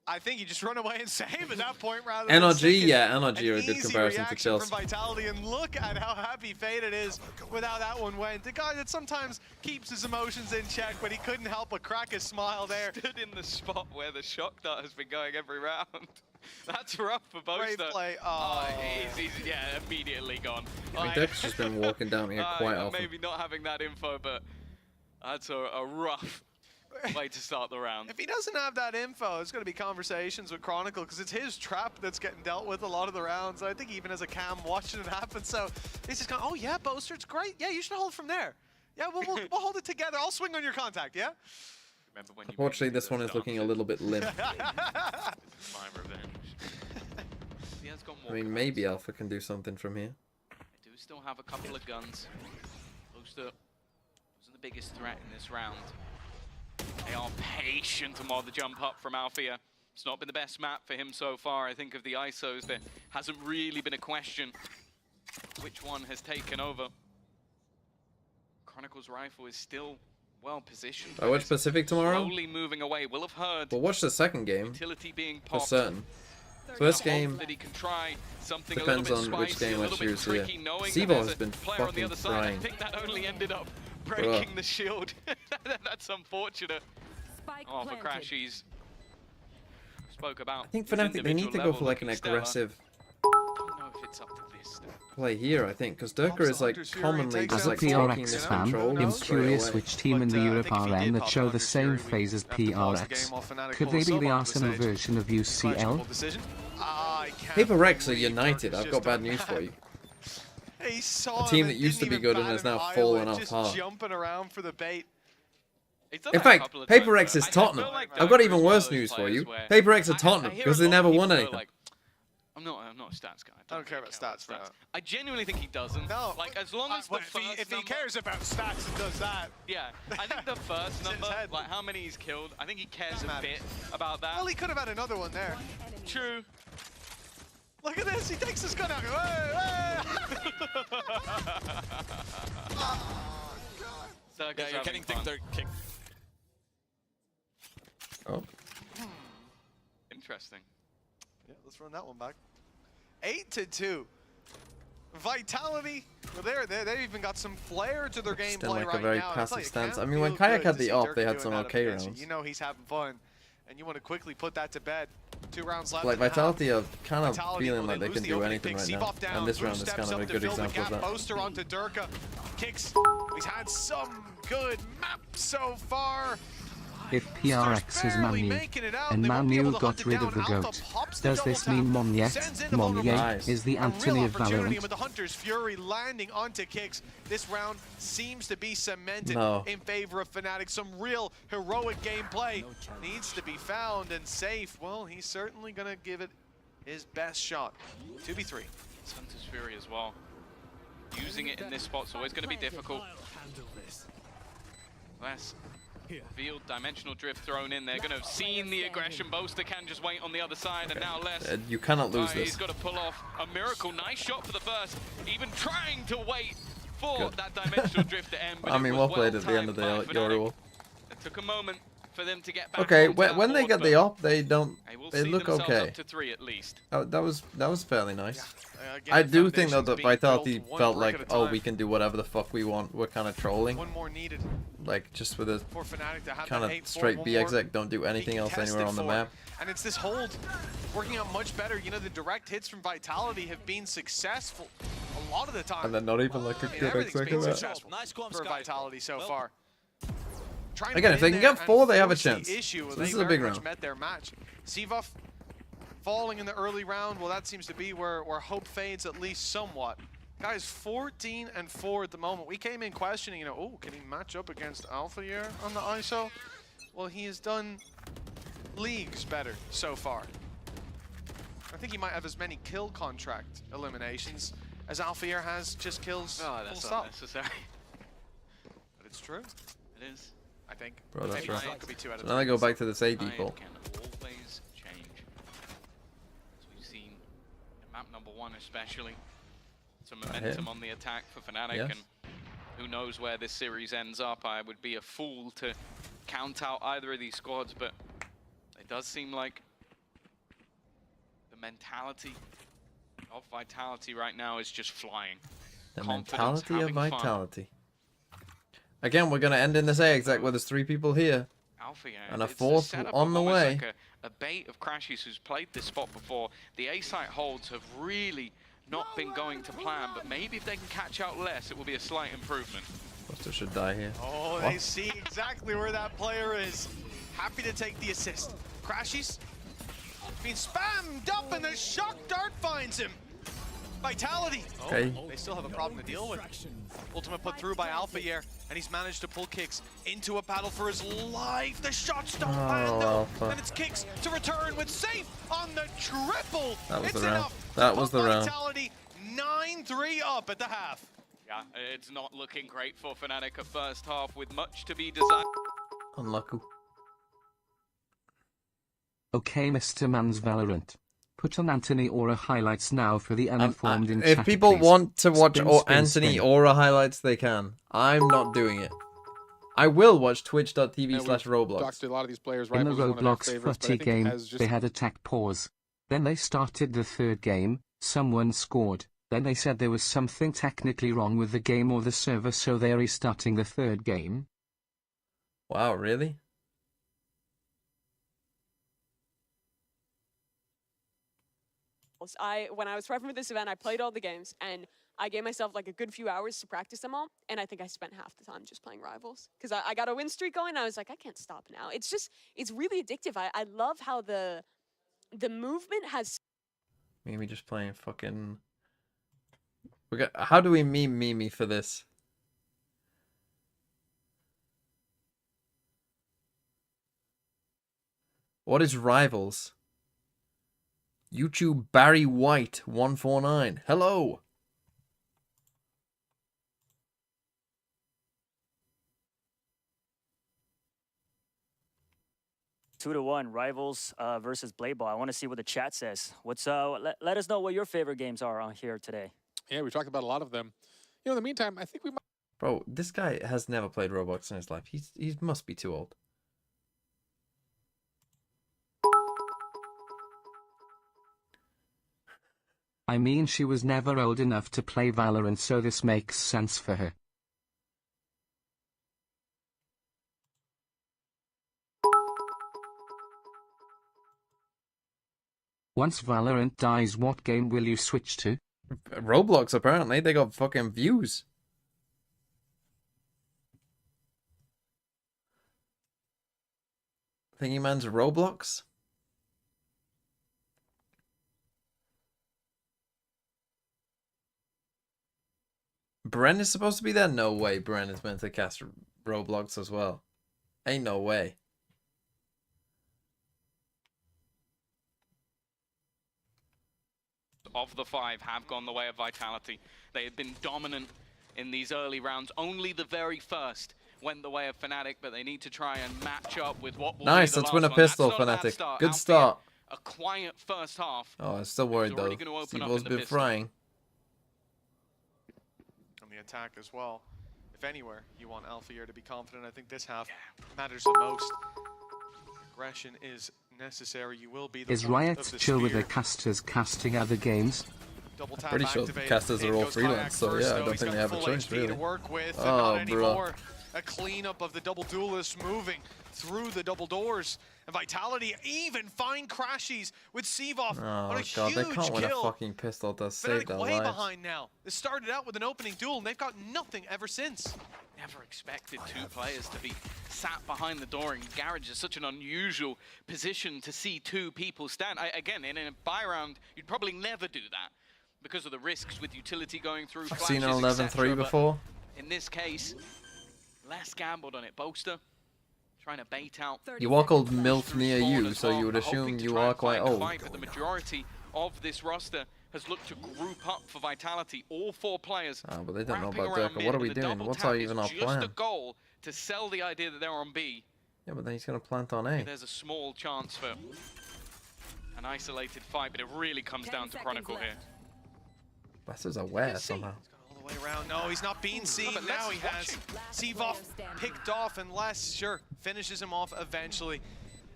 I think you just run away and save at that point rather than NRG, sticking yeah, NRG are a an good easy comparison to reaction Chelsea. from Vitality, and look at how happy Faded is with how that one went. The guy that sometimes keeps his emotions in check, but he couldn't help but crack a smile there. Stood in the spot where the shock dart has been going every round. That's rough for both. Great play. He's yeah, immediately gone. I mean, Deck's just been walking down here quite often. Maybe not having that info, but that's a rough way to start the round. If he doesn't have that info, it's going to be conversations with Chronicle, because it's his trap that's getting dealt with a lot of the rounds. I think even as a cam watching it happen, so he's just going, oh yeah, Boaster, it's great. Yeah, you should hold from there. Yeah, we'll hold it together. I'll swing on your contact, yeah? Remember when Unfortunately, this one is looking a little bit limp. my revenge. He has got more I mean, guns. maybe Alpha can do something from here. They do still have a couple of guns. Boaster wasn't the biggest threat in this round. They are patient and while the jump up from Althea. It's not been the best map for him so far. I think of the ISOs, there hasn't really been a question which one has taken over. Chronicle's rifle is still well positioned. I watch Pacific tomorrow. Slowly moving away. Will have heard We'll watch the second game utility being for popped. certain. First Hope game that he can try something depends a little bit on which spicy, game a I little bit choose here. tricky, knowing that Seaball there's has a been player on the fucking other side. I frying. think that only ended up breaking the shield. That's unfortunate. Oh, for Crashies. Spoke about. I think his Fnatic, they need to individual go for like an level looking aggressive stellar. I don't know if it's up to this step. play here, I think, because Durka is like commonly As just a like taking PRX this fan, control I'm straight curious away. which team in the Europe RN that show the same phase as PRX. Could they be the Arsenal version of UCL? Paper Rex are united. I've got bad news for you. He saw A team him that and used to didn't be even good and bat has an now eyelid, fallen off just hard. jumping around for the bait. In fact, Paper X is Tottenham. I've got even worse news for you. Paper X are Tottenham because they never won anything. I'm not a stats guy. I don't care about stats, bro. I genuinely think he doesn't. No. Like, as long as the first if he number- cares about stats and does that. Yeah, I think the first It's in his number, head. like how many he's killed, I think he cares Doesn't a matter. bit about that. Well, he could have had another one there. True. Look at this, he takes his gun out. Hey, Durka's Yeah, you're having getting fun. they're kicked. Oh, Interesting. Yeah, let's run that one back. 8-2. Vitality, well, they've even got some flair to their Just in gameplay like a right very now. passive stance. I mean, feel when Kayak good had to the see off, Durka they had doing some that okay eventually. rounds. You know he's having fun, and you want to quickly put that to bed. 2 rounds left. like in the half. Vitality are kind of Vitality, feeling will like they lose can the do opening anything pick. right now. Seabuff down, And this Blue round is steps kind of up a to good fill the example of gap. that. Boaster onto Durka. Kicks He's had some good maps so far. If PRX is Manu, and Manu got rid of the goat, does this mean Monye is the Anthony of Valorant? With the Hunter's Fury landing onto Kicks, this round seems to be cemented in favor of Fnatic. Some real heroic gameplay needs to be found, and Safe, well, he's certainly going to give it his best shot. 2v3. It's Hunter's Fury as well. Using it in this spot is always going to be difficult. Less field dimensional drift thrown in. They're going to have seen the aggression. Boaster can just wait on the other side, and now less. You cannot lose this. He's got to pull off a miracle. Nice shot for the first. Even trying to wait for that dimensional drift to end. But I mean, well played at the end of the Yoru. It took a moment for them to get back. Okay, when they get the op, they don't. They look okay. Up to 3 at least. Oh, that was fairly nice. I do think though that Vitality felt like, oh, we can do whatever the fuck we want. We're kind of trolling. One more needed. Like just with a kind of 8-4, straight B exec, don't do anything else anywhere on the map. And it's this hold working out much better. You know, the direct hits from Vitality have been successful a lot of the time. And they're not even like a good exec of that. Nice for Vitality so far. Again, if they can get 4, they have a chance. So this is a big round. Met their match. Sivuff falling in the early round. Well, that seems to be where hope fades at least somewhat. Guys, 14-4 at the moment. We came in questioning, you know, oh, can he match up against Alpha Year on the ISO? Well, he has done leagues better so far. I think he might have as many kill contract eliminations as Alpha Year has just kills. Oh, that's not necessary. But it's true. It is. I think. Bro, that's right. Could be 2 out of So now they go back to this AD pool. Can always change. As we've seen in map number 1 especially. Some momentum on the attack for Fnatic, and who knows where this series ends up. I would be a fool to count out either of these squads, but it does seem like the mentality of Vitality right now is just flying. The mentality of Vitality. Again, we're going to end in this A exec where there's 3 people here. Alpha, and a 4th on the way. Like a bait of Crashies who's played this spot before. The A site holds have really not been going to plan, but maybe if they can catch out less, it will be a slight improvement. Buster should die here. Oh, they see exactly where that player is. Happy to take the assist. Crashies being spammed up, and the shock dart finds him. Vitality. Okay. Oh, they still have a problem to deal with. Ultimate put through by Alpha Year, and he's managed to pull Kicks into a battle for his life. The shots don't land though, and it's Kicks to return with Safe on the triple. That was it's the round. Enough. That was the round. Vitality 9-3 up at the half. Yeah, it's not looking great for Fnatic at first half, with much to be desired. Unlucky. Okay, Mr. Man's Valorant. Put on Anthony Aura highlights now for the uninformed in chat, if people please. want to watch Spin, Anthony Aura highlights, they can. I'm not doing it. I will watch twitch.tv/Roblox. Talked to a lot of these players, In the Rivals is one of their Roblox favorites, footy but I think it game, has just they had attack pause. Then they started the 3rd game, someone scored. Then they said there was something technically wrong with the game or the server, so they're restarting the 3rd game. Wow, really? When I was prepping for this event, I played all the games, and I gave myself like a good few hours to practice them all, and I think I spent half the time just playing Rivals. Because I got a win streak going, and I was like, I can't stop now. It's really addictive. I love how the movement has... Mimi just playing fucking... How do we meme Mimi for this? What is Rivals? YouTube Barry White 149. Hello. Two to one, Rivals versus Blade Ball. I want to see what the chat says. Let us know what your favorite games are on here today. Yeah, we talked about a lot of them. You know, in the meantime, I think we might... Bro, this guy has never played Roblox in his life. He must be too old. I mean, she was never old enough to play Valorant, so this makes sense for her. Once Valorant dies, what game will you switch to? Roblox, apparently. They got fucking views. Thingy Man's Roblox? Bren is supposed to be there? No way Bren is meant to cast Roblox as well. Ain't no way. Of the 5 have gone the way of Vitality. They have been dominant in these early rounds. Only the very first went the way of Fnatic, but they need to try and match up with what will Nice, be the let's win a last one. pistol, That's not a bad Fnatic. start. Good Albeit start. A quiet first half. Oh, I'm still worried He's though. already gonna open up Stevo's in the been pistol. frying. On the attack as well. If anywhere, you want Alpha here to be confident. I think this half matters the most. Aggression is necessary. You will be the Is point Riot of the chill with spear. their casters casting other games? Double tap Pretty sure activated. casters are In all goes freelance, Kayak so first, yeah, I though. don't He's think got they have a full choice, HP really. to work with, and Oh, not bro. anymore. A cleanup of the double duelists moving through the double doors. And Vitality even find Crashies with Seavoff on Oh a god, they huge can't win a kill. fucking pistol to save Fnatic their way lives. behind now. This started out with an opening duel, and they've got nothing ever since. Never expected 2 players to be sat behind the door in Garage. Is such an unusual position to see 2 people stand. Again, in a buy round, you'd probably never do that because of the risks with utility going through. I've seen an flashes, 11-3 etc., but before. in this case, less gambled on it. Boaster trying to bait out. You are called MILF through near spawn you, as so well, you would but hoping assume to you try are and quite find a old. fight, but the majority of this roster has looked to group up for Vitality. All 4 players. Oh, but they don't know wrapping about around Durka. mid What are we with a doing? double What's tap. even It's our just plan? a goal to sell the idea that they're on B. Yeah, but then he's gonna plant on A. There's a small chance for an isolated fight, but it really comes down to Chronicle here. Bastards aware somehow. All the way around. No, he's not being seen. but Now Lex he is has. Seavoff picked off, and Les, sure, finishes him off eventually.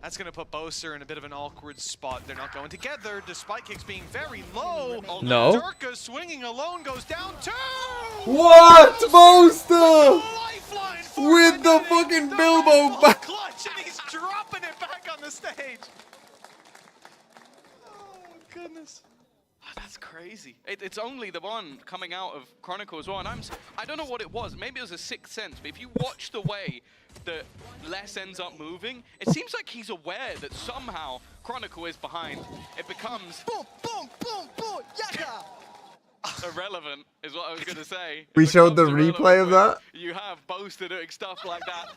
That's going to put Boaster in a bit of an awkward spot. They're not going together, despite kicks being very low. No. Durka swinging alone goes down too. What? Boaster! Lifeline for With the Fnatic. fucking The Bilbo Red Bull back. clutch, and he's dropping it back on the stage. Oh, goodness. Oh, that's crazy. It's only the one coming out of Chronicle as well, and I don't know what it was. Maybe it was a sixth sense, but if you watch the way that Les ends up moving, it seems like he's aware that somehow Chronicle is behind. It becomes Boom, boom, boom, boom, yaka! irrelevant, is what I was going to say. We It showed the becomes replay irrelevant of that? when you have Boaster doing stuff like that.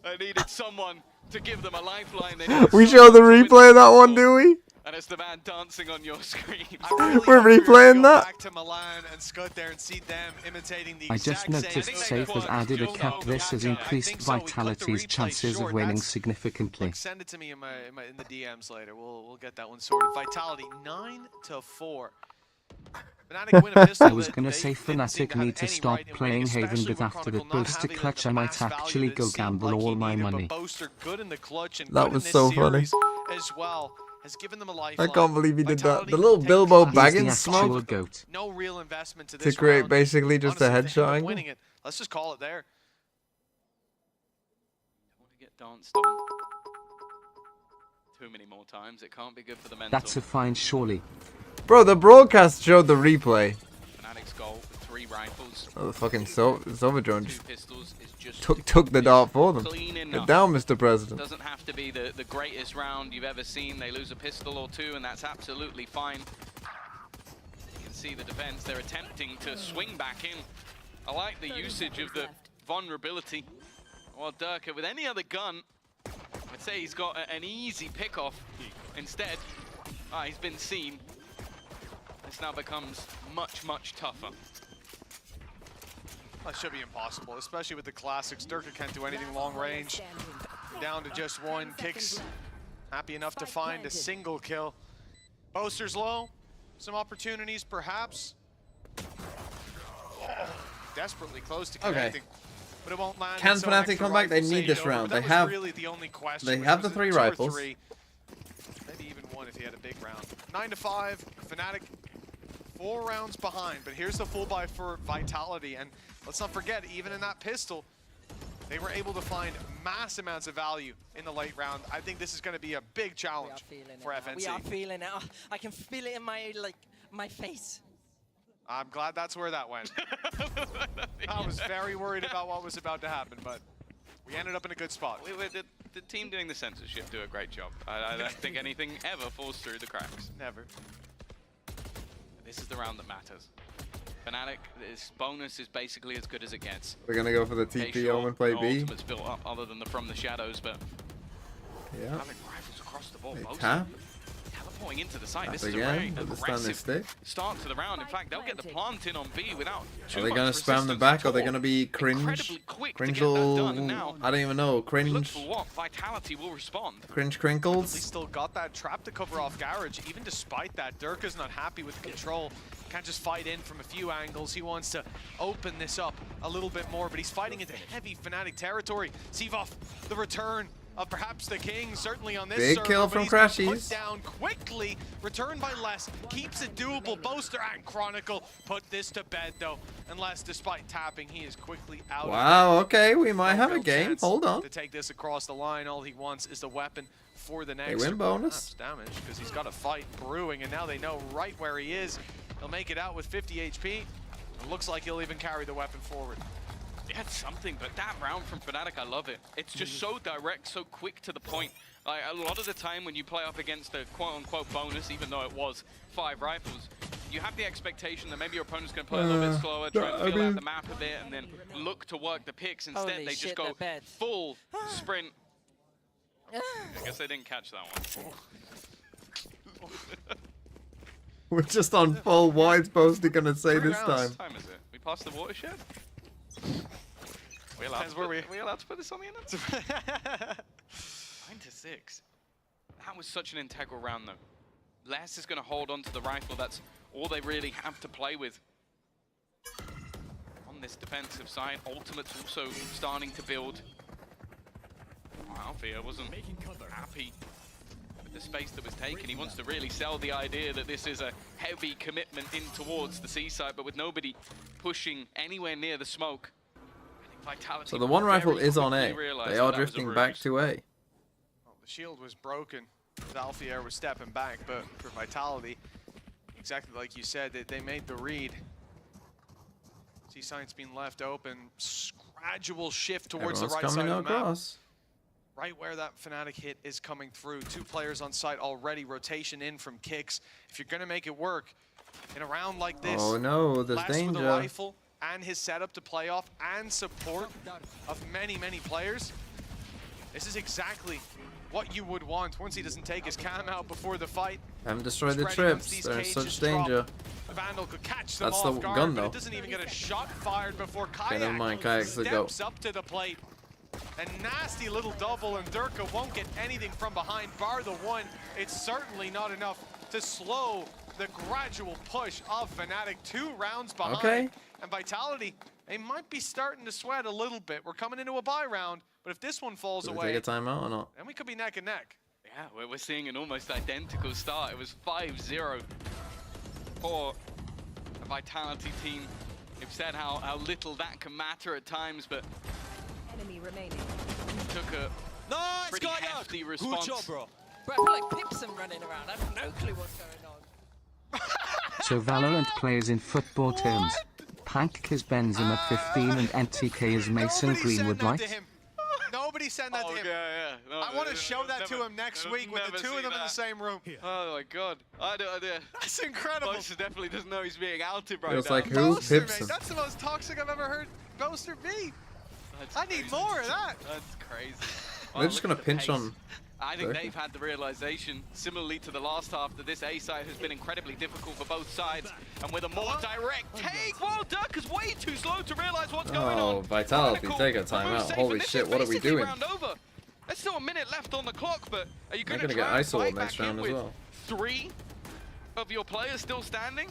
They needed someone to give them a lifeline. They needed We someone showed the to win replay of that one, battle. do we? And it's the man dancing on your screen. We're replaying that. Back to Milan and Scud there and see them imitating the I just exact noticed same. Safe has added a cap. This has increased Vitality's chances of winning significantly. Look, send it to me in the DMs later. We'll get that one sorted. Vitality 9-4. Fnatic win a pistol I was that gonna they say didn't seem Fnatic to have need to any stop right in playing winning, Haven, especially but with after Chronicle the not Boaster having clutch the I might mass value actually that it go seemed gamble like he all my needed, but money. Boaster good in the clutch and That good was in this so funny. series as well. Has given them a I lifeline. can't believe he did that. Vitality The little take Bilbo class. He's the Baggins actual smoke goat. No real investment to to this create round. basically just a Honestly, if they headshot end up angle. winning it, let's just call it there. Don't want to get danced on too many more times. It can't be good for the mental. That's a fine, surely. Bro, the broadcast showed the replay. Fnatic's goal with 3 rifles. Oh, the fucking Silver Drone 2 just pistols is just took the dart for them. clean Get enough. down, Mr. President. Doesn't have to be the greatest round you've ever seen. They lose a pistol or 2, and that's absolutely fine. You can see the defense. They're attempting to swing back in. I like the usage of the vulnerability. Well, Durka, with any other gun, I'd say he's got an easy pick-off. Instead, he's been seen. This now becomes much, much tougher. That should be impossible, especially with the classics. Durka can't do anything long range. Down to just 1. Kicks happy enough to find a single kill. Boaster's low. Some opportunities, perhaps. Oh, desperately close to connecting. But it won't land. Can so Fnatic extra come back? They rifle need saved this over. round. That They was have- really the only question. they Was have the it 3 2 or rifles. 3? Maybe even 1 if he had a big round. 9-5. Fnatic 4 rounds behind, but here's the full buy for Vitality, and let's not forget, even in that pistol, they were able to find mass amounts of value in the late round. I think this is going to be a big challenge for FNC. We are feeling it. I can feel it in my face. I'm glad that's where that went. I was very worried about what was about to happen, but we ended up in a good spot. the team doing the censorship do a great job. I don't think anything ever falls through the cracks. Never. This is the round that matters. Fnatic, this bonus is basically as good as it gets. We're gonna go for the Okay, TP sure, Omen play no B. ultimate's built up other than the From the Shadows, but Yeah. having rifles across the board, They both tap. teleporting into the site. Tap This is a again. very With the standing aggressive stick. start to the round. In fact, they'll get the plant in on B without too Are they much gonna spam the resistance back? at Are they all. gonna be cringe? Incredibly quick to get that Cringle? done, and now I don't even know. look Cringe? for what Vitality will respond. Cringe They crinkles? still got that trap to cover off Garage. Even despite that, Durka's not happy with the control. Can't just fight in from a few angles. He wants to open this up a little bit more, but he's fighting into heavy Fnatic territory. Sivov, the return of perhaps the king, certainly on this Big server, kill but from he's been Crashies. put down quickly. Return by Less, keeps it doable. Boaster and Chronicle put this to bed though, unless despite tapping, he is quickly out. Wow, okay, we might No have a real game. chance Hold on. to take this across the line. All he wants is the weapon for the next. win bonus. Perhaps damage because he's got a fight brewing, and now they know right where he is. He'll make it out with 50 HP. It looks like he'll even carry the weapon forward. Yeah, it's something, but that round from Fnatic, I love it. It's just so direct, so quick to the point. Like, a lot of the time when you play up against a quote-unquote bonus, even though it was 5 rifles, you have the expectation that maybe your opponent's going to play a little bit slower, try and feel out the map a bit, and then look to work the picks. Instead, Holy they shit, just go they're bad. full sprint. I guess they didn't catch that one. We're just on full. What is Posty gonna say this time? What time is it? We passed the watershed? We allowed, we allowed to put this on the internet? 9-6. That was such an integral round, though. Les is going to hold on to the rifle. That's all they really have to play with. On this defensive side, Ultimate's also starting to build. Alfia wasn't happy with the space that was taken. He wants to really sell the idea that this is a heavy commitment in towards the seaside, but with nobody pushing anywhere near the smoke. Vitality So the one rifle very is on A. quickly realized They that are that was a drifting back ruse. to A. Well, the shield was broken as Alfier was stepping back, but for Vitality, exactly like you said, they made the read. Seaside's been left open. Gradual shift towards Everyone's the right side coming of the map. across. Right where that Fnatic hit is coming through. 2 players on site already. Rotation in from kicks. If you're going to make it work in a round like this, Oh no, there's Less with a danger. rifle and his setup to play off and support of many, many players. This is exactly what you would want once he doesn't take his cam out before the fight. Haven't destroyed the Spreading once trips. these They're in cages such drop. danger. The Vandal could catch them That's off the guard, gun, but though. it doesn't even get a shot fired before Kayak never mind, Kayak's the goat. steps up to the plate. A nasty little double, and Durka won't get anything from behind, bar the one. It's certainly not enough to slow the gradual push of Fnatic. 2 rounds behind. Okay. And Vitality, they might be starting to sweat a little bit. We're coming into a bye round, but if this one falls Do we away, take a timeout or not? then we could be neck and neck. Yeah, we're seeing an almost identical start. It was 5-0 for a Vitality team. They've said how little that can matter at times, but Enemy remaining. took a Nice, pretty Kayak. hefty Good response. job, bro. Bro, I feel like Pipson running around. I have no clue what's going on. So Valorant players in football terms. Pank is Benzema 15 and NTK is Mason Nobody Greenwood, send that right? to him. Nobody send that to him. yeah. No, I want to show that to him next week with the 2 of them in the same room. Oh my god. I don't idea. That's incredible. Boaster definitely doesn't know he's being outed right Feels now. like who? Boaster, mate. Pipson. That's the most toxic I've ever heard Boaster be. That's I need crazy. more of that. That's crazy. They're just look gonna at the pinch pace. on. I think Durka. they've had the realization, similarly to the last half, that this A side has been incredibly difficult for both sides. And with a more direct take, well, Durka's way too slow to realize what's going on. Oh, Vitality, Cool. take a Move timeout. safe, Holy and this shit, is what are we basically doing? round over. There's still a minute left on the clock, but are you They're going to gonna try get and ISO'd fight next back in round as with well. 3 of your players still standing?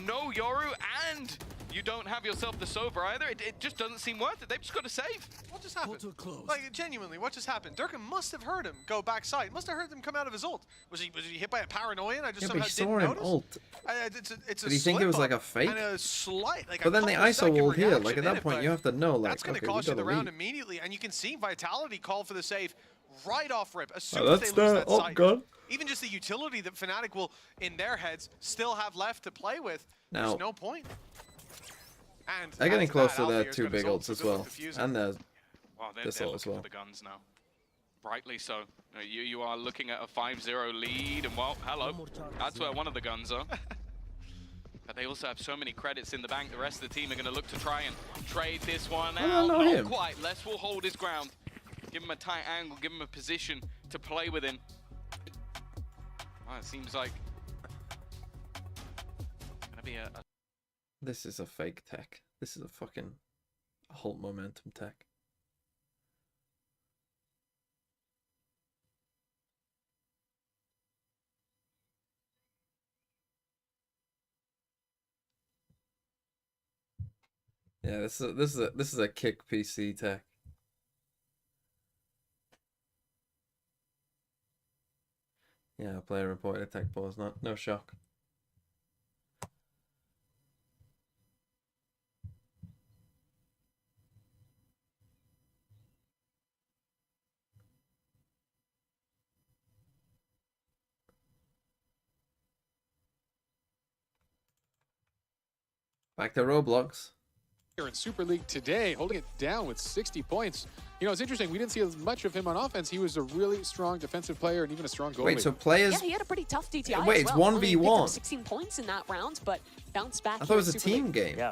No Yoru, and you don't have yourself the Sova either. It just doesn't seem worth it. They've just got to save. What just happened? Like, genuinely, what just happened? Durka must have heard him go backside. Must have heard him come out of his ult. Was he hit by a paranoia and I just Yeah, but somehow he saw didn't him notice? ult. It's a Did he think it was slip-up like a fake? And a slight, like But then they ISO ult here. Like at that reaction point, in it, you have to know, like, that's going to okay, we cost you gotta the round leave. immediately, and you can see Vitality call for the save right off rip. As soon Oh, as that's they lose the that up site, gun. even just the utility that Fnatic will, in their heads, still have left to play with, Now- there's no point. And They're getting after close that, to their Alfier's 2 got his big ult, ults so as good luck well. defusing. And their Well, they're this ult as looking well. for the guns now. Rightly so. You are looking at a 5-0 lead, and well, hello. That's where one of the guns are. But they also have so many credits in the bank. The rest of the team are going to look to try and trade this one out. Not quite. Les will hold his ground. Give him a tight angle. Give him a position to play within. Well, it seems like it's going to be a... This is a fake tech. This is a fucking halt momentum tech. Yeah, this is a kick PC tech. Yeah, player reported tech pause. No shock. Back to Roblox. Here in Super League today, holding it down with 60 points. You know, it's interesting. We didn't see as much of him on offense. He was a really strong defensive player and even a strong goalie. Wait, so players... Yeah, he had a pretty tough DTI Wait, as it's well. 1v1. 16 points in that round, but bounced back. I thought it was a team game. Yeah.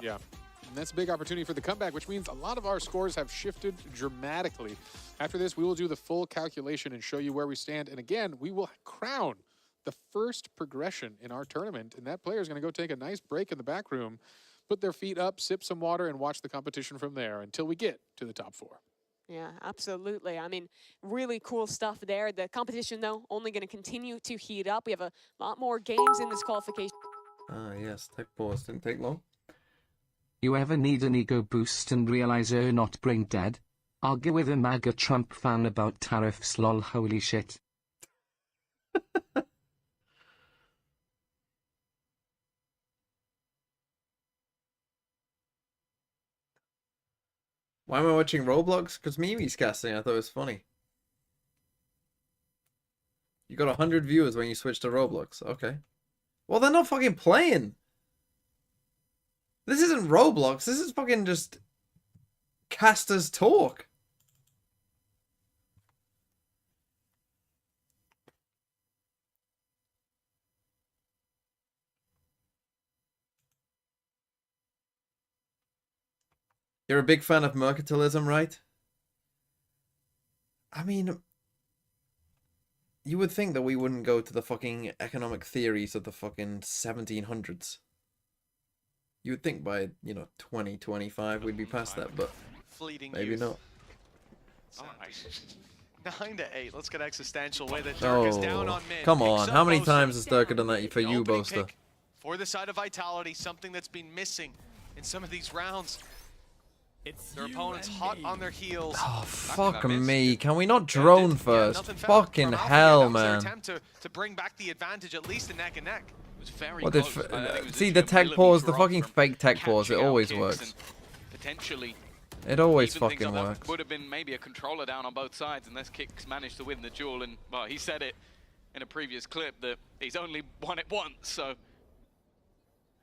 And that's a big opportunity for the comeback, which means a lot of our scores have shifted dramatically. After this, we will do the full calculation and show you where we stand. And again, we will crown the first progression in our tournament. And that player is going to go take a nice break in the back room, put their feet up, sip some water, and watch the competition from there until we get to the top 4. Yeah, absolutely. I mean, really cool stuff there. The competition, though, only going to continue to heat up. We have a lot more games in this qualification. Ah, yes. Tech pause. Didn't take long. You ever need an ego boost and realize you're not brain dead? Argue with a MAGA Trump fan about tariffs lol holy shit. Why am I watching Roblox? Because Mimi's casting. I thought it was funny. You got 100 viewers when you switch to Roblox. Okay. Well, they're not fucking playing. This isn't Roblox. This is fucking just casters talk. You're a big fan of mercantilism, right? I mean, you would think that we wouldn't go to the fucking economic theories of the fucking 1700s. You would think by, 2025 we'd be past that, but Fleeting maybe youth. not. Oh, 9 to 8. Let's get existential with it. Dirk is down on mid. Come on. Picks up How many Boaster. times has Dirk done that for The you, opening Boaster? pick for the side of Vitality, something that's been missing in some of these rounds. Their opponents hot on their heels. Oh, fuck me. Can we not drone first? Fucking hell, man. Attempt to bring back the advantage, at least in neck and neck. It was very What did close. I think it was see the literally tech a pause, the millimeter fucking off from fake tech pause, it catching out always kicks works. and potentially It always even things fucking like that works. would have been maybe a controller down on both sides, unless Kicks managed to win the duel. And well, he said it in a previous clip that he's only won it once, so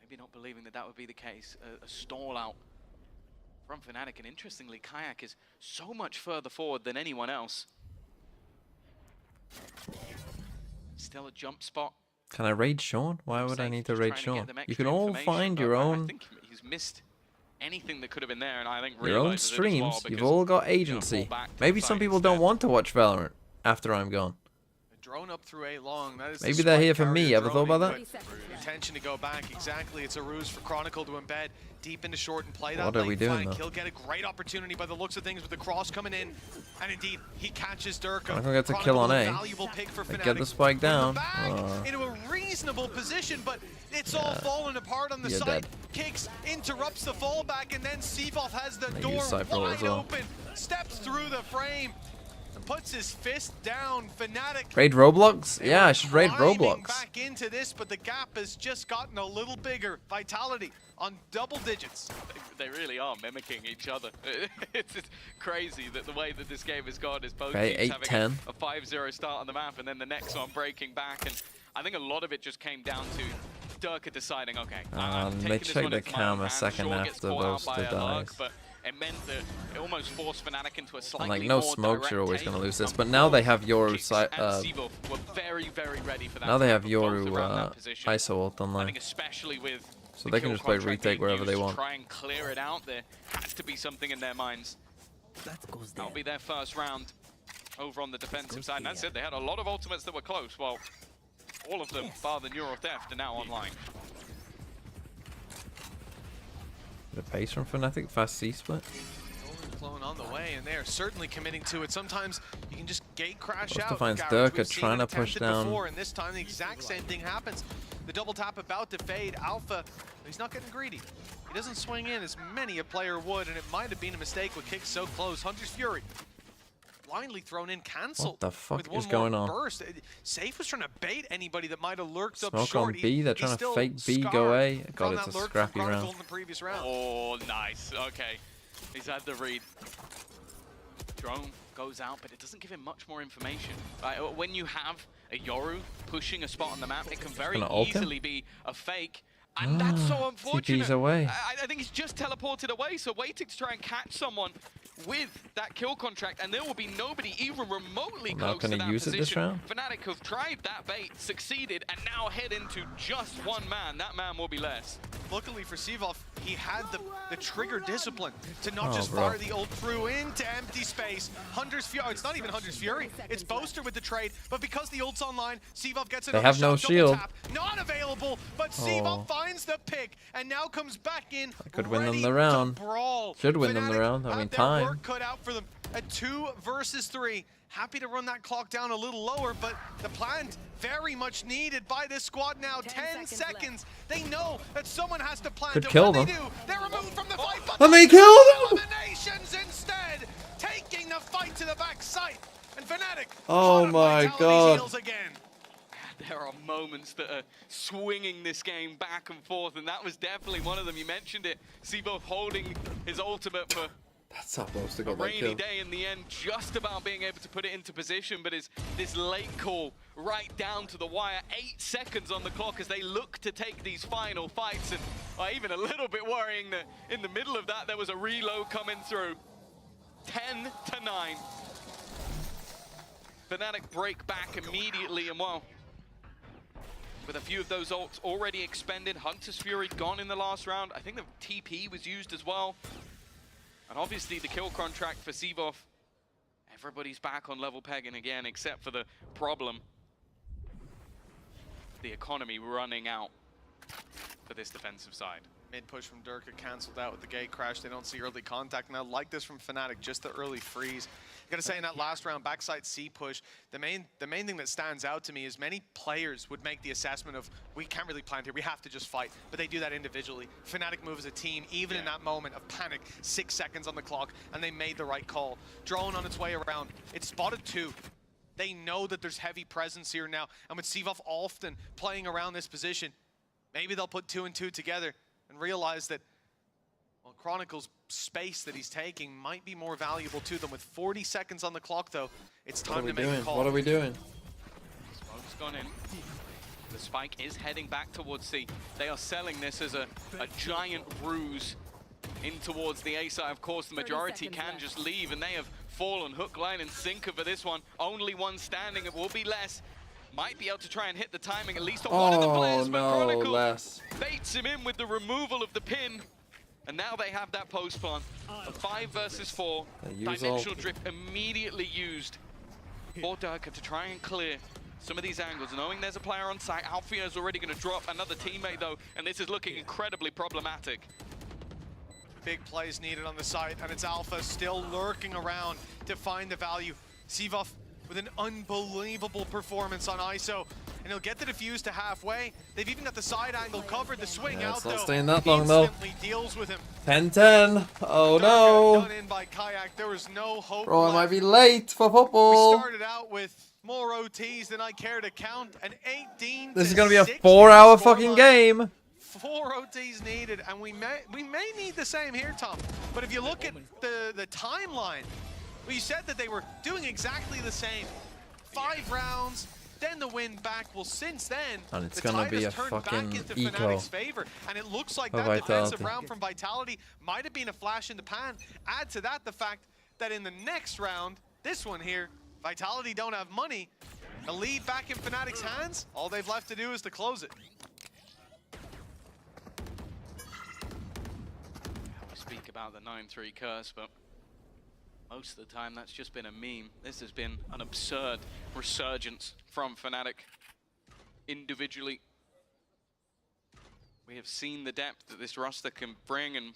maybe not believing that would be the case. A stall out from Fnatic, and interestingly, Kayak is so much further forward than anyone else. Still a jump spot. Can I raid Sean? Why would I need to raid Trying to Sean? get them You extra can all information, find but your I own think he's missed anything that could have been there, and I think your own realizes it as well, streams. You've because, all got you know, agency. pull back to Maybe the some side people don't instead. want to watch Valorant after I'm gone. Drone up through A long. That is Maybe the they're smart here for me. carrier Ever thought about droning, that? but intention to go back. Exactly. It's a ruse for Chronicle to embed deep into short and play that What are we lane doing, flank. though? He'll get a great opportunity by the looks of things with the cross coming in. And indeed, he catches Dirk. Chronicle gets a kill on A. Valuable pick for They Fnatic. get the spike down. Back Oh. into a reasonable position, but it's all falling apart on the You're side. dead. Kicks, interrupts the fallback, and then Seavoth has the They door use Cypher as wide well. open. Steps through the frame. Puts his fist down. Fnatic. Raid Roblox? They Yeah, were I should raid climbing Roblox. back into this, but the gap has just gotten a little bigger. Vitality on double digits. They really are mimicking each other. It's crazy that the way that this game has gone is both Okay, teams having 8-10. a 5-0 start on the map and then the next one breaking back. And I think a lot of it just came down to Durka deciding, okay, I'm They taking this check one the into my own camera hands. second Sure, gets after caught out Boaster by a lurk, dies. but it meant that it almost forced Fnatic into a slightly And like no more smokes, direct you're always take gonna lose this. from But now they both have Yoru Kicks and side. Seavolf were very, very ready for that. Now they have both around Yoru that position. ISO ult I online. think especially with So the they can kill just play contract retake being wherever they used to want. Try and clear it out. There has to be something in their minds. That'll be their first round over on the defensive side. And that's it. They had a lot of ultimates that were close. Well, all of them, bar the Neural Theft, are now online. The pace from Fnatic, fast C split. Flowing on the way, and they are certainly committing to it. Sometimes you can just gate crash Lotus out. defines Garage, Durka we've seen trying it to push attempted down. before, and this time the exact same thing happens. The double tap about to fade. Alpha, he's not getting greedy. He doesn't swing in as many a player would, and it might have been a mistake with kicks so close. Hunter's Fury blindly thrown in, cancelled. What the fuck with one is going more on? Burst. Safe was trying to bait anybody that might have lurked up Smoke short. on B, they're trying to fake B go A. God, it's a scrappy round. In the previous round. Oh, nice. Okay. He's had the read. Drone goes out, but it doesn't give him much more information. When you have a Yoru pushing a spot on the map, it can very easily be a fake. And that's so unfortunate. TP's away. I think he's just teleported away, so waiting to try and catch someone with that kill contract, and there will be nobody even remotely close to that use position. it this round? Fnatic have tried that bait, succeeded, and now head into just one man. That man will be less. Luckily for Seavolf, he had the trigger discipline to not just fire the ult through into empty space. Hunter's Fury, it's not even Hunter's Fury, it's Boaster with the trade, but because the ult's online, Seavolf gets another They have shot, no double shield. tap, not available, but Seavolf finds the pick, and now comes back in, I could win them ready the round. to brawl. Should win them the Fnatic round. I had mean, their time. work cut out for them. A 2 versus 3. Happy to run that clock down a little lower, but the plant very much needed by this squad now. 10 seconds. They know that someone has to plant. Could and kill when them. They do, they're removed from the fight, but Let me kill them! eliminations instead, taking the fight to the back site. And Fnatic. Oh my God. Again. There are moments that are swinging this game back and forth, and that was definitely one of them. You mentioned it. Seavolf holding his ultimate for That's supposed to a go that rainy kill. day in the end, just about being able to put it into position, but this late call right down to the wire. 8 seconds on the clock as they look to take these final fights, and even a little bit worrying that in the middle of that there was a reload coming through. 10-9. Fnatic break back immediately, and well, with a few of those ults already expended, Hunter's Fury gone in the last round. I think the TP was used as well. And obviously the kill contract for Seavolf, everybody's back on level pegging again, except for the problem. The economy running out for this defensive side. Mid push from Durka cancelled out with the gate crash. They don't see early contact. Now, like this from Fnatic, just the early freeze. I gotta say, in that last round, backside C push, the main thing that stands out to me is many players would make the assessment of, we can't really plant here, we have to just fight. But they do that individually. Fnatic move as a team, even in that moment of panic, 6 seconds on the clock, and they made the right call. Drone on its way around. It's spotted 2. They know that there's heavy presence here now, and with Seavolf often playing around this position, maybe they'll put 2 and 2 together and realize that, well, Chronicle's space that he's taking might be more valuable to them. With 40 seconds on the clock, though, it's time to make a call. What are we doing? Smoke's gone in. The spike is heading back towards C. They are selling this as a giant ruse in towards the A side. Of course, the majority can just leave, and they have fallen hook, line, and sinker for this one. Only one standing. It will be less. Might be able to try and hit the timing at least on one of the players, but Chronicle baits him in with the removal of the pin. And now they have that post plant. A 5 versus 4. Dimensional drift immediately used for Durka to try and clear some of these angles. Knowing there's a player on site, Alfia is already going to drop another teammate though, and this is looking incredibly problematic. Big plays needed on the site, and it's Alpha still lurking around to find the value. Seavolf with an unbelievable performance on ISO, and he'll get the defuse to halfway. They've even got the side angle covered. The swing out, it's not though, staying that long, though. instantly deals with him. 10-10. Oh no. Done in by Kayak. There was no hope. Bro, I left. might be late for football. We started out with more OTs than I care to count. An 18. This is gonna be a 4-hour fucking game. 4 OTs needed, and we may need the same here, Tom. But if you look at the timeline, well, you said that they were doing exactly the same. 5 rounds, then the win back. Well, since then, And it's the gonna tide be has a turned fucking back into eco Fnatic's favor, and it looks like of that defensive Vitality. round from Vitality might have been a flash in the pan. Add to that the fact that in the next round, this one here, Vitality don't have money. The lead back in Fnatic's hands, all they've left to do is to close it. We speak about the 9-3 curse, but most of the time that's just been a meme. This has been an absurd resurgence from Fnatic individually. We have seen the depth that this roster can bring, and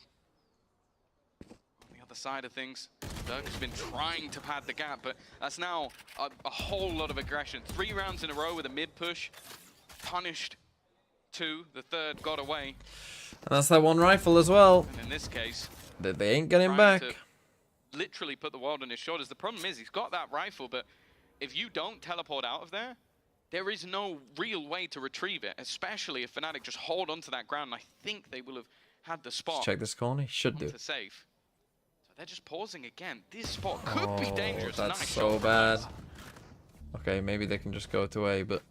on the other side of things, Dirk has been trying to pad the gap, but that's now a whole lot of aggression. 3 rounds in a row with a mid push, punished 2, the third got away. And that's that one rifle as well. And in this case, They ain't getting trying back. to literally put the world on his shoulders. The problem is he's got that rifle, but if you don't teleport out of there, there is no real way to retrieve it, especially if Fnatic just hold onto that ground. And I think they will have had the spot Check this corner. He should do. to safe. So they're just pausing again. This spot could be dangerous. That's Nice so shot from bad. Lotus. Okay, maybe they can just go to A, but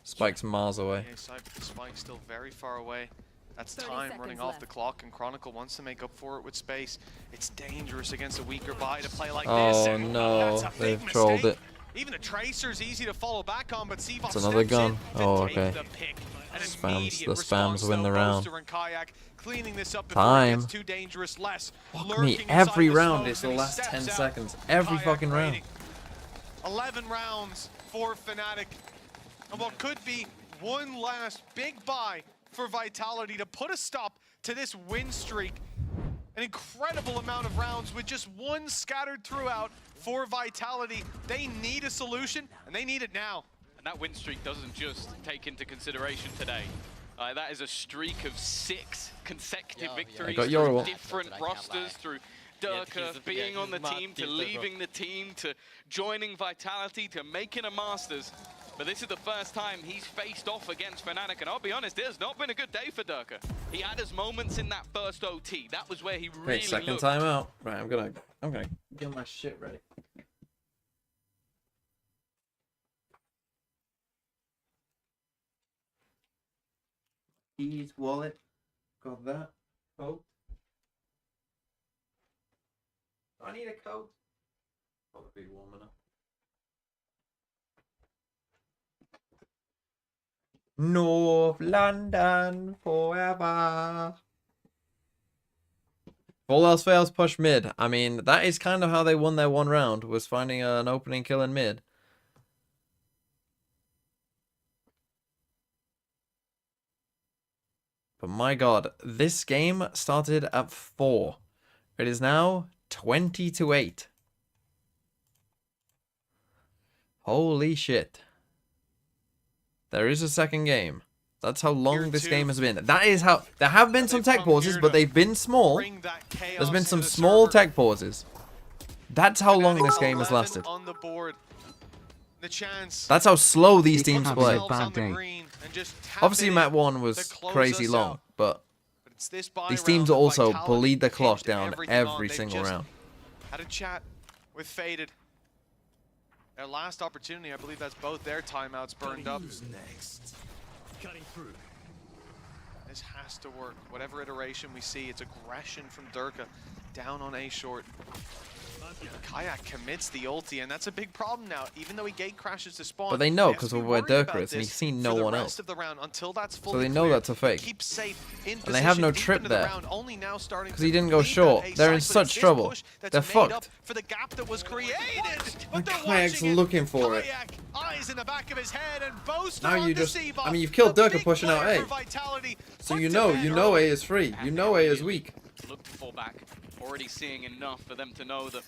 Spike's miles away. Yeah, side, but the Spike's still very far away. That's 30 time seconds running off left. the clock, and Chronicle wants to make up for it with space. It's dangerous against a weaker buy to play like this. Oh And no, that's a they've big trolled mistake. it. Even the Tracer's easy to follow back on, but Seavox It's another steps gun. in to Oh, take okay. the pick. An Spams- immediate the response, spams win though. the round. Boaster and Kayak cleaning this up before Time. it gets too dangerous. Less Fuck lurking me, inside every the round smokes, is the and he last steps 10 out. seconds. Every Kayak fucking round. waiting. 11 rounds for Fnatic. And what could be one last big buy for Vitality to put a stop to this win streak. An incredible amount of rounds with just one scattered throughout for Vitality. They need a solution, and they need it now. And that win streak doesn't just take into consideration today. That is a streak of 6 consecutive victories got through Yorwell. different rosters, through Durka being on the team, to leaving the team, to joining Vitality, to making a Masters. But this is the first time he's faced off against Fnatic, and I'll be honest, it has not been a good day for Durka. He had his moments in that first OT. That was where he really Wait, second looked. time out. Right, I'm gonna get my shit ready. Keys, wallet, got that. Coat. Do I need a coat? Probably warm enough. North London forever. If all else fails, push mid. I mean, that is kind of how they won their one round, was finding an opening kill in mid. But my god, this game started at 4. It is now 20-8. Holy shit. There is a second game. That's how long this game has been. That is how... There have been some tech pauses, but they've been small. There's been some small tech pauses. That's how long this game has lasted. On the board. The chance. That's how slow these teams Having play. a bad day. Obviously, map 1 was crazy long, but these teams also bleed the clock down every single round. Had a chat with Faded. Their last opportunity, I believe that's both their timeouts burned up. Next. Cutting through. This has to work. Whatever iteration we see, it's aggression from Durka. Down on A short. Kayak commits the ulti, and that's a big problem now. Even though he gate crashes to spawn, But they know have because to of be where worried about Durka is, and this he's seen for no the one rest else. of the round until that's So fully they know clear. that's a fake. Keep safe in And they have no position deep trip into the there. round, only now starting Because to he didn't go lead that short. A They're in side, but such it's this trouble. push that's They're made up fucked. for the gap that was created. And But they're Kayak's watching it. looking for it. Kayak, eyes in the back of his head, and Boaster Now on you the just... Seavox. I mean, you've killed A Durka big pushing out player A. for Vitality. So Put you to know bed A early. is free. You know A is weak. Look to fall back. Already seeing enough for them to know that.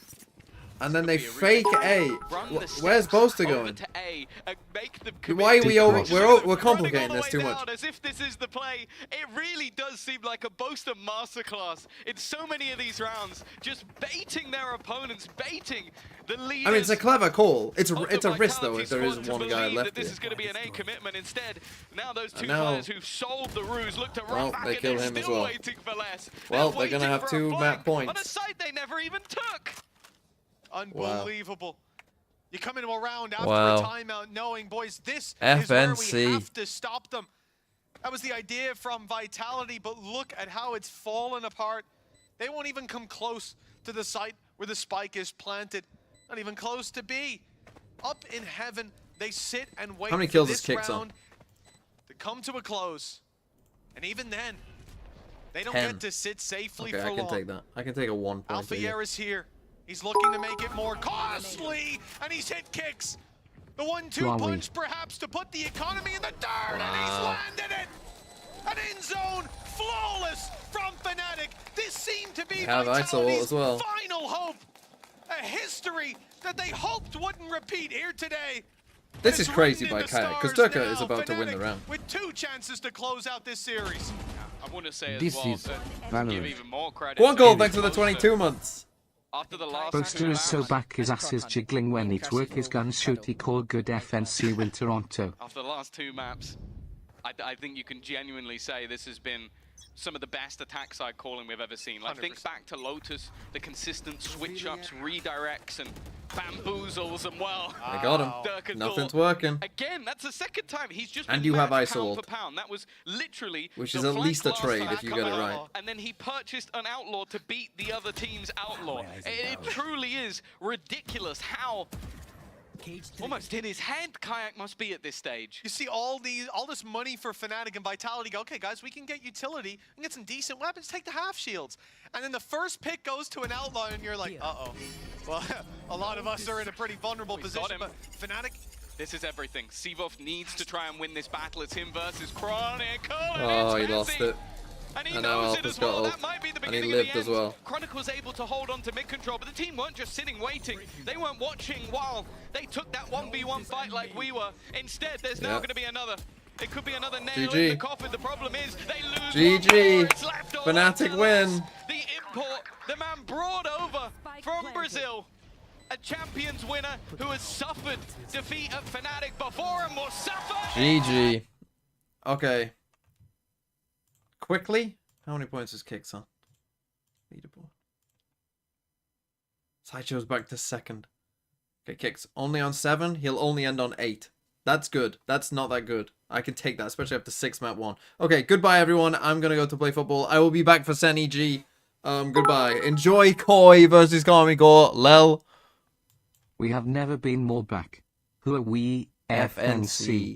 And then they Could be a fake A. Run the Where's steps Boaster over going? to A and make them Why are we over... Cross. We're complicating running all this the too way much. down as if this is the play. It really does seem like a Boaster masterclass in so many of these rounds, just baiting their opponents, baiting the leaders. I mean, it's a clever call. It's a of risk, the though, if there is Vitality squad one to guy believe left that this here. is going to be an A commitment. Instead, now those two now- players who sold the ruse look to Well, run back, they and kill they're him as still well. waiting for less. Well, They're they're gonna waiting have for a 2 flank map points. on a site they never even took. Unbelievable. You come into a round after Wow. a timeout knowing, boys, this FNC. is where we have to stop them. That was the idea from Vitality, but look at how it's fallen apart. They won't even come close to the site where the spike is planted. Not even close to B. Up in heaven, they sit and wait How many for kills this is Kicks on? round to come to a close. And even then, they don't 10. get to sit safely Okay, for I can long. take that. I can take a 1 point. Alphayer is here. He's looking to make it more costly, and he's hit Kicks. The 1-2 Huawei. punch, perhaps, to put the economy in the dirt, and he's landed it. An end zone, flawless from Fnatic. This seemed to be have ISO Vitality's as well. final hope. A history that they hoped wouldn't repeat here today. This is It's crazy written by in the Kayak, because stars Durka is now. about to win the Fnatic round. with 2 chances to close out this series. I want to say as This well is to give Valorant. even more credit. One to goal, Andy thanks for the Foster. 22 months. After the last Boaster two is so rounds- back his ass is jiggling when he twerk his gun shoot he call good FNC win Toronto. After the last 2 maps, I think you can genuinely say this has been some of the best attack side calling we've ever seen. Like, think 100%. back to Lotus, the consistent switch-ups, redirects, and bamboozles, and well, I got him. Durka Nothing's thought, working. again, that's the second time. He's just And been you have matched ISO pound ult. for pound. That was literally Which the is at flank least a last trade time if you get it coming right. out, and then he purchased an outlaw to beat the other team's outlaw. It truly is ridiculous how almost in his head Kayak must be at this stage. You see all this money for Fnatic and Vitality go, okay guys, we can get utility and get some decent weapons, take the half shields. And then the first pick goes to an outlaw and you're like, uh-oh. Well, a lot of us are in a pretty vulnerable position, but Fnatic, This is everything. Seavoth needs to try and win this battle. It's him versus Chronicle. Oh, and he it's lost messy. it. And he And now knows it Alpha's as got well. ult. That might be the And he beginning lived of the as end. well. Chronicle was able to hold on to mid control, but the team weren't just sitting waiting. They weren't watching while they took that 1v1 fight like we were. Instead, there's now Yeah. going to be another. It could be another nail in GG. the coffin. The problem is they lose GG. one more. It's left all Fnatic up to win. us. The import, the man brought over from Brazil. A champions winner who has suffered defeat at Fnatic before and will suffer. GG. Okay. Quickly, how many points is Kicks on? Leaderboard. Sideshow's back to second. Okay, Kicks only on 7. He'll only end on 8. That's good. That's not that good. I can take that, especially after 6 map 1. Okay, goodbye everyone. I'm gonna go to play football. I will be back for Sen EG. Goodbye. Enjoy Koi versus Karmigor. Lel. We have never been more back. Who are we? FNC.